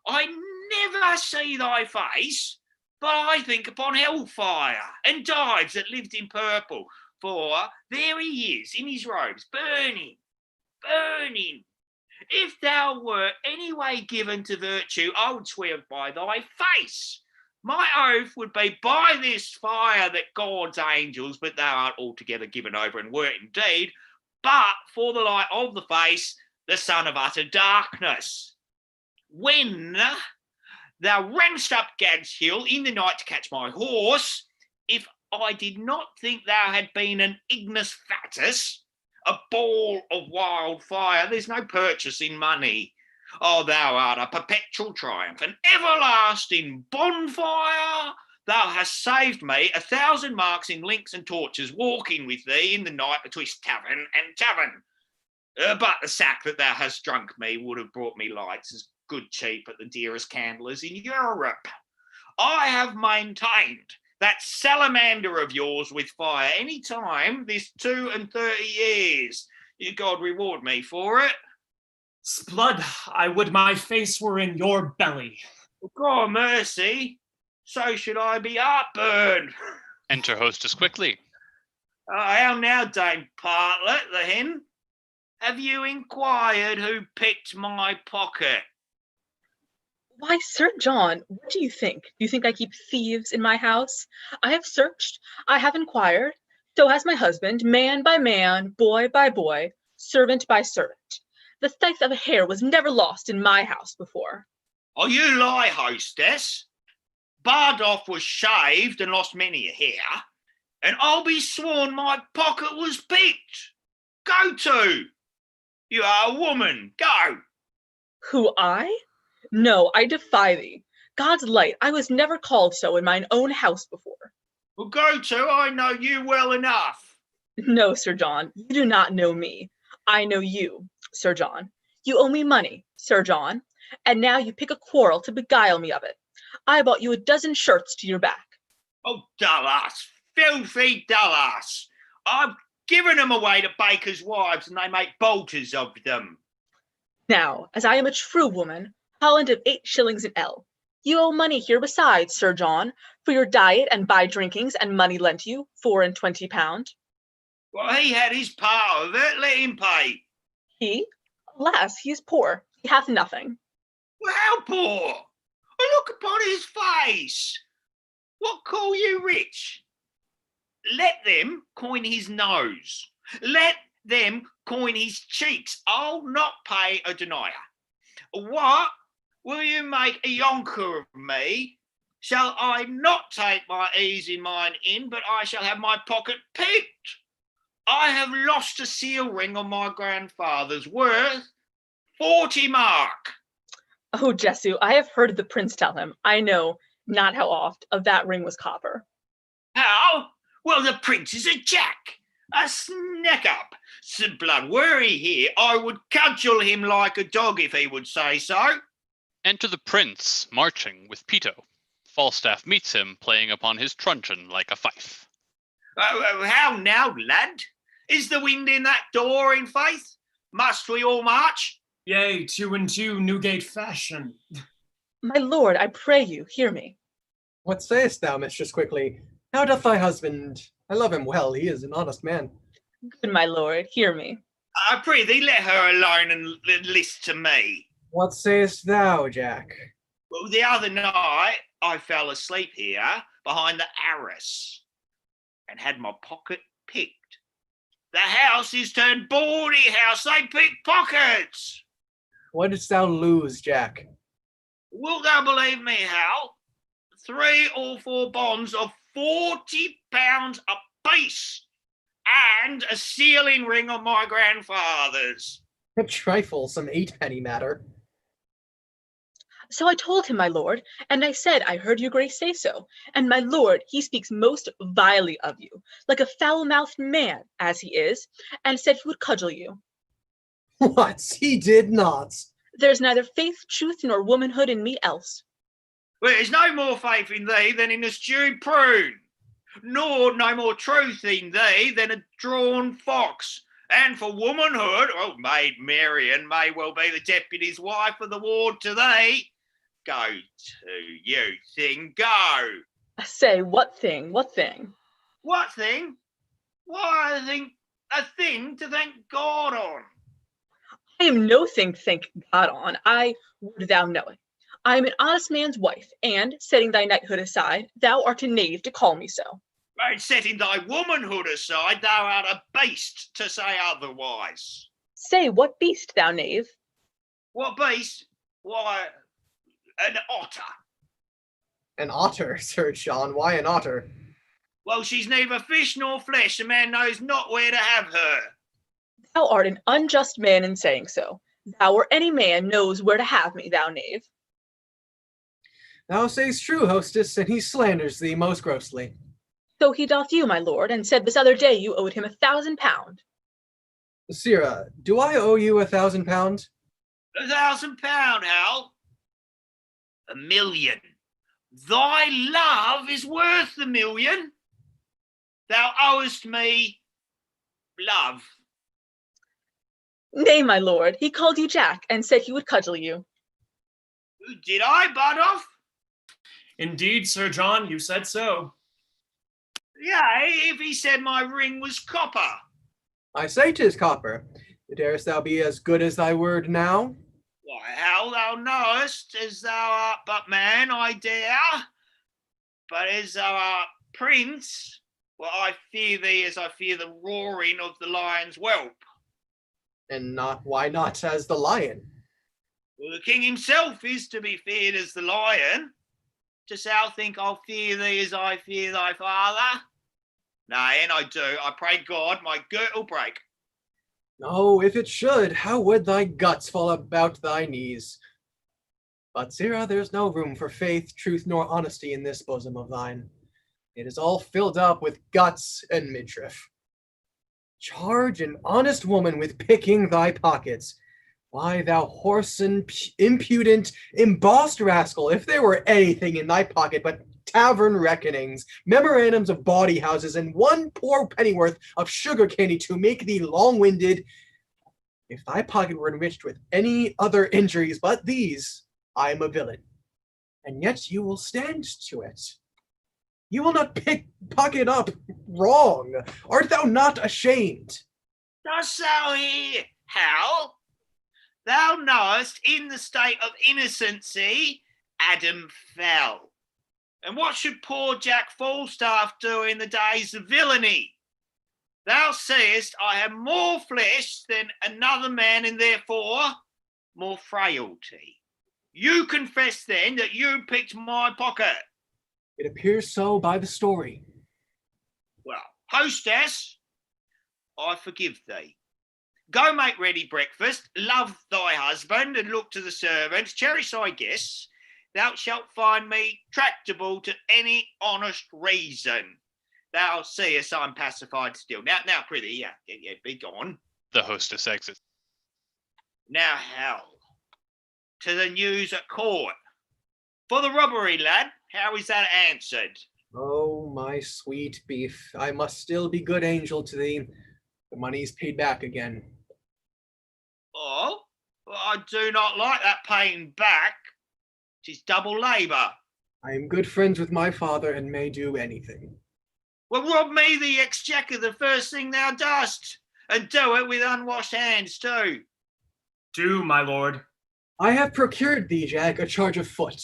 I never see thy face, but I think upon hellfire and Dives that lived in purple. For there he is in his robes, burning, burning. If thou wert any way given to virtue, I would swear by thy face. My oath would be by this fire that God's angels, but thou art altogether given over and wert indeed, but for the light of the face, the son of utter darkness. When thou ranst up Gad's Hill in the night to catch my horse, if I did not think thou had been an ignis fatuus, a ball of wild fire, there's no purchase in money. Oh, thou art a perpetual triumph, an everlasting bonfire. Thou hast saved me 1,000 marks in links and torches, walking with thee in the night betwixt tavern and tavern. But the sack that thou hast drunk me would have brought me lights as good cheap at the dearest candlers in Europe. I have maintained that salamander of yours with fire any time this 32 years. You God reward me for it. Sblood, I would my face were in your belly. God mercy, so should I be heartburned. Enter hostess quickly. How now, Dame Partlet, the hen? Have you inquired who picked my pocket? Why, Sir John, what do you think? Do you think I keep thieves in my house? I have searched, I have inquired, so has my husband, man by man, boy by boy, servant by servant. The scythe of a hair was never lost in my house before. Oh, you lie, hostess. Bardoff was shaved and lost many a hair, and I'll be sworn my pocket was picked. Go to. You are a woman. Go. Who, I? No, I defy thee. God's light, I was never called so in mine own house before. Well, go to. I know you well enough. No, Sir John, you do not know me. I know you, Sir John. You owe me money, Sir John, and now you pick a quarrel to beguile me of it. I bought you a dozen shirts to your back. Oh, dull ass. Filthy dull ass. I've given them away to bakers' wives and they make bolters of them. Now, as I am a true woman, Holland of 8 shillings an ell. You owe money here besides, Sir John, for your diet and by drinkings and money lent you, 24 pounds. Well, he had his part of it. Let him pay. He? Alas, he is poor. He hath nothing. Well, how poor? Look upon his face. What call you rich? Let them coin his nose. Let them coin his cheeks. I'll not pay a denier. What? Will you make a yonker of me? Shall I not take my ease in mine in, but I shall have my pocket picked? I have lost a seal ring on my grandfather's worth 40 mark. Oh, Jesu, I have heard the prince tell him, I know not how oft, of that ring was copper. How? Well, the prince is a jack, a snack-up. Blood, were he here, I would cudgel him like a dog if he would say so. Enter the prince, marching with Peto. Falstaff meets him, playing upon his truncheon like a fife. How now, lad? Is the wind in that door, in faith? Must we all march? Yea, 2 and 2, Newgate fashion. My lord, I pray you, hear me. What sayest thou, mistress, quickly? How doth thy husband? I love him well, he is an honest man. Good my lord, hear me. I pray thee, let her alone and list to me. What sayest thou, Jack? Well, the other night I fell asleep here behind the arras and had my pocket picked. The house is turned bawdy house, they pick pockets. What didst thou lose, Jack? Wilt thou believe me, Hal? 3 or 4 bonds of 40 pounds apiece, and a sealing ring on my grandfather's. A trifle, some 8-penny matter. So I told him, my lord, and I said, I heard your grace say so. And my lord, he speaks most vilely of you, like a foul-mouthed man, as he is, and said he would cudgel you. What? He did not. There's neither faith, truth, nor womanhood in me else. Well, there's no more faith in thee than in a stewed prune, nor no more truth in thee than a drawn fox. And for womanhood, oh, Maid Marian may well be the deputy's wife of the ward to thee. Go to, you thing, go. Say, what thing, what thing? What thing? Why, a thing to thank God on. I am no thing to thank God on, I would thou know it. I am an honest man's wife, and, setting thy knighthood aside, thou art a knave to call me so. And setting thy womanhood aside, thou art a beast to say otherwise. Say, what beast, thou knave? What beast? Why, an otter. An otter, Sir John, why an otter? Well, she's neither fish nor flesh, a man knows not where to have her. Thou art an unjust man in saying so. Thou or any man knows where to have me, thou knave. Thou sayst true, hostess, and he slanders thee most grossly. So he doth you, my lord, and said this other day you owed him 1,000 pounds. Sirrah, do I owe you 1,000 pounds? 1,000 pounds, Hal? 1,000,000. Thy love is worth the million. Thou owest me love. Nay, my lord, he called you Jack and said he would cudgel you. Did I, Bardolph? Indeed, Sir John, you said so. Yea, if he said my ring was copper. I say 'tis copper. Darest thou be as good as thy word now? Why, how thou knowest, as thou art but man, I dare. But as thou art prince, well, I fear thee as I fear the roaring of the lion's whelp. And why not as the lion? Well, the king himself is to be feared as the lion. Dost thou think I'll fear thee as I fear thy father? Nay, and I do. I pray God my gird'll break. No, if it should, how would thy guts fall about thy knees? But, sirrah, there's no room for faith, truth, nor honesty in this bosom of thine. It is all filled up with guts and midriff. Charge an honest woman with picking thy pockets. Why, thou whoreson, impudent, embossed rascal, if there were anything in thy pocket but tavern reckonings, memorandums of bawdy houses, and one poor pennyworth of sugar candy to make thee long-winded, if thy pocket were enriched with any other injuries but these, I am a villain. And yet you will stand to it. You will not pocket up wrong. Art thou not ashamed? Dost thou hear, Hal? Thou knowest, in the state of innocency, Adam fell. And what should poor Jack Falstaff do in the days of villainy? Thou sayest I have more flesh than another man, and therefore more frailty. You confess then that you picked my pocket. It appears so by the story. Well, hostess, I forgive thee. Go make ready breakfast, love thy husband, and look to the servants, cherish thy guests. Thou shalt find me tractable to any honest reason. Thou seest I'm pacified still. Now, prithee, yeah, be gone. The hostess exits. Now, Hal, to the news at court. For the robbery, lad, how is that answered? Oh, my sweet beef, I must still be good angel to thee. The money's paid back again. Oh, well, I do not like that paying back. 'Tis double labour. I am good friends with my father and may do anything. Well, rob me the exchequer the first thing thou dost, and do it with unwashed hands too. Do, my lord. I have procured thee, Jack, a charge of foot.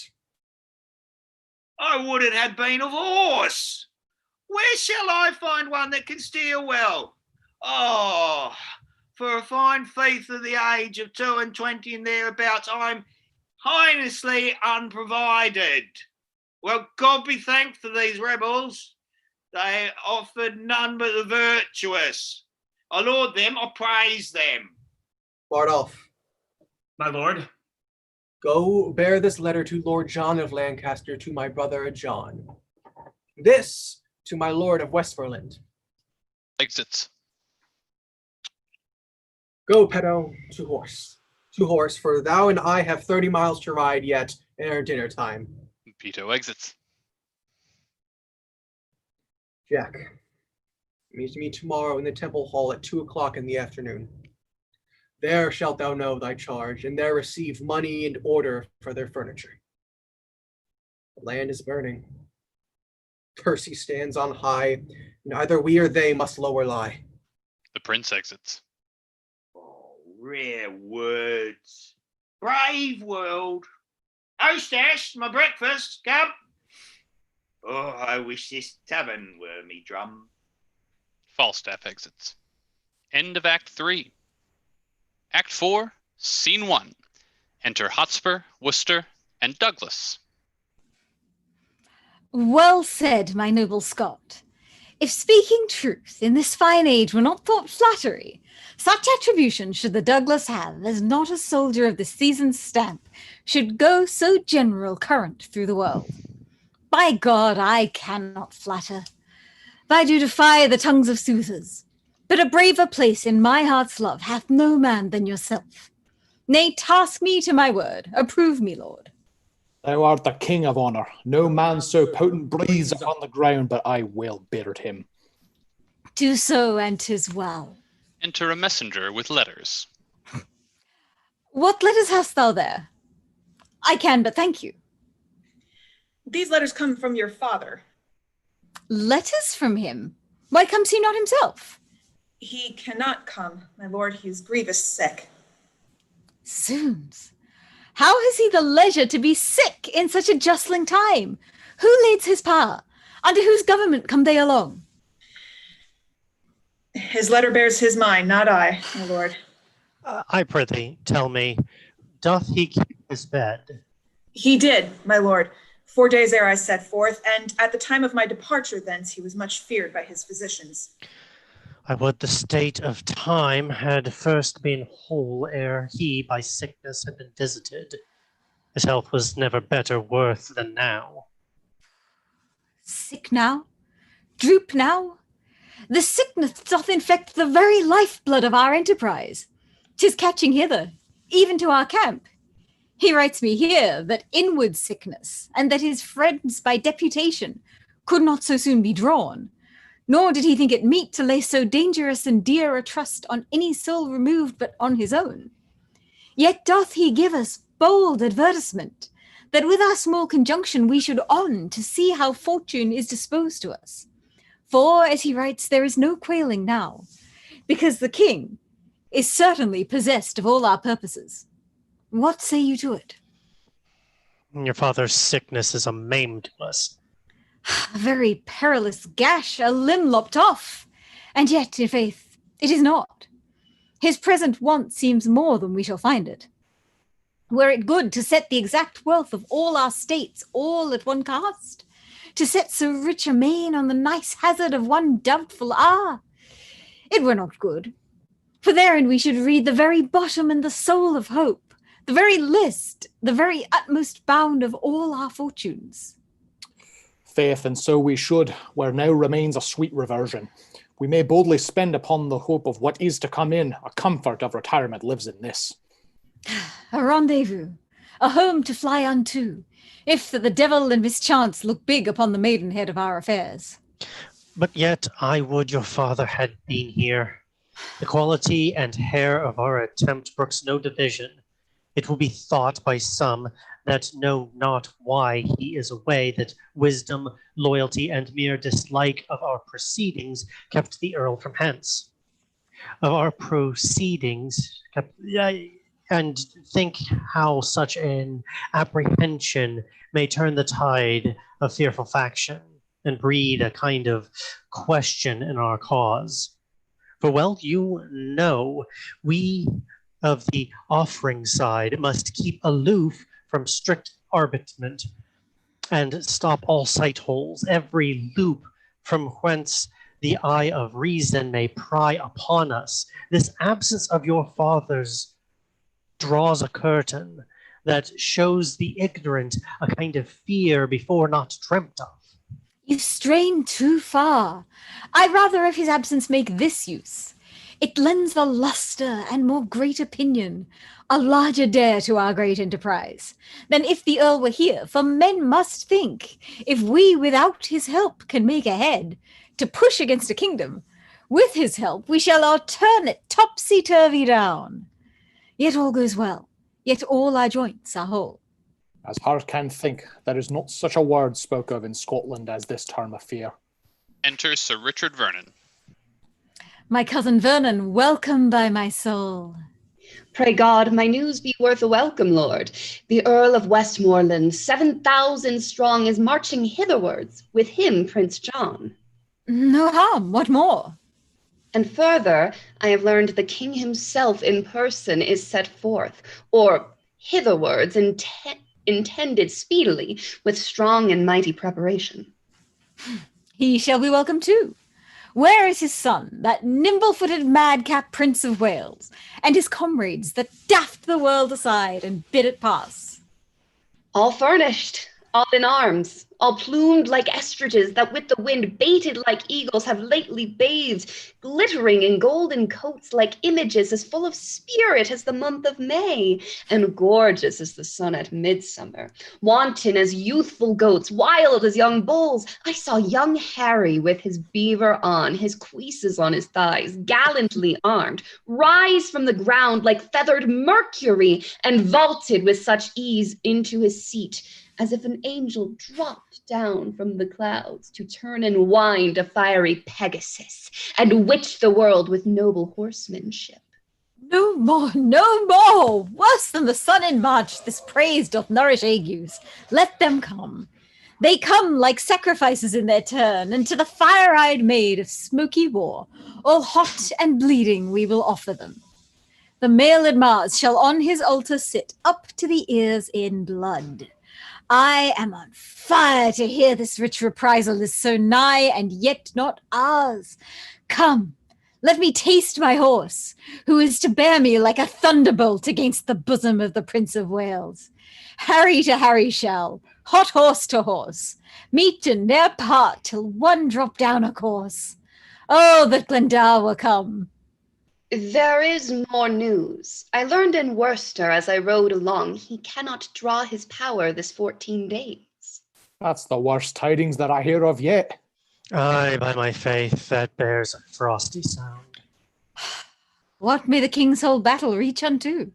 I would it had been of horse. Where shall I find one that can steer well? Oh, for a fine thief of the age of 22 and thereabouts, I'm heinously unprovided. Well, God be thanked for these rebels. They offered none but the virtuous. I laud them, I praise them. Bardolph. My lord. Go bear this letter to Lord John of Lancaster, to my brother John. This to my lord of Westmoreland. Exits. Go, Peto, to horse. To horse, for thou and I have 30 miles to ride yet ere dinner time. Peto exits. Jack, meet me tomorrow in the temple hall at 2 o'clock in the afternoon. There shalt thou know thy charge, and there receive money and order for their furniture. The land is burning. Percy stands on high, and either we or they must lower lie. The prince exits. Oh, rare words. Brave world. Hostess, my breakfast, come. Oh, I wish this tavern were me drum. Falstaff exits. End of Act 3. Act 4, Scene 1. Enter Hotspur, Worcester, and Douglas. Well said, my noble Scot. If speaking truth in this fine age were not thought flattery, such attribution should the Douglas have, as not a soldier of the season's stamp should go so general current through the world. By God, I cannot flatter. I do defy the tongues of soothers. But a braver place in my heart's love hath no man than yourself. Nay, task me to my word. Approve me, lord. Thou art the king of honour. No man so potent breathes upon the ground, but I will beard him. Do so, and 'tis well. Enter a messenger with letters. What letters hast thou there? I can but thank you. These letters come from your father. Letters from him? Why comes he not himself? He cannot come, my lord. He is grievous sick. Zoons. How has he the leisure to be sick in such a justling time? Who leads his power? Under whose government come they along? His letter bears his mind, not I, my lord. I prithee, tell me, doth he keep his bed? He did, my lord. 4 days ere I set forth, and at the time of my departure thence he was much feared by his physicians. I would the state of time had first been whole ere he by sickness had been visited. His health was never better worth than now. Sick now? Droop now? The sickness doth infect the very lifeblood of our enterprise. 'Tis catching hither, even to our camp. He writes me here that inward sickness, and that his friends by deputation could not so soon be drawn, nor did he think it meet to lay so dangerous and dear a trust on any soul removed but on his own. Yet doth he give us bold advertisement, that with our small conjunction we should on to see how fortune is disposed to us. For, as he writes, there is no quailing now, because the king is certainly possessed of all our purposes. What say you to it? Your father's sickness is a maim to us. A very perilous gash, a limb lopped off. And yet, in faith, it is not. His present want seems more than we shall find it. Were it good to set the exact wealth of all our states all at one cast, to set so rich a main on the nice hazard of one doubtful hour, it were not good. For therein we should read the very bottom and the soul of hope, the very list, the very utmost bound of all our fortunes. Faith, and so we should, where now remains a sweet reversion. We may boldly spend upon the hope of what is to come in. A comfort of retirement lives in this. A rendezvous, a home to fly unto, if that the devil and mischance look big upon the maidenhead of our affairs. But yet I would your father had been here. The quality and hair of our attempt brooks no division. It will be thought by some that know not why he is away, that wisdom, loyalty, and mere dislike of our proceedings kept the earl from hence. Of our proceedings kept, and think how such an apprehension may turn the tide of fearful faction, and breed a kind of question in our cause. For well you know, we of the offering side must keep aloof from strict arbitrament, and stop all sight holes, every loop from whence the eye of reason may pry upon us. This absence of your father's draws a curtain that shows the ignorant a kind of fear before not dreamt of. You strain too far. I rather of his absence make this use. It lends the lustre and more great opinion, a larger dare to our great enterprise, than if the earl were here. For men must think, if we without his help can make a head to push against a kingdom, with his help we shall all turn it topsy-turvy down. Yet all goes well, yet all our joints are whole. As heart can think, there is not such a word spoke of in Scotland as this term of fear. Enter Sir Richard Vernon. My cousin Vernon, welcome by my soul. Pray God, my news be worth a welcome, Lord. The Earl of Westmoreland, 7,000 strong, is marching hitherwards, with him Prince John. No harm, what more? And further, I have learned the king himself in person is set forth, or hitherwards, intended speedily, with strong and mighty preparation. He shall be welcome too. Where is his son, that nimble-footed madcap Prince of Wales, and his comrades that daft the world aside and bid it pass? All furnished. all in arms, all plumed like ostriches that with the wind baited like eagles have lately bathed, glittering in golden coats like images, as full of spirit as the month of May, and gorgeous as the sun at midsummer, wanton as youthful goats, wild as young bulls. I saw young Harry with his beaver on, his cuisses on his thighs, gallantly armed, rise from the ground like feathered Mercury, and vaulted with such ease into his seat, as if an angel dropped down from the clouds to turn and wind a fiery Pegasus, and witch the world with noble horsemanship. No more, no more! Worse than the sun in March, this praise doth nourish agues. Let them come. They come like sacrifices in their turn, and to the fire-eyed maid of smoky war, all hot and bleeding, we will offer them. The mailed Mars shall on his altar sit, up to the ears in blood. I am on fire to hear this rich reprisal is so nigh, and yet not ours. Come, let me taste my horse, who is to bear me like a thunderbolt against the bosom of the Prince of Wales. Harry to Harry shall, hot horse to horse, meet and ne'er part till one drop down a course. Oh, that Glendower were come! There is more news. I learned in Worcester as I rode along, he cannot draw his power this 14 days. That's the worst tidings that I hear of yet. Aye, by my faith, that bears a frosty sound. What may the king's whole battle reach unto?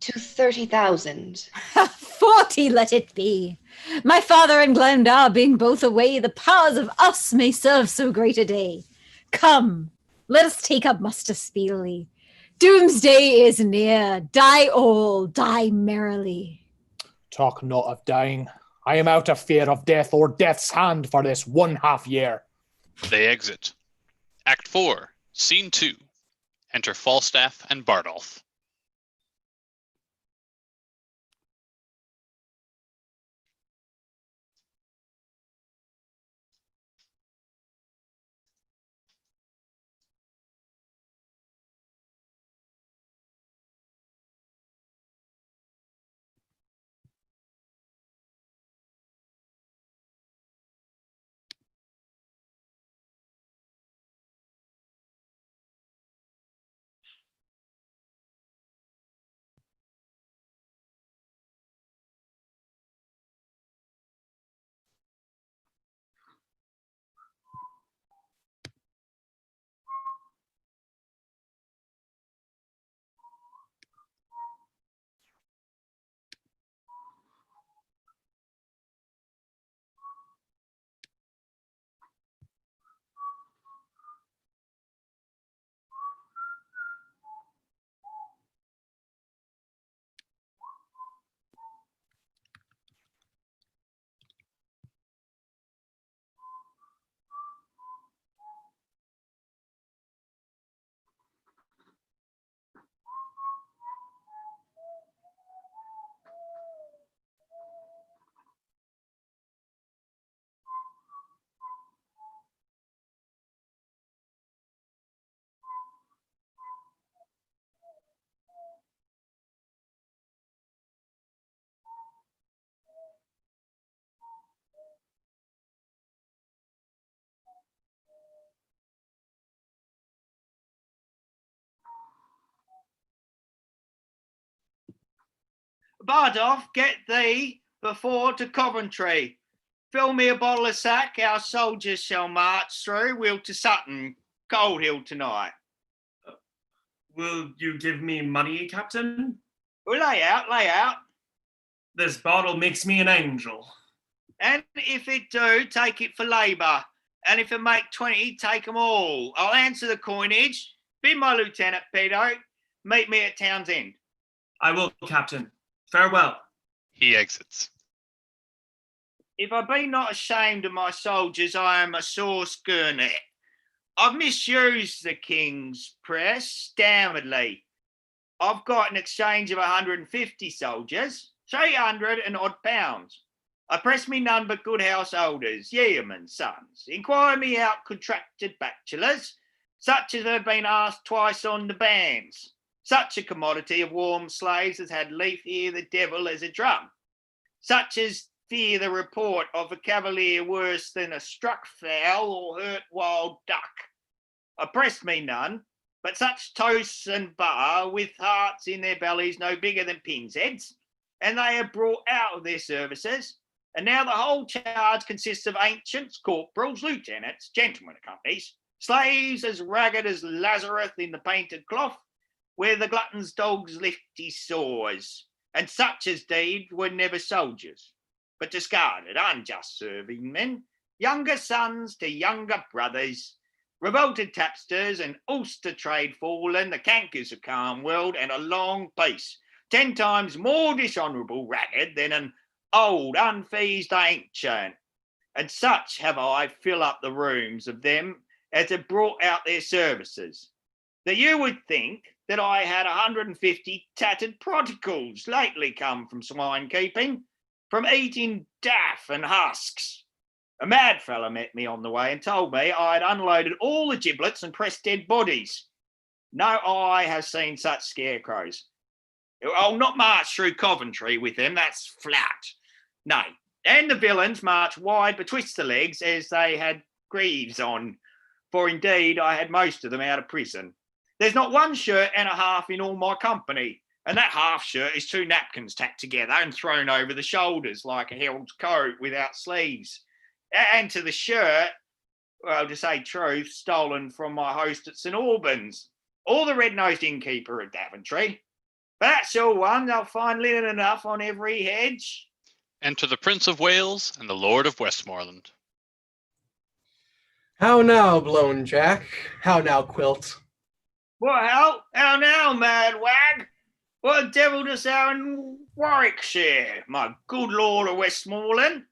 To 30,000. 40 let it be. My father and Glendower being both away, the powers of us may serve so great a day. Come, let us take up muster speedily. Doomsday is near. Die all, die merrily. Talk not of dying. I am out of fear of death or death's hand for this 1/2 year. They exit. Act 4, Scene 2. Enter Falstaff and Bardolph. Bardolph, get thee before to Coventry. Fill me a bottle of sack, our soldiers shall march through. We'll to Sutton, Cold Hill tonight. Will you give me money, Captain? Well, lay out. This bottle makes me an angel. And if it do, take it for labour. And if it make 20, take 'em all. I'll answer the coinage. Be my lieutenant, Peter. Meet me at Town's End. I will, Captain. Farewell. He exits. If I be not ashamed of my soldiers, I am a sore scornet. I've misused the king's press, damnedly. I've got an exchange of 150 soldiers, 300 and odd pounds. I press me none but good householders, yeomen, sons. Inquire me out contracted bachelors, such as have been asked twice on the bands. Such a commodity of warm slaves as had leaf ear the devil as a drum. Such as fear the report of a cavalier worse than a struck fowl or hurt wild duck. Oppressed me none, but such toasts and butter with hearts in their bellies no bigger than pins' heads, and they are brought out of their services. And now the whole charge consists of ancients, corporals, lieutenants, gentlemen of companies, slaves as ragged as Lazarus in the painted cloth, where the glutton's dogs lift his sores, and such as deed were never soldiers, but discarded, unjust serving men, younger sons to younger brothers, revolted tapsters and Ulster trade fallen, the cankers of calm world, and a long peace, 10 times more dishonourable ragged than an old unfeased ancient. And such have I fill up the rooms of them as have brought out their services, that you would think that I had 150 tattered prodigals lately come from swine keeping, from eating daff and husks. A mad fellow met me on the way and told me I had unloaded all the giblets and pressed dead bodies. No eye has seen such scarecrows. I'll not march through Coventry with them, that's flat. Nay, and the villains march wide betwixt the legs as they had greaves on, for indeed I had most of them out of prison. There's not one shirt and a half in all my company, and that half shirt is 2 napkins tacked together and thrown over the shoulders like a herald's coat without sleeves. And to the shirt, well, to say truth, stolen from my host at St Albans, or the red-nosed innkeeper at Daventry. But that's all one, they'll find linen enough on every hedge. Enter the Prince of Wales and the Lord of Westmoreland. How now, Blown Jack? How now, Quilt? Well, how now, mad wag? What the devil dost thou in Warwickshire, my good Lord of Westmoreland?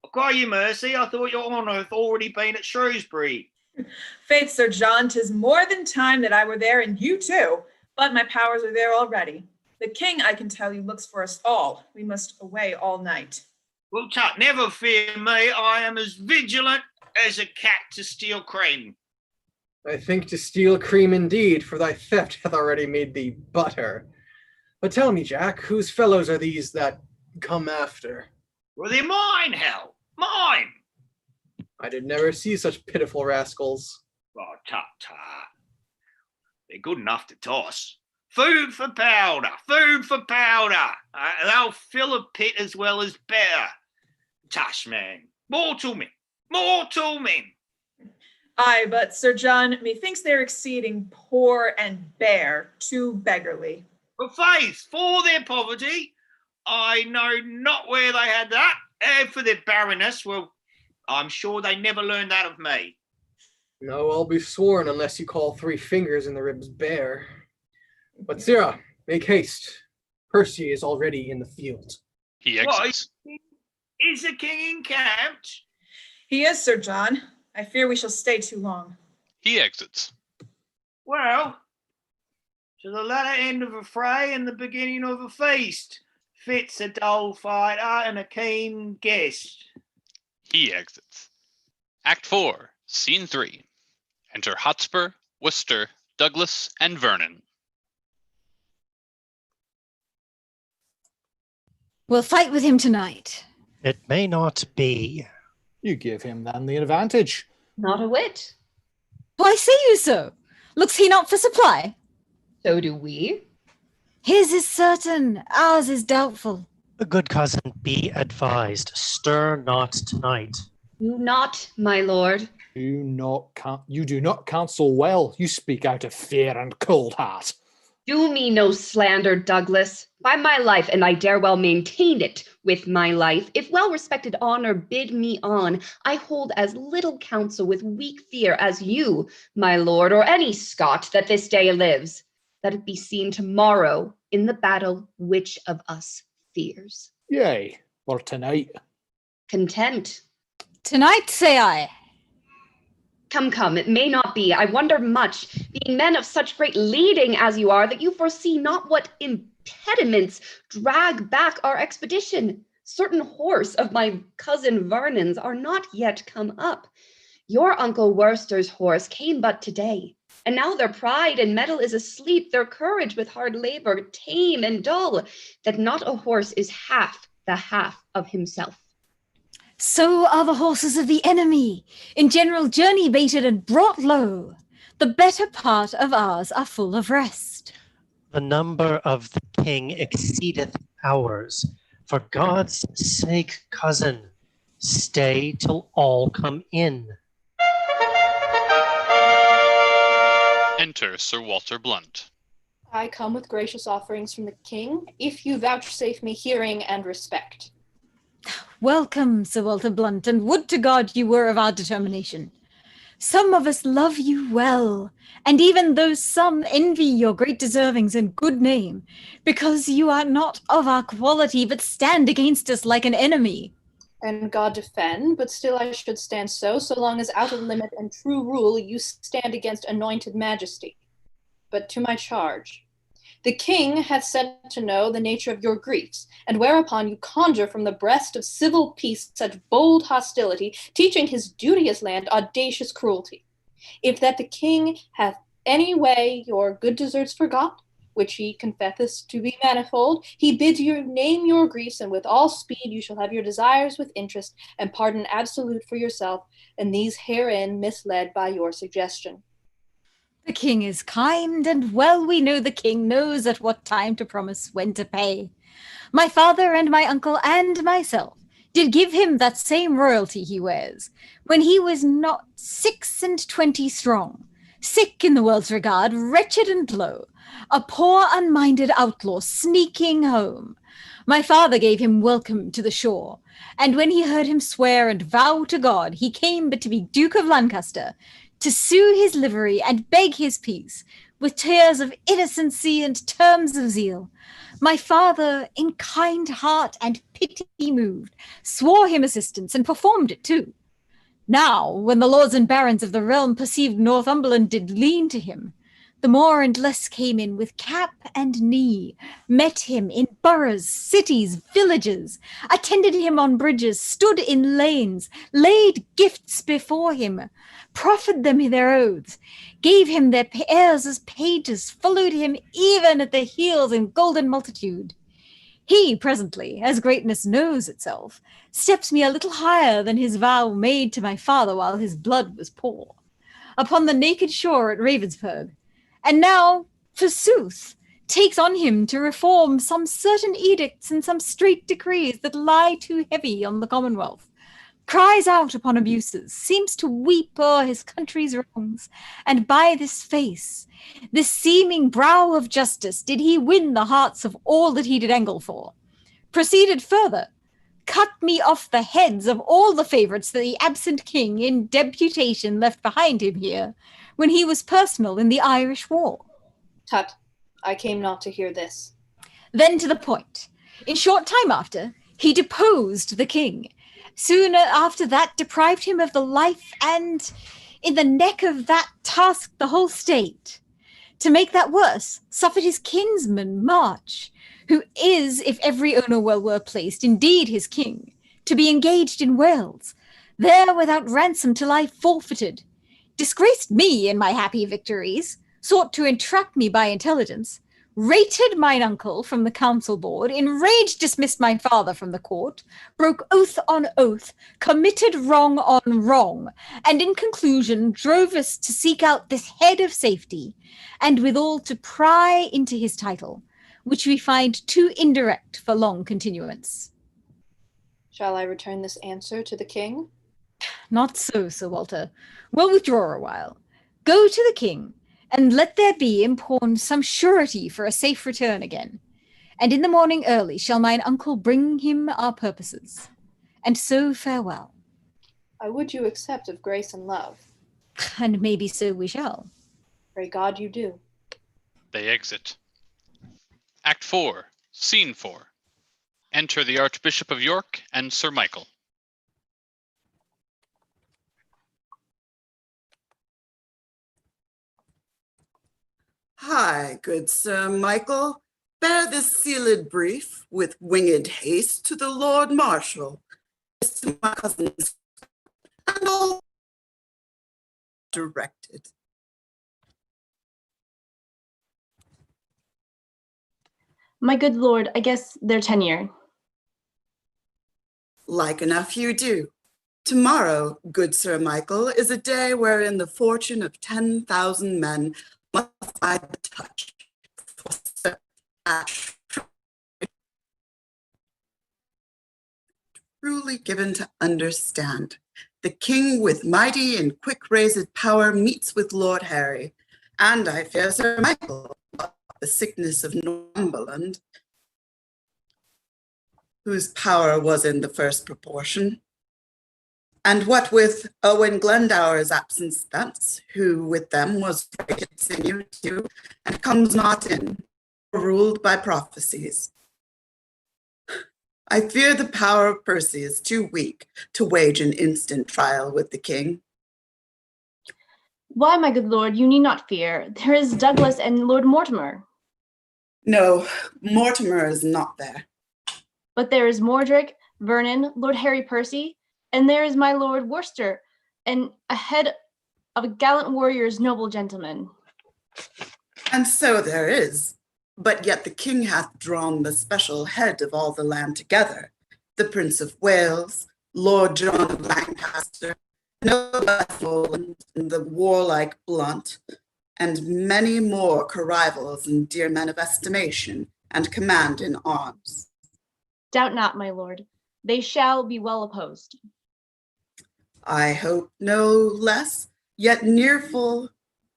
I cry you mercy, I thought your honour hath already been at Shrewsbury. Faith, Sir John, 'tis more than time that I were there, and you too, but my powers are there already. The king, I can tell you, looks for us all. We must away all night. Well, Tut, never fear me, I am as vigilant as a cat to steal cream. I think to steal cream indeed, for thy theft hath already made thee butter. But tell me, Jack, whose fellows are these that come after? Well, they're mine, hell, mine. I did never see such pitiful rascals. Oh, tut. They're good enough to toss. Food for powder, food for powder. They'll fill a pit as well as better. Tush, man, mortal men. Aye, but Sir John, methinks they're exceeding poor and bare, too beggarly. For faith, for their poverty, I know not where they had that. And for their barrenness, well, I'm sure they never learned that of me. No, I'll be sworn unless you call 3 fingers in the ribs bare. But Sirrah, make haste. Percy is already in the field. He exits. What, is the king encamped? He is, Sir John. I fear we shall stay too long. He exits. Well, to the latter end of a fray and the beginning of a feast. Fits a dull fighter and a keen guest. He exits. Act 4, Scene 3. Enter Hotspur, Worcester, Douglas, and Vernon. We'll fight with him tonight. It may not be. You give him then the advantage. Not a whit. Why say you so? Looks he not for supply? So do we. His is certain, ours is doubtful. Good cousin, be advised. Stir not tonight. Do not, my lord. You do not counsel well. You speak out of fear and cold heart. Do me no slander, Douglas. By my life, and I dare well maintain it with my life, if well-respected honor bid me on, I hold as little counsel with weak fear as you, my lord, or any Scot that this day lives. Let it be seen tomorrow in the battle which of us fears. Yea, or tonight. Content. Tonight, say I. Come, it may not be. I wonder much, being men of such great leading as you are, that you foresee not what impediments drag back our expedition. Certain horse of my cousin Vernon's are not yet come up. Your Uncle Worcester's horse came but today, and now their pride and mettle is asleep, their courage with hard labor tame and dull, that not a horse is half the half of himself. So are the horses of the enemy, in general journey baited and brought low. The better part of ours are full of rest. The number of the king exceedeth ours. For God's sake, cousin, stay till all come in. Enter Sir Walter Blunt. I come with gracious offerings from the king, if you vouchsafe me hearing and respect. Welcome, Sir Walter Blunt, and would to God you were of our determination. Some of us love you well, and even those some envy your great deservings and good name, because you are not of our quality, but stand against us like an enemy. And God defend, but still I should stand so long as out of limit and true rule you stand against anointed majesty. But to my charge. The king hath sent to know the nature of your griefs, and whereupon you conjure from the breast of civil peace such bold hostility, teaching his duteous land audacious cruelty. If that the king hath any way your good deserts forgot, which he confesseth to be manifold, he bids you name your griefs, and with all speed you shall have your desires with interest, and pardon absolute for yourself, and these herein misled by your suggestion. The king is kind, and well we know the king knows at what time to promise, when to pay. My father and my uncle and myself did give him that same royalty he wears, when he was not 26 strong, sick in the world's regard, wretched and low, a poor unminded outlaw sneaking home. My father gave him welcome to the shore, and when he heard him swear and vow to God, he came but to be Duke of Lancaster, to sue his livery and beg his peace, with tears of innocency and terms of zeal. My father, in kind heart and pity moved, swore him assistance, and performed it too. Now, when the lords and barons of the realm perceived Northumberland did lean to him, the more and less came in with cap and knee, met him in boroughs, cities, villages, attended him on bridges, stood in lanes, laid gifts before him, proffered them their oaths, gave him their heirs as pages, followed him even at the heels in golden multitude. He presently, as greatness knows itself, steps me a little higher than his vow made to my father while his blood was poor, upon the naked shore at Ravensburg, and now, forsooth, takes on him to reform some certain edicts and some strait decrees that lie too heavy on the Commonwealth, cries out upon abuses, seems to weep o'er his country's wrongs, and by this face, this seeming brow of justice, did he win the hearts of all that he did angle for. Proceeded further, cut me off the heads of all the favourites that the absent king in deputation left behind him here, when he was personal in the Irish War. Tut, I came not to hear this. Then to the point. In short time after, he deposed the king. Soon after that, deprived him of the life, and in the neck of that tasked the whole state. To make that worse, suffered his kinsman March, who is, if every owner well were placed, indeed his king, to be engaged in Wales, there without ransom to lie forfeited, disgraced me in my happy victories, sought to entrap me by intelligence, rated mine uncle from the council board, enraged dismissed my father from the court, broke oath on oath, committed wrong on wrong, and in conclusion drove us to seek out this head of safety, and withal to pry into his title, which we find too indirect for long continuance. Shall I return this answer to the king? Not so, Sir Walter. We'll withdraw a while. Go to the king, and let there be in pawn some surety for a safe return again. And in the morning early shall mine uncle bring him our purposes. And so farewell. I would you accept of grace and love. And maybe so we shall. Pray God you do. They exit. Act 4, Scene 4. Enter the Archbishop of York and Sir Michael. Hi, good Sir Michael. Bear this sealed brief with winged haste to the Lord Marshal, to my cousins, and all directed. My good lord, I guess their tenure. Like enough you do. Tomorrow, good Sir Michael, is a day wherein the fortune of 10,000 men must by the touch. For Sir Ash truly given to understand. The king with mighty and quick-raised power meets with Lord Harry, and I fear Sir Michael, the sickness of Northumberland, whose power was in the first proportion. And what with Owen Glendower's absence thence, who with them was rated senior too, and comes not in, ruled by prophecies. I fear the power of Percy is too weak to wage an instant trial with the king. Why, my good lord, you need not fear. There is Douglas and Lord Mortimer. No, Mortimer is not there. But there is Mordred, Vernon, Lord Harry Percy, and there is my Lord Worcester, and a head of a gallant warrior's noble gentleman. And so there is. But yet the king hath drawn the special head of all the land together, the Prince of Wales, Lord John of Lancaster, noble Atholand, and the warlike Blunt, and many more co-rivals and dear men of estimation and command in arms. Doubt not, my lord, they shall be well opposed. I hope no less, yet needful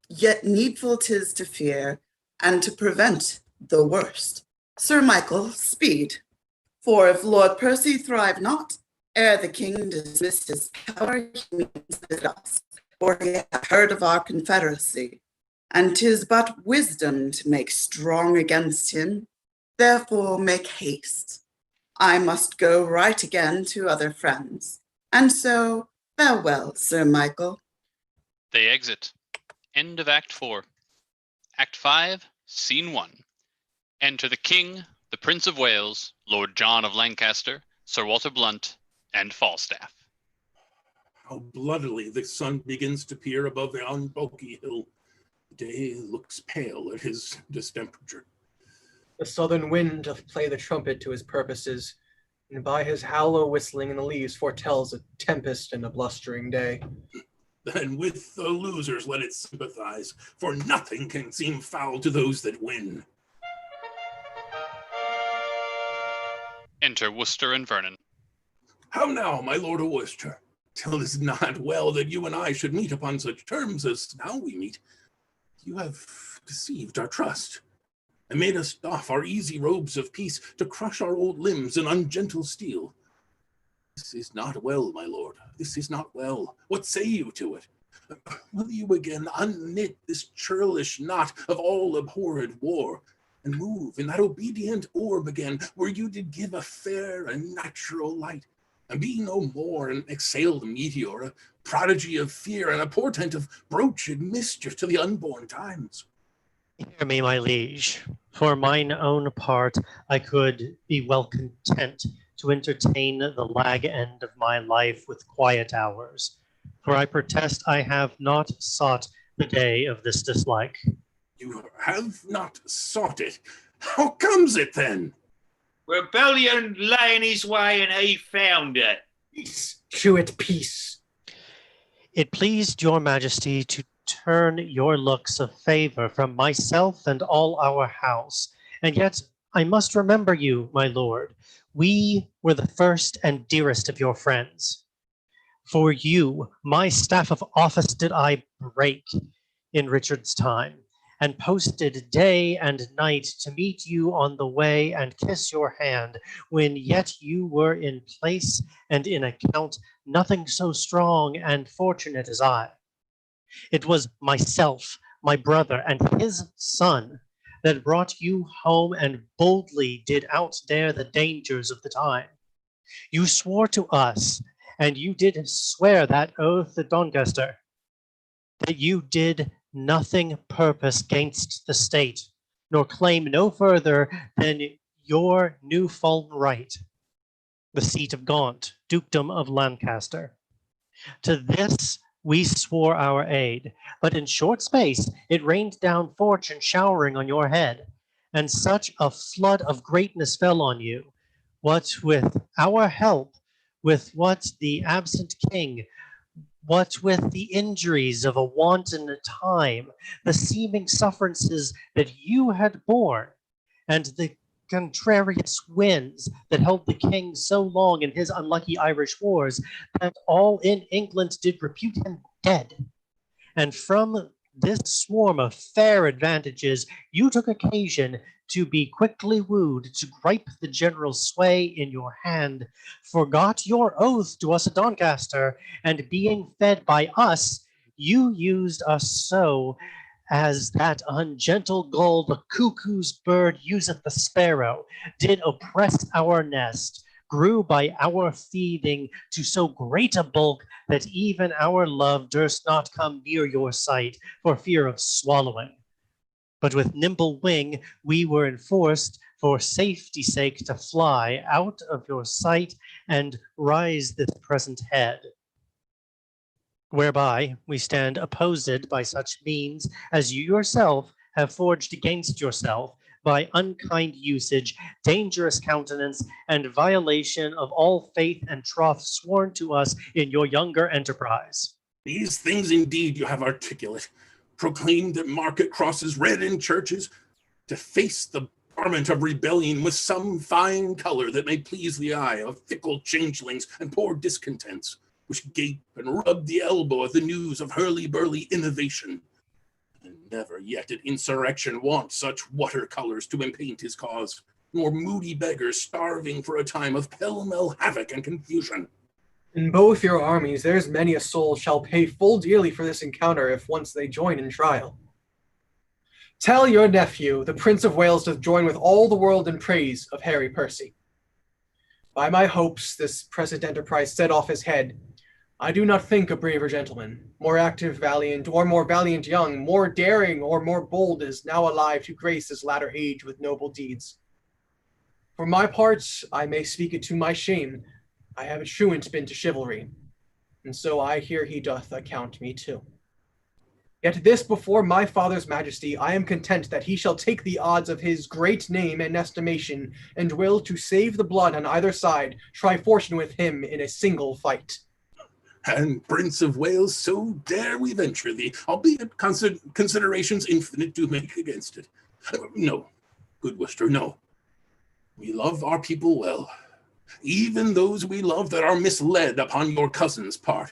'tis to fear, and to prevent the worst. Sir Michael, speed. For if Lord Percy thrive not, ere the king dismiss his power, he means us, for he hath heard of our confederacy, and 'tis but wisdom to make strong against him. Therefore make haste. I must go right again to other friends. And so, farewell, Sir Michael. They exit. End of Act 4. Act 5, Scene 1. Enter the King, the Prince of Wales, Lord John of Lancaster, Sir Walter Blunt, and Falstaff. How bloodily the sun begins to peer above the unbulky hill. The day looks pale at his distemperature. The southern wind doth play the trumpet to his purposes, and by his hollow whistling in the leaves foretells a tempest and a blustering day. Then with the losers let it sympathize, for nothing can seem foul to those that win. Enter Worcester and Vernon. How now, my lord of Worcester? 'Tis not well that you and I should meet upon such terms as now we meet. You have deceived our trust, and made us doff our easy robes of peace to crush our old limbs in ungentle steel. This is not well, my lord. This is not well. What say you to it? Will you again unknit this churlish knot of all abhorred war, and move in that obedient orb again, where you did give a fair and natural light, and be no more an exhaled meteor, a prodigy of fear, and a portent of broached mischief to the unborn times? Hear me, my liege. For mine own part, I could be well content to entertain the lag end of my life with quiet hours, for I protest I have not sought the day of this dislike. You have not sought it. How comes it then? Rebellion lay in his way and he found it. Peace, Chewit, peace. It pleased your majesty to turn your looks of favor from myself and all our house, and yet I must remember you, my lord. We were the first and dearest of your friends. For you, my staff of office did I break in Richard's time, and posted day and night to meet you on the way and kiss your hand, when yet you were in place and in account nothing so strong and fortunate as I. It was myself, my brother, and his son that brought you home and boldly did outdare the dangers of the time. You swore to us, and you did swear that oath at Doncaster, that you did nothing purpose gainst the state, nor claim no further than your new-fallen right, the seat of Gaunt, dukedom of Lancaster. To this we swore our aid, but in short space it rained down fortune showering on your head, and such a flood of greatness fell on you, what with our help with what the absent king, what with the injuries of a wanton time, the seeming sufferances that you had borne, and the contrarious winds that held the king so long in his unlucky Irish wars, that all in England did repute him dead. And from this swarm of fair advantages, you took occasion to be quickly wooed, to gripe the general sway in your hand, forgot your oath to us at Doncaster, and being fed by us, you used us so as that ungentle gull, the cuckoo's bird, useth the sparrow, did oppress our nest, grew by our feeding to so great a bulk that even our love durst not come near your sight for fear of swallowing. But with nimble wing we were enforced for safety's sake to fly out of your sight and rise this present head, whereby we stand opposed by such means as you yourself have forged against yourself by unkind usage, dangerous countenance, and violation of all faith and troth sworn to us in your younger enterprise. These things indeed you have articulate, proclaimed at market crosses, read in churches, to face the garment of rebellion with some fine color that may please the eye of fickle changelings and poor discontents, which gape and rub the elbow at the news of hurly-burly innovation. And never yet did insurrection want such watercolors to impaint his cause, nor moody beggars starving for a time of pell-mell havoc and confusion. In both your armies, there's many a soul shall pay full dearly for this encounter if once they join in trial. Tell your nephew, the Prince of Wales, doth join with all the world in praise of Harry Percy. By my hopes, this present enterprise set off his head. I do not think a braver gentleman, more active, valiant, or more valiant young, more daring, or more bold is now alive to grace his latter age with noble deeds. For my part, I may speak it to my shame, I have a truant been to chivalry, and so I hear he doth account me too. Yet this before my father's majesty, I am content that he shall take the odds of his great name and estimation, and will, to save the blood on either side, try fortune with him in a single fight. And Prince of Wales, so dare we venture thee, albeit considerations infinite do make against it. No, good Worcester, no. We love our people well, even those we love that are misled upon your cousin's part.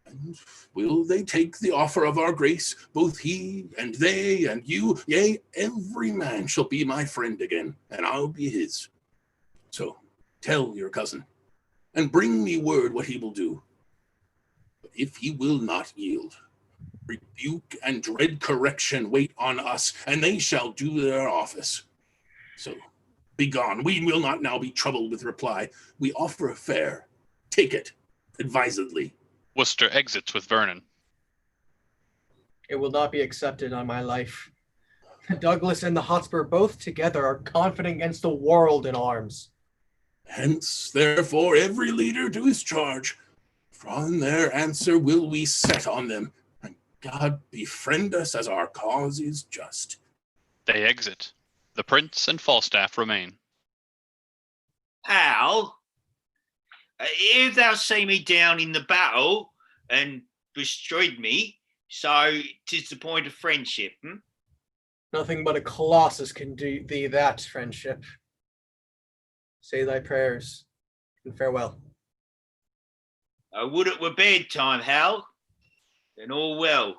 And will they take the offer of our grace, both he and they and you, yea, every man shall be my friend again, and I'll be his. So tell your cousin, and bring me word what he will do. But if he will not yield, rebuke and dread correction wait on us, and they shall do their office. So begone, we will not now be troubled with reply. We offer fair, take it advisedly. Worcester exits with Vernon. It will not be accepted on my life. Douglas and the Hotspur both together are confident against the world in arms. Hence, therefore, every leader to his charge. For on their answer will we set on them, and God befriend us as our cause is just. They exit. The prince and Falstaff remain. Hal, if thou see me down in the battle and bestrid me, so 'tis the point of friendship, Nothing but a colossus can do thee that, friendship. Say thy prayers, and farewell. I would it were bedtime, Hal, and all well.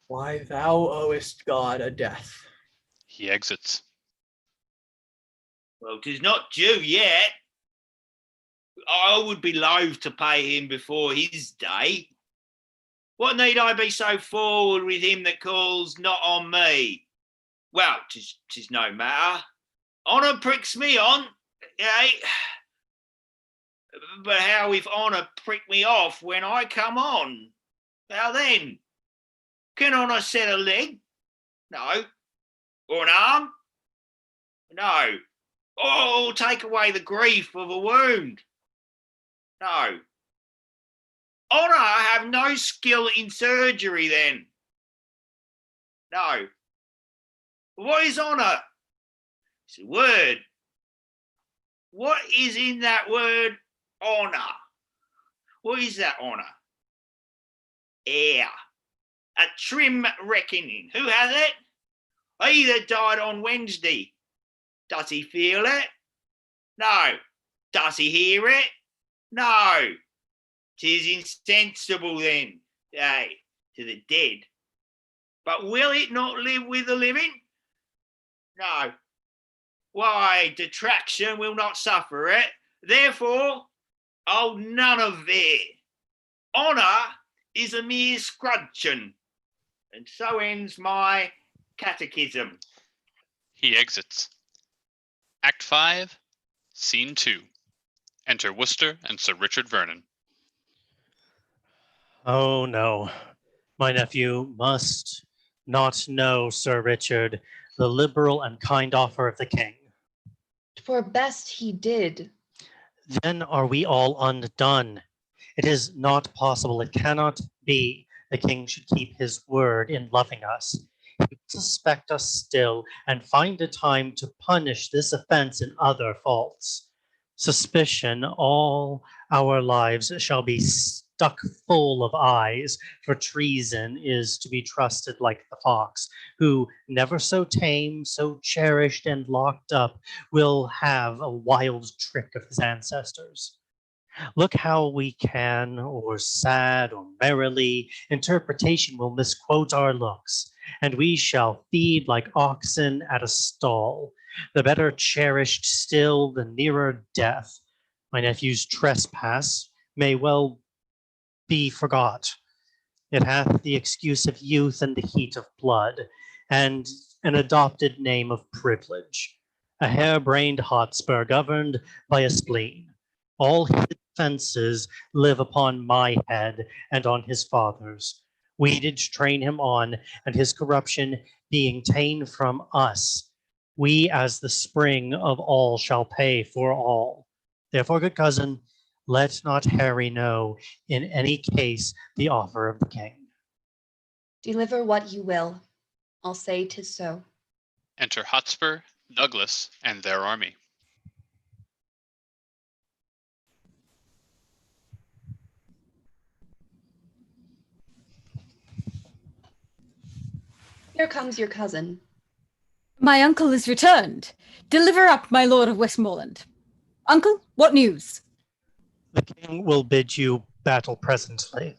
Why, thou owest God a death. He exits. Well, 'tis not due yet. I would be loath to pay him before his day. What need I be so forward with him that calls not on me? Well, 'tis no matter. Honour pricks me on, eh? But how if honour prick me off when I come on? How then? Can honour set a leg? No. Or an arm? No. Or take away the grief of a wound? No. Honour have no skill in surgery then? No. What is honour? It's a word. What is in that word Honour. What is that honour? Heir. A trim reckoning. Who has it? He that died on Wednesday. Does he feel it? No. Does he hear it? No. 'Tis insensible then, to the dead. But will it not live with the living? No. Why, detraction will not suffer it. Therefore, hold none of it. Honour is a mere scrutcheon. And so ends my catechism. He exits. Act 5, Scene 2. Enter Worcester and Sir Richard Vernon. Oh no, my nephew must not know, Sir Richard, the liberal and kind offer of the king. For best he did. Then are we all undone. It is not possible, it cannot be, the king should keep his word in loving us. He would suspect us still, and find a time to punish this offense and other faults. Suspicion all our lives shall be stuck full of eyes, for treason is to be trusted like the fox, who, never so tame, so cherished and locked up, will have a wild trick of his ancestors. Look how we can, or sad or merrily, interpretation will misquote our looks, and we shall feed like oxen at a stall, the better cherished still, the nearer death. My nephew's trespass may well be forgot. It hath the excuse of youth and the heat of blood, and an adopted name of privilege, a hair-brained Hotspur governed by a spleen. All his offenses live upon my head and on his father's. We did train him on, and his corruption being ta'en from us, we as the spring of all shall pay for all. Therefore, good cousin, let not Harry know in any case the offer of the king. Deliver what you will. I'll say 'tis so. Enter Hotspur, Douglas, and their army. Here comes your cousin. My uncle is returned. Deliver up, my lord of Westmoreland. Uncle, what news? The king will bid you battle presently.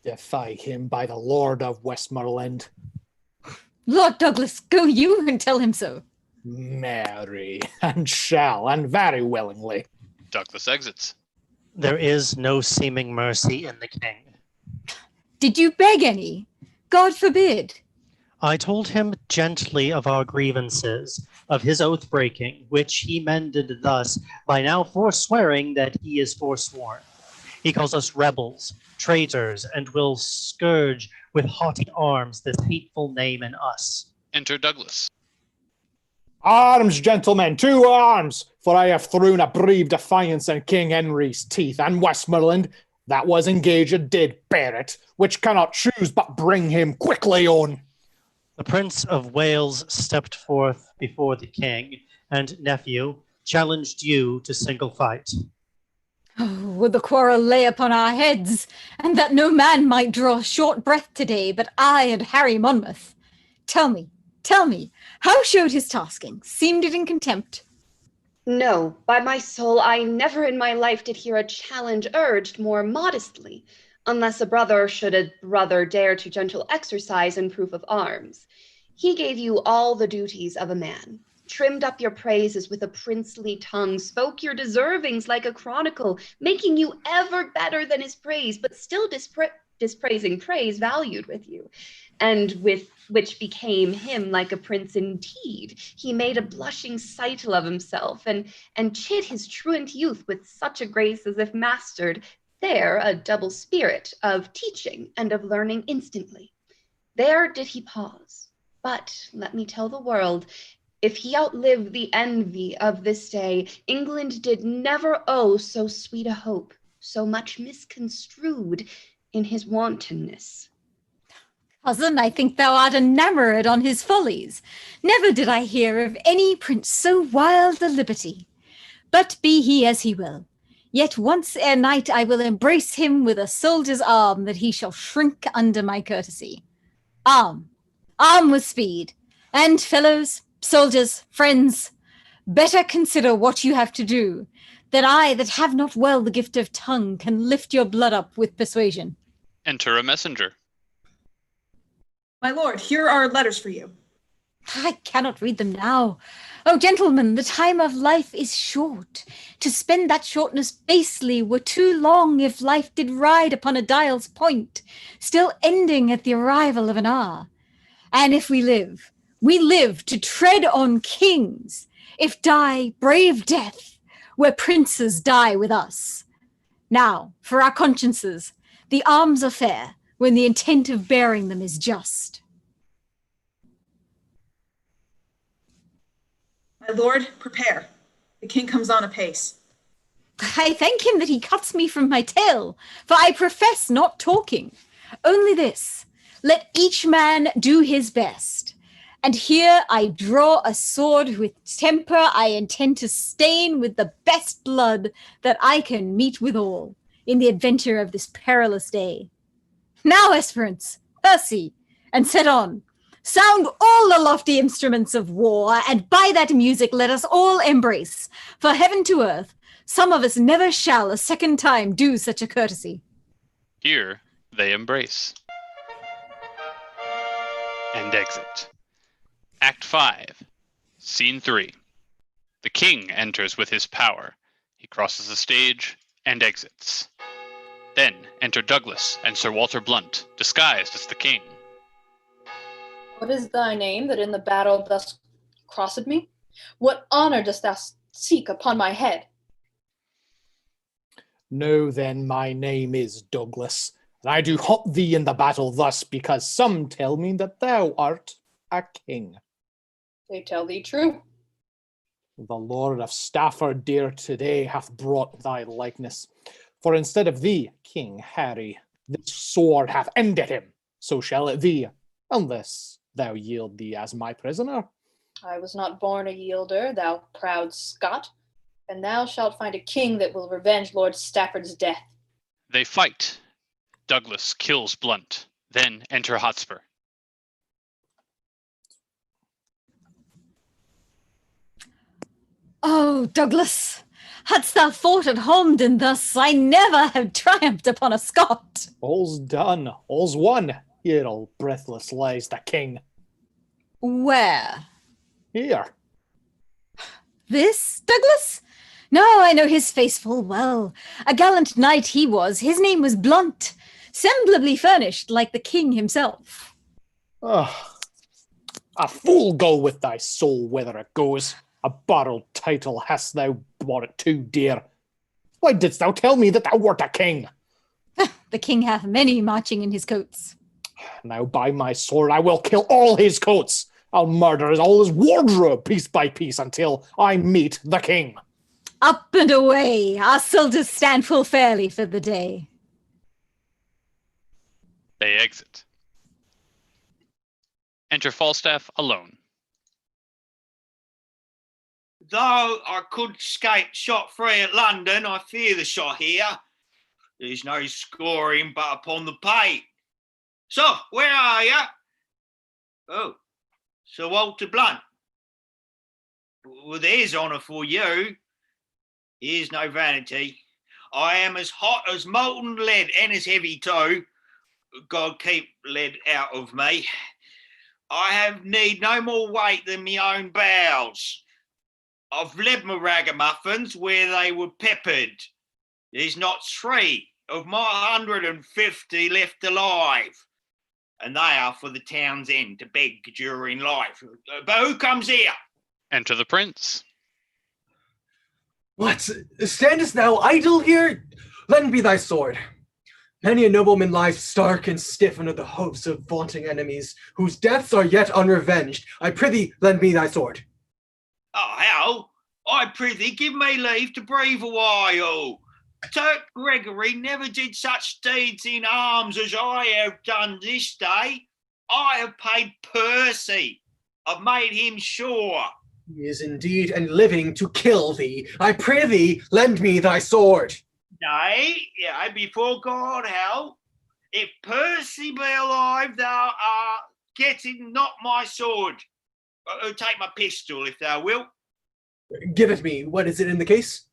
Defy him by the Lord of Westmoreland. Lord Douglas, go you and tell him so. Marry, and shall, and very willingly. Douglas exits. There is no seeming mercy in the king. Did you beg any? God forbid. I told him gently of our grievances, of his oath breaking, which he mended thus by now forswearing that he is forsworn. He calls us rebels, traitors, and will scourge with haughty arms this hateful name in us. Enter Douglas. Arms, gentlemen, to arms! For I have thrown a brave defiance in King Henry's teeth, and Westmoreland, that was engaged, did bear it, which cannot choose but bring him quickly on. The Prince of Wales stepped forth before the king, and nephew challenged you to single fight. Oh, would the quarrel lay upon our heads, and that no man might draw short breath today but I and Harry Monmouth. Tell me, how showed his tasking? Seemed it in contempt? No, by my soul, I never in my life did hear a challenge urged more modestly, unless a brother should a brother dare to gentle exercise in proof of arms. He gave you all the duties of a man, trimmed up your praises with a princely tongue, spoke your deservings like a chronicle, making you ever better than his praise, but still dispraising praise valued with you, and with which became him like a prince indeed. He made a blushing sightle of himself, and chid his truant youth with such a grace as if mastered there a double spirit of teaching and of learning instantly. There did he pause. But let me tell the world, if he outlived the envy of this day, England did never owe so sweet a hope, so much misconstrued in his wantonness. Cousin, I think thou art enamoured on his follies. Never did I hear of any prince so wild a liberty. But be he as he will, Yet once ere night I will embrace him with a soldier's arm, that he shall shrink under my courtesy. Arm, arm with speed. And fellows, soldiers, friends, better consider what you have to do, that I, that have not well the gift of tongue, can lift your blood up with persuasion. Enter a messenger. My lord, here are letters for you. I cannot read them now. Oh, gentlemen, the time of life is short. To spend that shortness basely were too long if life did ride upon a dial's point, still ending at the arrival of an hour. And if we live to tread on kings. If die, brave death, where princes die with us. Now, for our consciences, the arms are fair, when the intent of bearing them is just. My lord, prepare. The king comes on apace. I thank him that he cuts me from my tale, for I profess not talking. Only this, let each man do his best. And here I draw a sword with temper I intend to stain with the best blood that I can meet withal in the adventure of this perilous day. Now, Esperance, Percy, and set on. Sound all the lofty instruments of war, and by that music let us all embrace. For heaven to earth, some of us never shall a second time do such a courtesy. Here they embrace. And exit. Act 5, Scene 3. The king enters with his power. He crosses the stage and exits. Then enter Douglas and Sir Walter Blunt, disguised as the king. What is thy name that in the battle thus crossed me? What honor dost thou seek upon my head? Know then my name is Douglas, and I do haunt thee in the battle thus, because some tell me that thou art a king. They tell thee true. The Lord of Stafford dear today hath brought thy likeness. For instead of thee, King Harry, this sword hath ended him. So shall it be, unless thou yield thee as my prisoner. I was not born a yielder, thou proud Scot, and thou shalt find a king that will revenge Lord Stafford's death. They fight. Douglas kills Blunt. Then enter Hotspur. Oh, Douglas, hadst thou fought at Holmdon thus, I never have triumphed upon a Scot. All's done, all's won. Here all breathless lies the king. Where? Here. This, Douglas? No, I know his face full well. A gallant knight he was. His name was Blunt, semblably furnished like the king himself. Ah, a fool go with thy soul whither it goes. A borrowed title hast thou bought it too dear. Why didst thou tell me that thou wert a king? The king hath many marching in his coats. Now by my sword I will kill all his coats. I'll murder all his wardrobe piece by piece until I meet the king. Up and away, our soldiers stand full fairly for the day. They exit. Enter Falstaff alone. Though I could escape shot-free at London, I fear the shot here. There's no scoring but upon the pate. So, where are you? Oh, Sir Walter Blunt. Well, there's honour for you. Here's no vanity. I am as hot as molten lead and as heavy too. God keep lead out of me. I have need no more weight than my own bowels. I've led my ragamuffins where they were peppered. There's not 3 of my 150 left alive. And they are for the town's end to beg during life. But who comes here? Enter the prince. What? Standest thou idle here? Lend me thy sword. Many a nobleman lies stark and stiff under the hoofs of vaunting enemies, whose deaths are yet unrevenged. I prithee, lend me thy sword. Oh, hell, I prithee give me leave to breathe a while. Turk Gregory never did such deeds in arms as I have done this day. I have paid Percy. I've made him sure. He is indeed and living to kill thee. I pray thee, lend me thy sword. Nay, before God, Hal, if Percy be alive, thou art getting not my sword. Take my pistol, if thou wilt. Give it me. What is it in the case?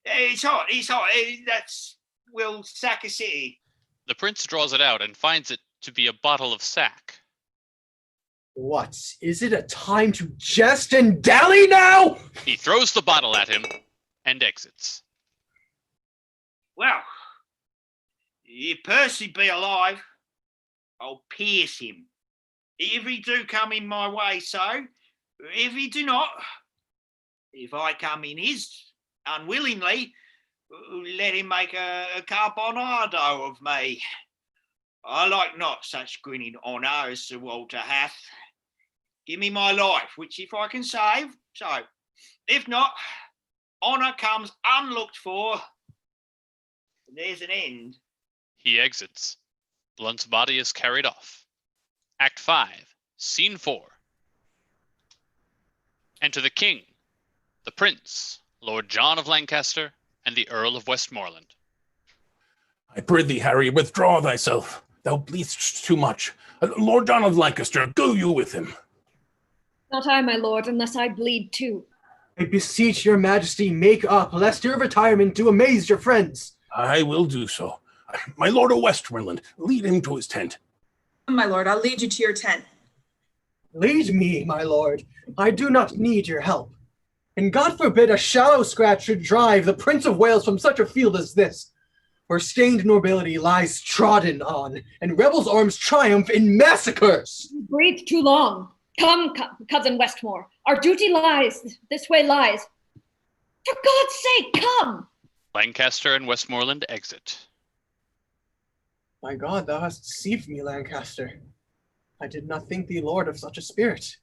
It's hot. That's Will sack a city. The prince draws it out and finds it to be a bottle of sack. What? Is it a time to jest and dally now? He throws the bottle at him and exits. Well, if Percy be alive, I'll pierce him. If he do come in my way, so. If he do not, if I come in his unwillingly, let him make a carbonado of me. I like not such grinning honour as Sir Walter hath. Give me my life, which if I can save, so. If not, honour comes unlooked for. There's an end. He exits. Blunt's body is carried off. Act 5, Scene 4. Enter the King, the Prince, Lord John of Lancaster, and the Earl of Westmoreland. I prithee, Harry, withdraw thyself. Thou bleedst too much. Lord John of Lancaster, go you with him. Not I, my lord, unless I bleed too. I beseech your majesty, make up, lest your retirement do amaze your friends. I will do so. My lord of Westmoreland, lead him to his tent. My lord, I'll lead you to your tent. Lead me, my lord. I do not need your help. And God forbid a shallow scratch should drive the Prince of Wales from such a field as this, where stained nobility lies trodden on, and rebels' arms triumph in massacres. You breathe too long. Come, cousin Westmore. Our duty lies, this way lies. For God's sake, come! Lancaster and Westmoreland exit. My God, thou hast deceived me, Lancaster. I did not think thee lord of such a spirit.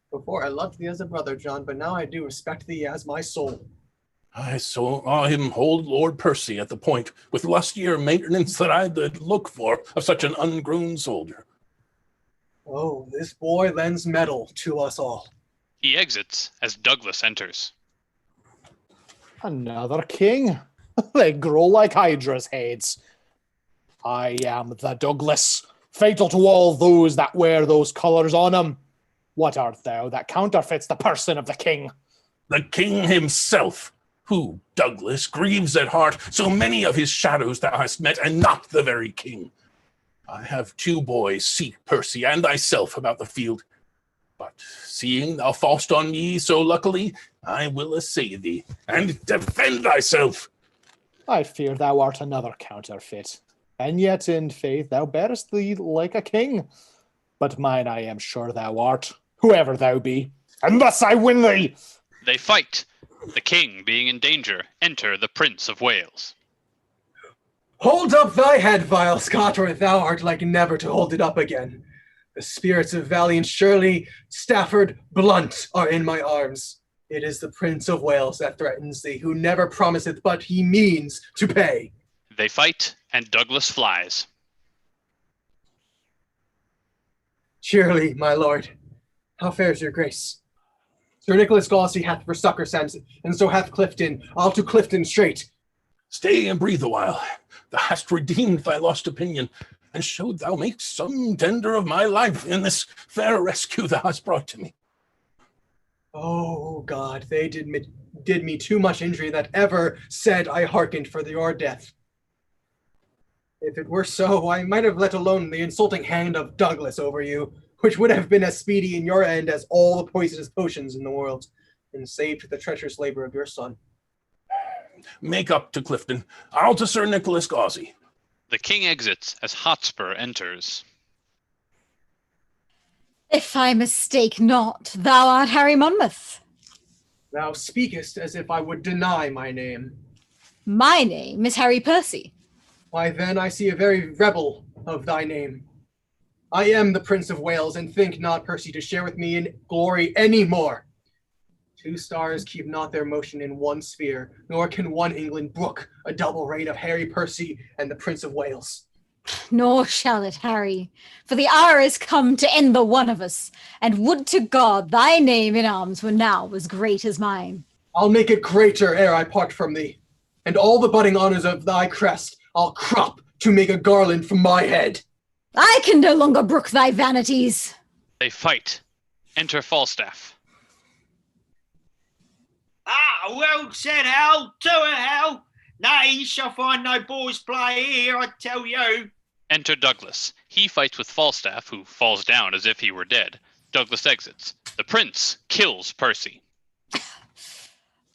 Before I loved thee as a brother, John, but now I do respect thee as my soul. I saw him hold Lord Percy at the point with lustier maintenance than I did look for of such an ungrown soldier. Oh, this boy lends mettle to us all. He exits as Douglas enters. Another king? They grow like Hydra's heads. I am the Douglas, fatal to all those that wear those colours on him. What art thou that counterfeits the person of the king? The king himself, who, Douglas, grieves at heart so many of his shadows thou hast met, and not the very king. I have 2 boys seek Percy and thyself about the field. But seeing thou fall'st on me so luckily, I will essay thee, and defend thyself. I fear thou art another counterfeit, and yet in faith thou bearest thee like a king. But mine I am sure thou art, whoever thou be, and thus I win thee. They fight. The king, being in danger, enter the Prince of Wales. Hold up thy head, vile Scot, or thou art like never to hold it up again. The spirits of valiant Shirley, Stafford, Blunt are in my arms. It is the Prince of Wales that threatens thee, who never promiseth but he means to pay. They fight, and Douglas flies. Cheerly, my lord. How fares your grace? Sir Nicholas Gauzy hath for succour sent, and so hath Clifton. I'll to Clifton straight. Stay and breathe a while. Thou hast redeemed thy lost opinion, and showed thou makest some tender of my life in this fair rescue thou hast brought to me. Oh God, they did me too much injury that ever said I hearkened for your death. If it were so, I might have let alone the insulting hand of Douglas over you, which would have been as speedy in your end as all the poisonous potions in the world, and saved the treacherous labor of your son. Make up to Clifton. I'll to Sir Nicholas Gauzy. The king exits as Hotspur enters. If I mistake not, thou art Harry Monmouth. Thou speakest as if I would deny my name. My name is Harry Percy. Why then I see a very rebel of thy name. I am the Prince of Wales, and think not, Percy, to share with me in glory any more. 2 stars keep not their motion in one sphere, nor can one England brook a double reign of Harry Percy and the Prince of Wales. Nor shall it, Harry, for the hour is come to end the one of us, and would to God thy name in arms were now as great as mine. I'll make it greater ere I part from thee, and all the budding honours of thy crest I'll crop to make a garland from my head. I can no longer brook thy vanities. They fight. Enter Falstaff. Ah, well said, Hal. To it, Hal. Nay, you shall find no boys' play here, I tell you. Enter Douglas. He fights with Falstaff, who falls down as if he were dead. Douglas exits. The prince kills Percy.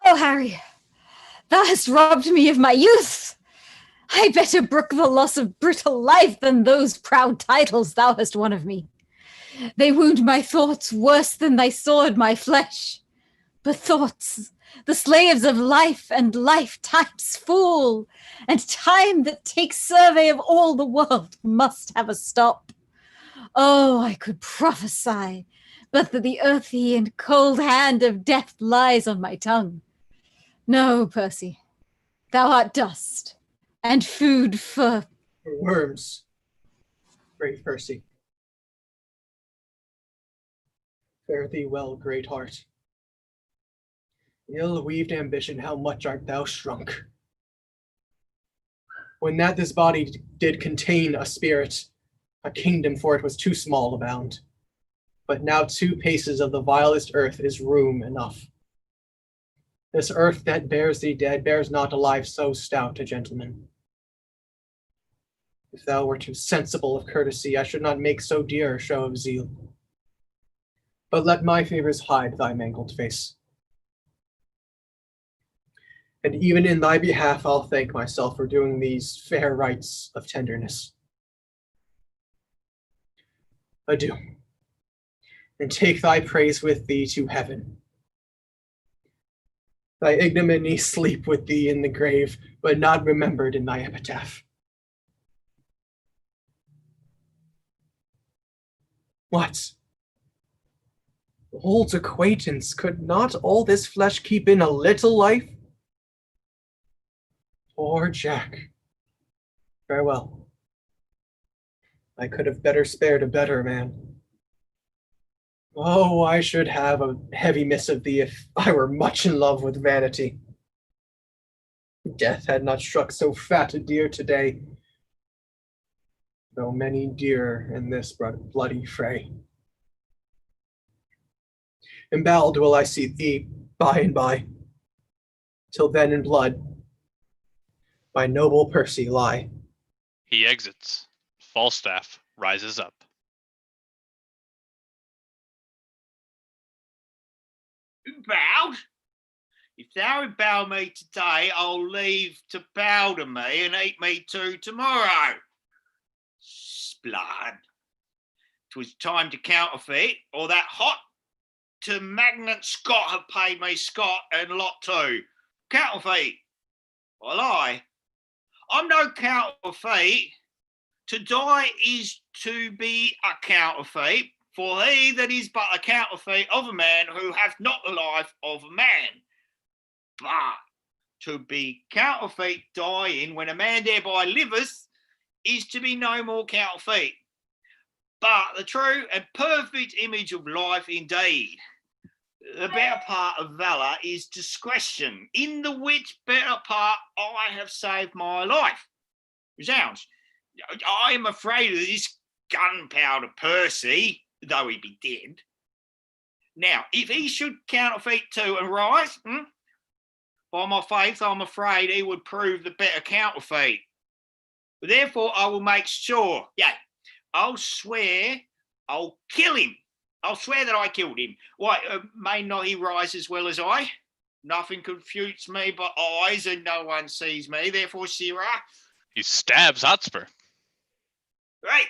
Oh, Harry, thou hast robbed me of my youth. I better brook the loss of brittle life than those proud titles thou hast won of me. They wound my thoughts worse than thy sword my flesh. But thoughts, the slaves of life and lifetime's fool, and time that takes survey of all the world must have a stop. Oh, I could prophesy, but that the earthy and cold hand of death lies on my tongue. No, Percy, thou art dust, and food for worms. Brave Percy. Fare thee well, great heart. Ill-weaved ambition, how much art thou shrunk! When that this body did contain a spirit, a kingdom for it was too small a bound. But now 2 paces of the vilest earth is room enough. This earth that bears thee dead bears not a life so stout a gentleman. If thou were too sensible of courtesy, I should not make so dear a show of zeal. But let my favors hide thy mangled face. And even in thy behalf I'll thank myself for doing these fair rites of tenderness. Adieu, and take thy praise with thee to heaven. Thy ignominy sleep with thee in the grave, but not remembered in thy epitaph. What? Old acquaintance, could not all this flesh keep in a little life? Poor Jack. Farewell. I could have better spared a better man. Oh, I should have a heavy miss of thee if I were much in love with vanity. Death had not struck so fat a deer today, though many deer in this bloody fray. Embowelled will I see thee by and by. Till then in blood, my noble Percy lie. He exits. Falstaff rises up. Bowed? If thou would bow me today, I'll leave to bow to me and eat me too tomorrow. Splud. 'Twas time to counterfeit, or that hot to Magnet Scott have paid me Scott and lot too. Counterfeit. Well, I'm no counterfeit. To die is to be a counterfeit, for he that is but a counterfeit of a man who hath not the life of a man. But to be counterfeit dying when a man thereby liveth is to be no more counterfeit, but the true and perfect image of life indeed. The better part of valour is discretion, in the which better part I have saved my life. Zounds, I am afraid of this gunpowder Percy, though he be dead. Now, if he should counterfeit too and rise, by my faith, I'm afraid he would prove the better counterfeit. Therefore, I will make sure, I'll swear I'll kill him. I'll swear that I killed him. Why, may not he rise as well as I? Nothing confutes me but eyes, and no one sees me. Therefore, Sirrah, He stabs Hotspur. right,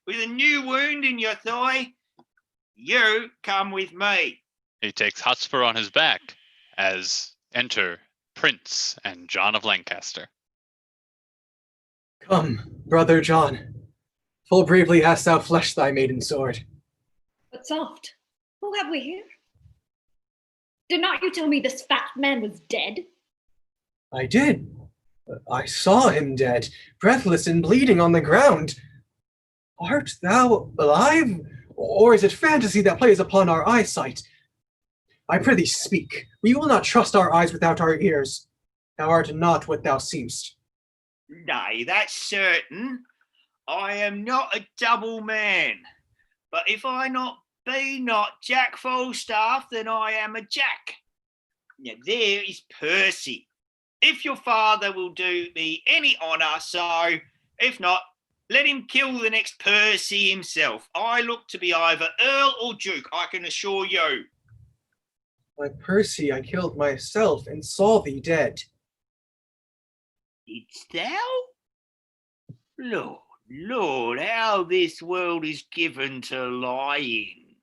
with a new wound in your thigh, you come with me. He takes Hotspur on his back as enter Prince and John of Lancaster. Come, brother John. Full bravely hast thou fleshed thy maiden sword. But soft, who have we here? Did not you tell me this fat man was dead? I did. I saw him dead, breathless and bleeding on the ground. Art thou alive? Or is it fantasy that plays upon our eyesight? I prithee speak. We will not trust our eyes without our ears. Thou art not what thou seemst. Nay, that's certain. I am not a double man. But if I be not Jack Falstaff, then I am a Jack. Now there is Percy. If your father will do me any honour, so, if not, let him kill the next Percy himself. I look to be either Earl or Duke, I can assure you. Like Percy, I killed myself and saw thee dead. Didst thou? Lord, Lord, how this world is given to lying.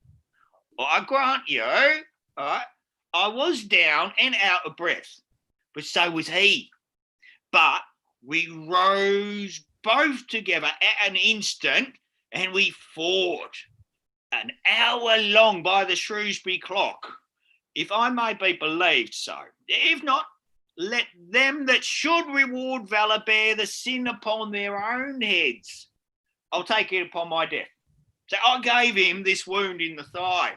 Well, I grant you, right, I was down and out of breath, but so was he. But we rose both together at an instant, and we fought an hour long by the Shrewsbury clock, if I may be believed so. If not, let them that should reward valour bear the sin upon their own heads. I'll take it upon my death. So I gave him this wound in the thigh.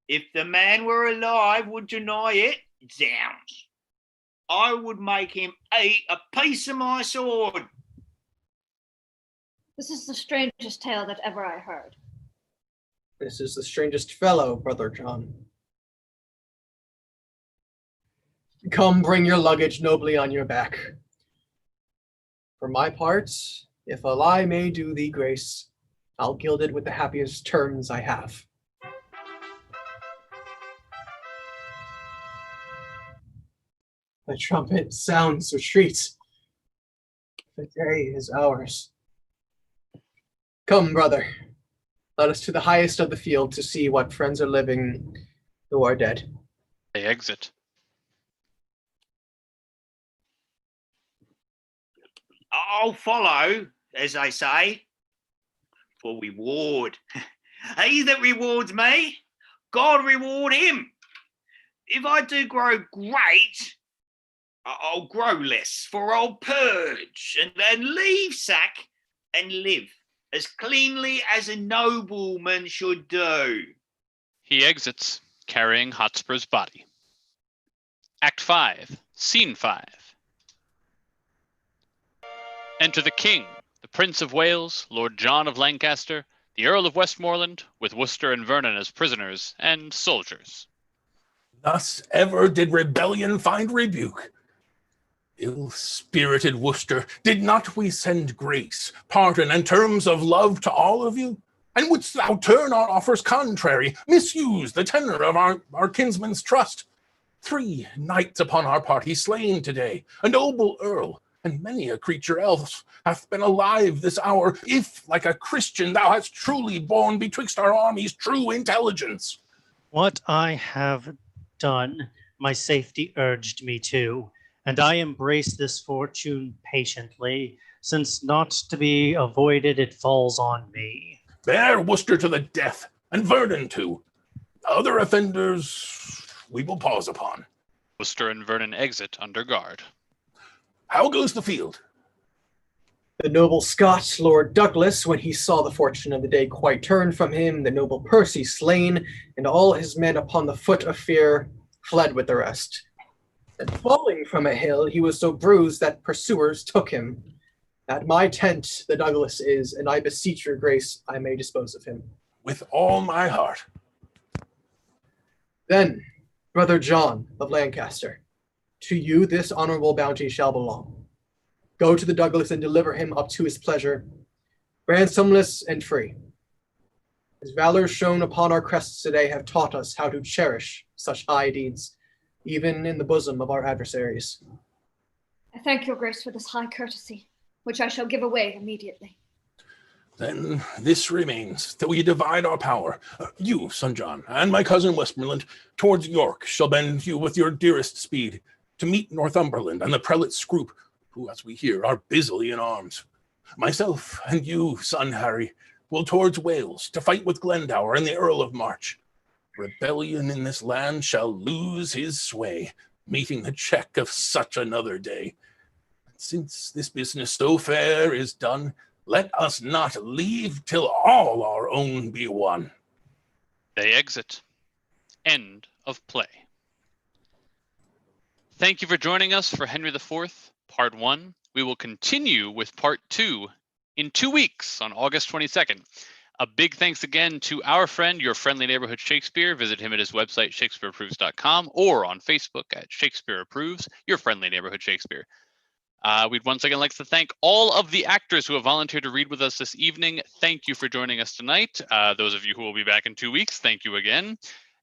If the man were alive, would deny it, zounds, I would make him eat a piece of my sword. This is the strangest tale that ever I heard. This is the strangest fellow, Brother John. Come, bring your luggage nobly on your back. For my part, if a lie may do thee grace, I'll gild it with the happiest terms I have. The trumpet sounds retreat. The day is ours. Come, brother, let us to the highest of the field to see what friends are living who are dead. They exit. I'll follow, as they say, for reward. He that rewards me, God reward him. If I do grow great, I'll grow less, for I'll purge and leave sack and live as cleanly as a nobleman should do. He exits, carrying Hotspur's body. Act 5, Scene 5. Enter the King, the Prince of Wales, Lord John of Lancaster, the Earl of Westmoreland, with Worcester and Vernon as prisoners and soldiers. Thus ever did rebellion find rebuke. Ill-spirited Worcester, did not we send grace, pardon, and terms of love to all of you? And wouldst thou turn our offers contrary, misuse the tenor of our kinsman's trust? 3 knights upon our party slain today, a noble earl, and many a creature else hath been alive this hour, if, like a Christian, thou hast truly borne betwixt our armies true intelligence. What I have done, my safety urged me to, and I embrace this fortune patiently, since not to be avoided it falls on me. Bear Worcester to the death, and Vernon too. Other offenders we will pause upon. Worcester and Vernon exit under guard. How goes the field? The noble Scot, Lord Douglas, when he saw the fortune of the day quite turned from him, the noble Percy slain, and all his men upon the foot of fear, fled with the rest. And falling from a hill, he was so bruised that pursuers took him. At my tent the Douglas is, and I beseech your grace I may dispose of him. With all my heart. Then, Brother John of Lancaster, to you this honorable bounty shall belong. Go to the Douglas and deliver him up to his pleasure, ransomless and free. His valor shown upon our crests today have taught us how to cherish such high deeds, even in the bosom of our adversaries. I thank your grace for this high courtesy, which I shall give away immediately. Then this remains, that we divide our power. You, son John, and my cousin Westmoreland, towards York shall bend you with your dearest speed, to meet Northumberland and the prelate Scroop, who, as we hear, are busily in arms. Myself and you, son Harry, will towards Wales, to fight with Glendower and the Earl of March. Rebellion in this land shall lose his sway, meeting the check of such another day. Since this business so fair is done, let us not leave till all our own be won. They exit. End of play. Thank you for joining us for Henry IV, Part 1. We will continue with Part 2 in 2 weeks on August 22nd. A big thanks again to our friend, Your Friendly Neighborhood Shakespeare. Visit him at his website, shakespeareapproves.com, or on Facebook at Shakespeare Approves, Your Friendly Neighborhood Shakespeare. We'd once again like to thank all of the actors who have volunteered to read with us this evening. Thank you for joining us tonight. Those of you who will be back in 2 weeks, thank you again.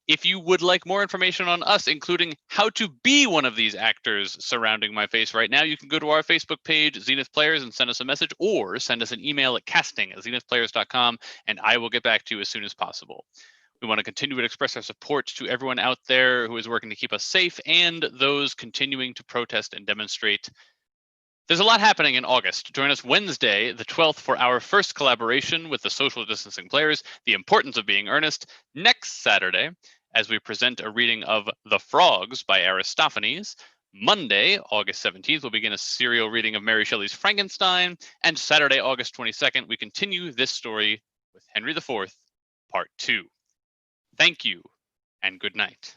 If you would like more information on us, including how to be one of these actors surrounding my face right now, you can go to our Facebook page, Zenith Players, and send us a message, or send us an email at casting@zenithplayers.com, and I will get back to you as soon as possible. We want to continue to express our support to everyone out there who is working to keep us safe and those continuing to protest and demonstrate. There's a lot happening in August. Join us Wednesday, the 12th, for our first collaboration with the Social Distancing Players, The Importance of Being Earnest. Next Saturday, as we present a reading of The Frogs by Aristophanes. Monday, August 17th, we'll begin a serial reading of Mary Shelley's Frankenstein. And Saturday, August 22nd, we continue this story with Henry IV, Part 2. Thank you, and good night.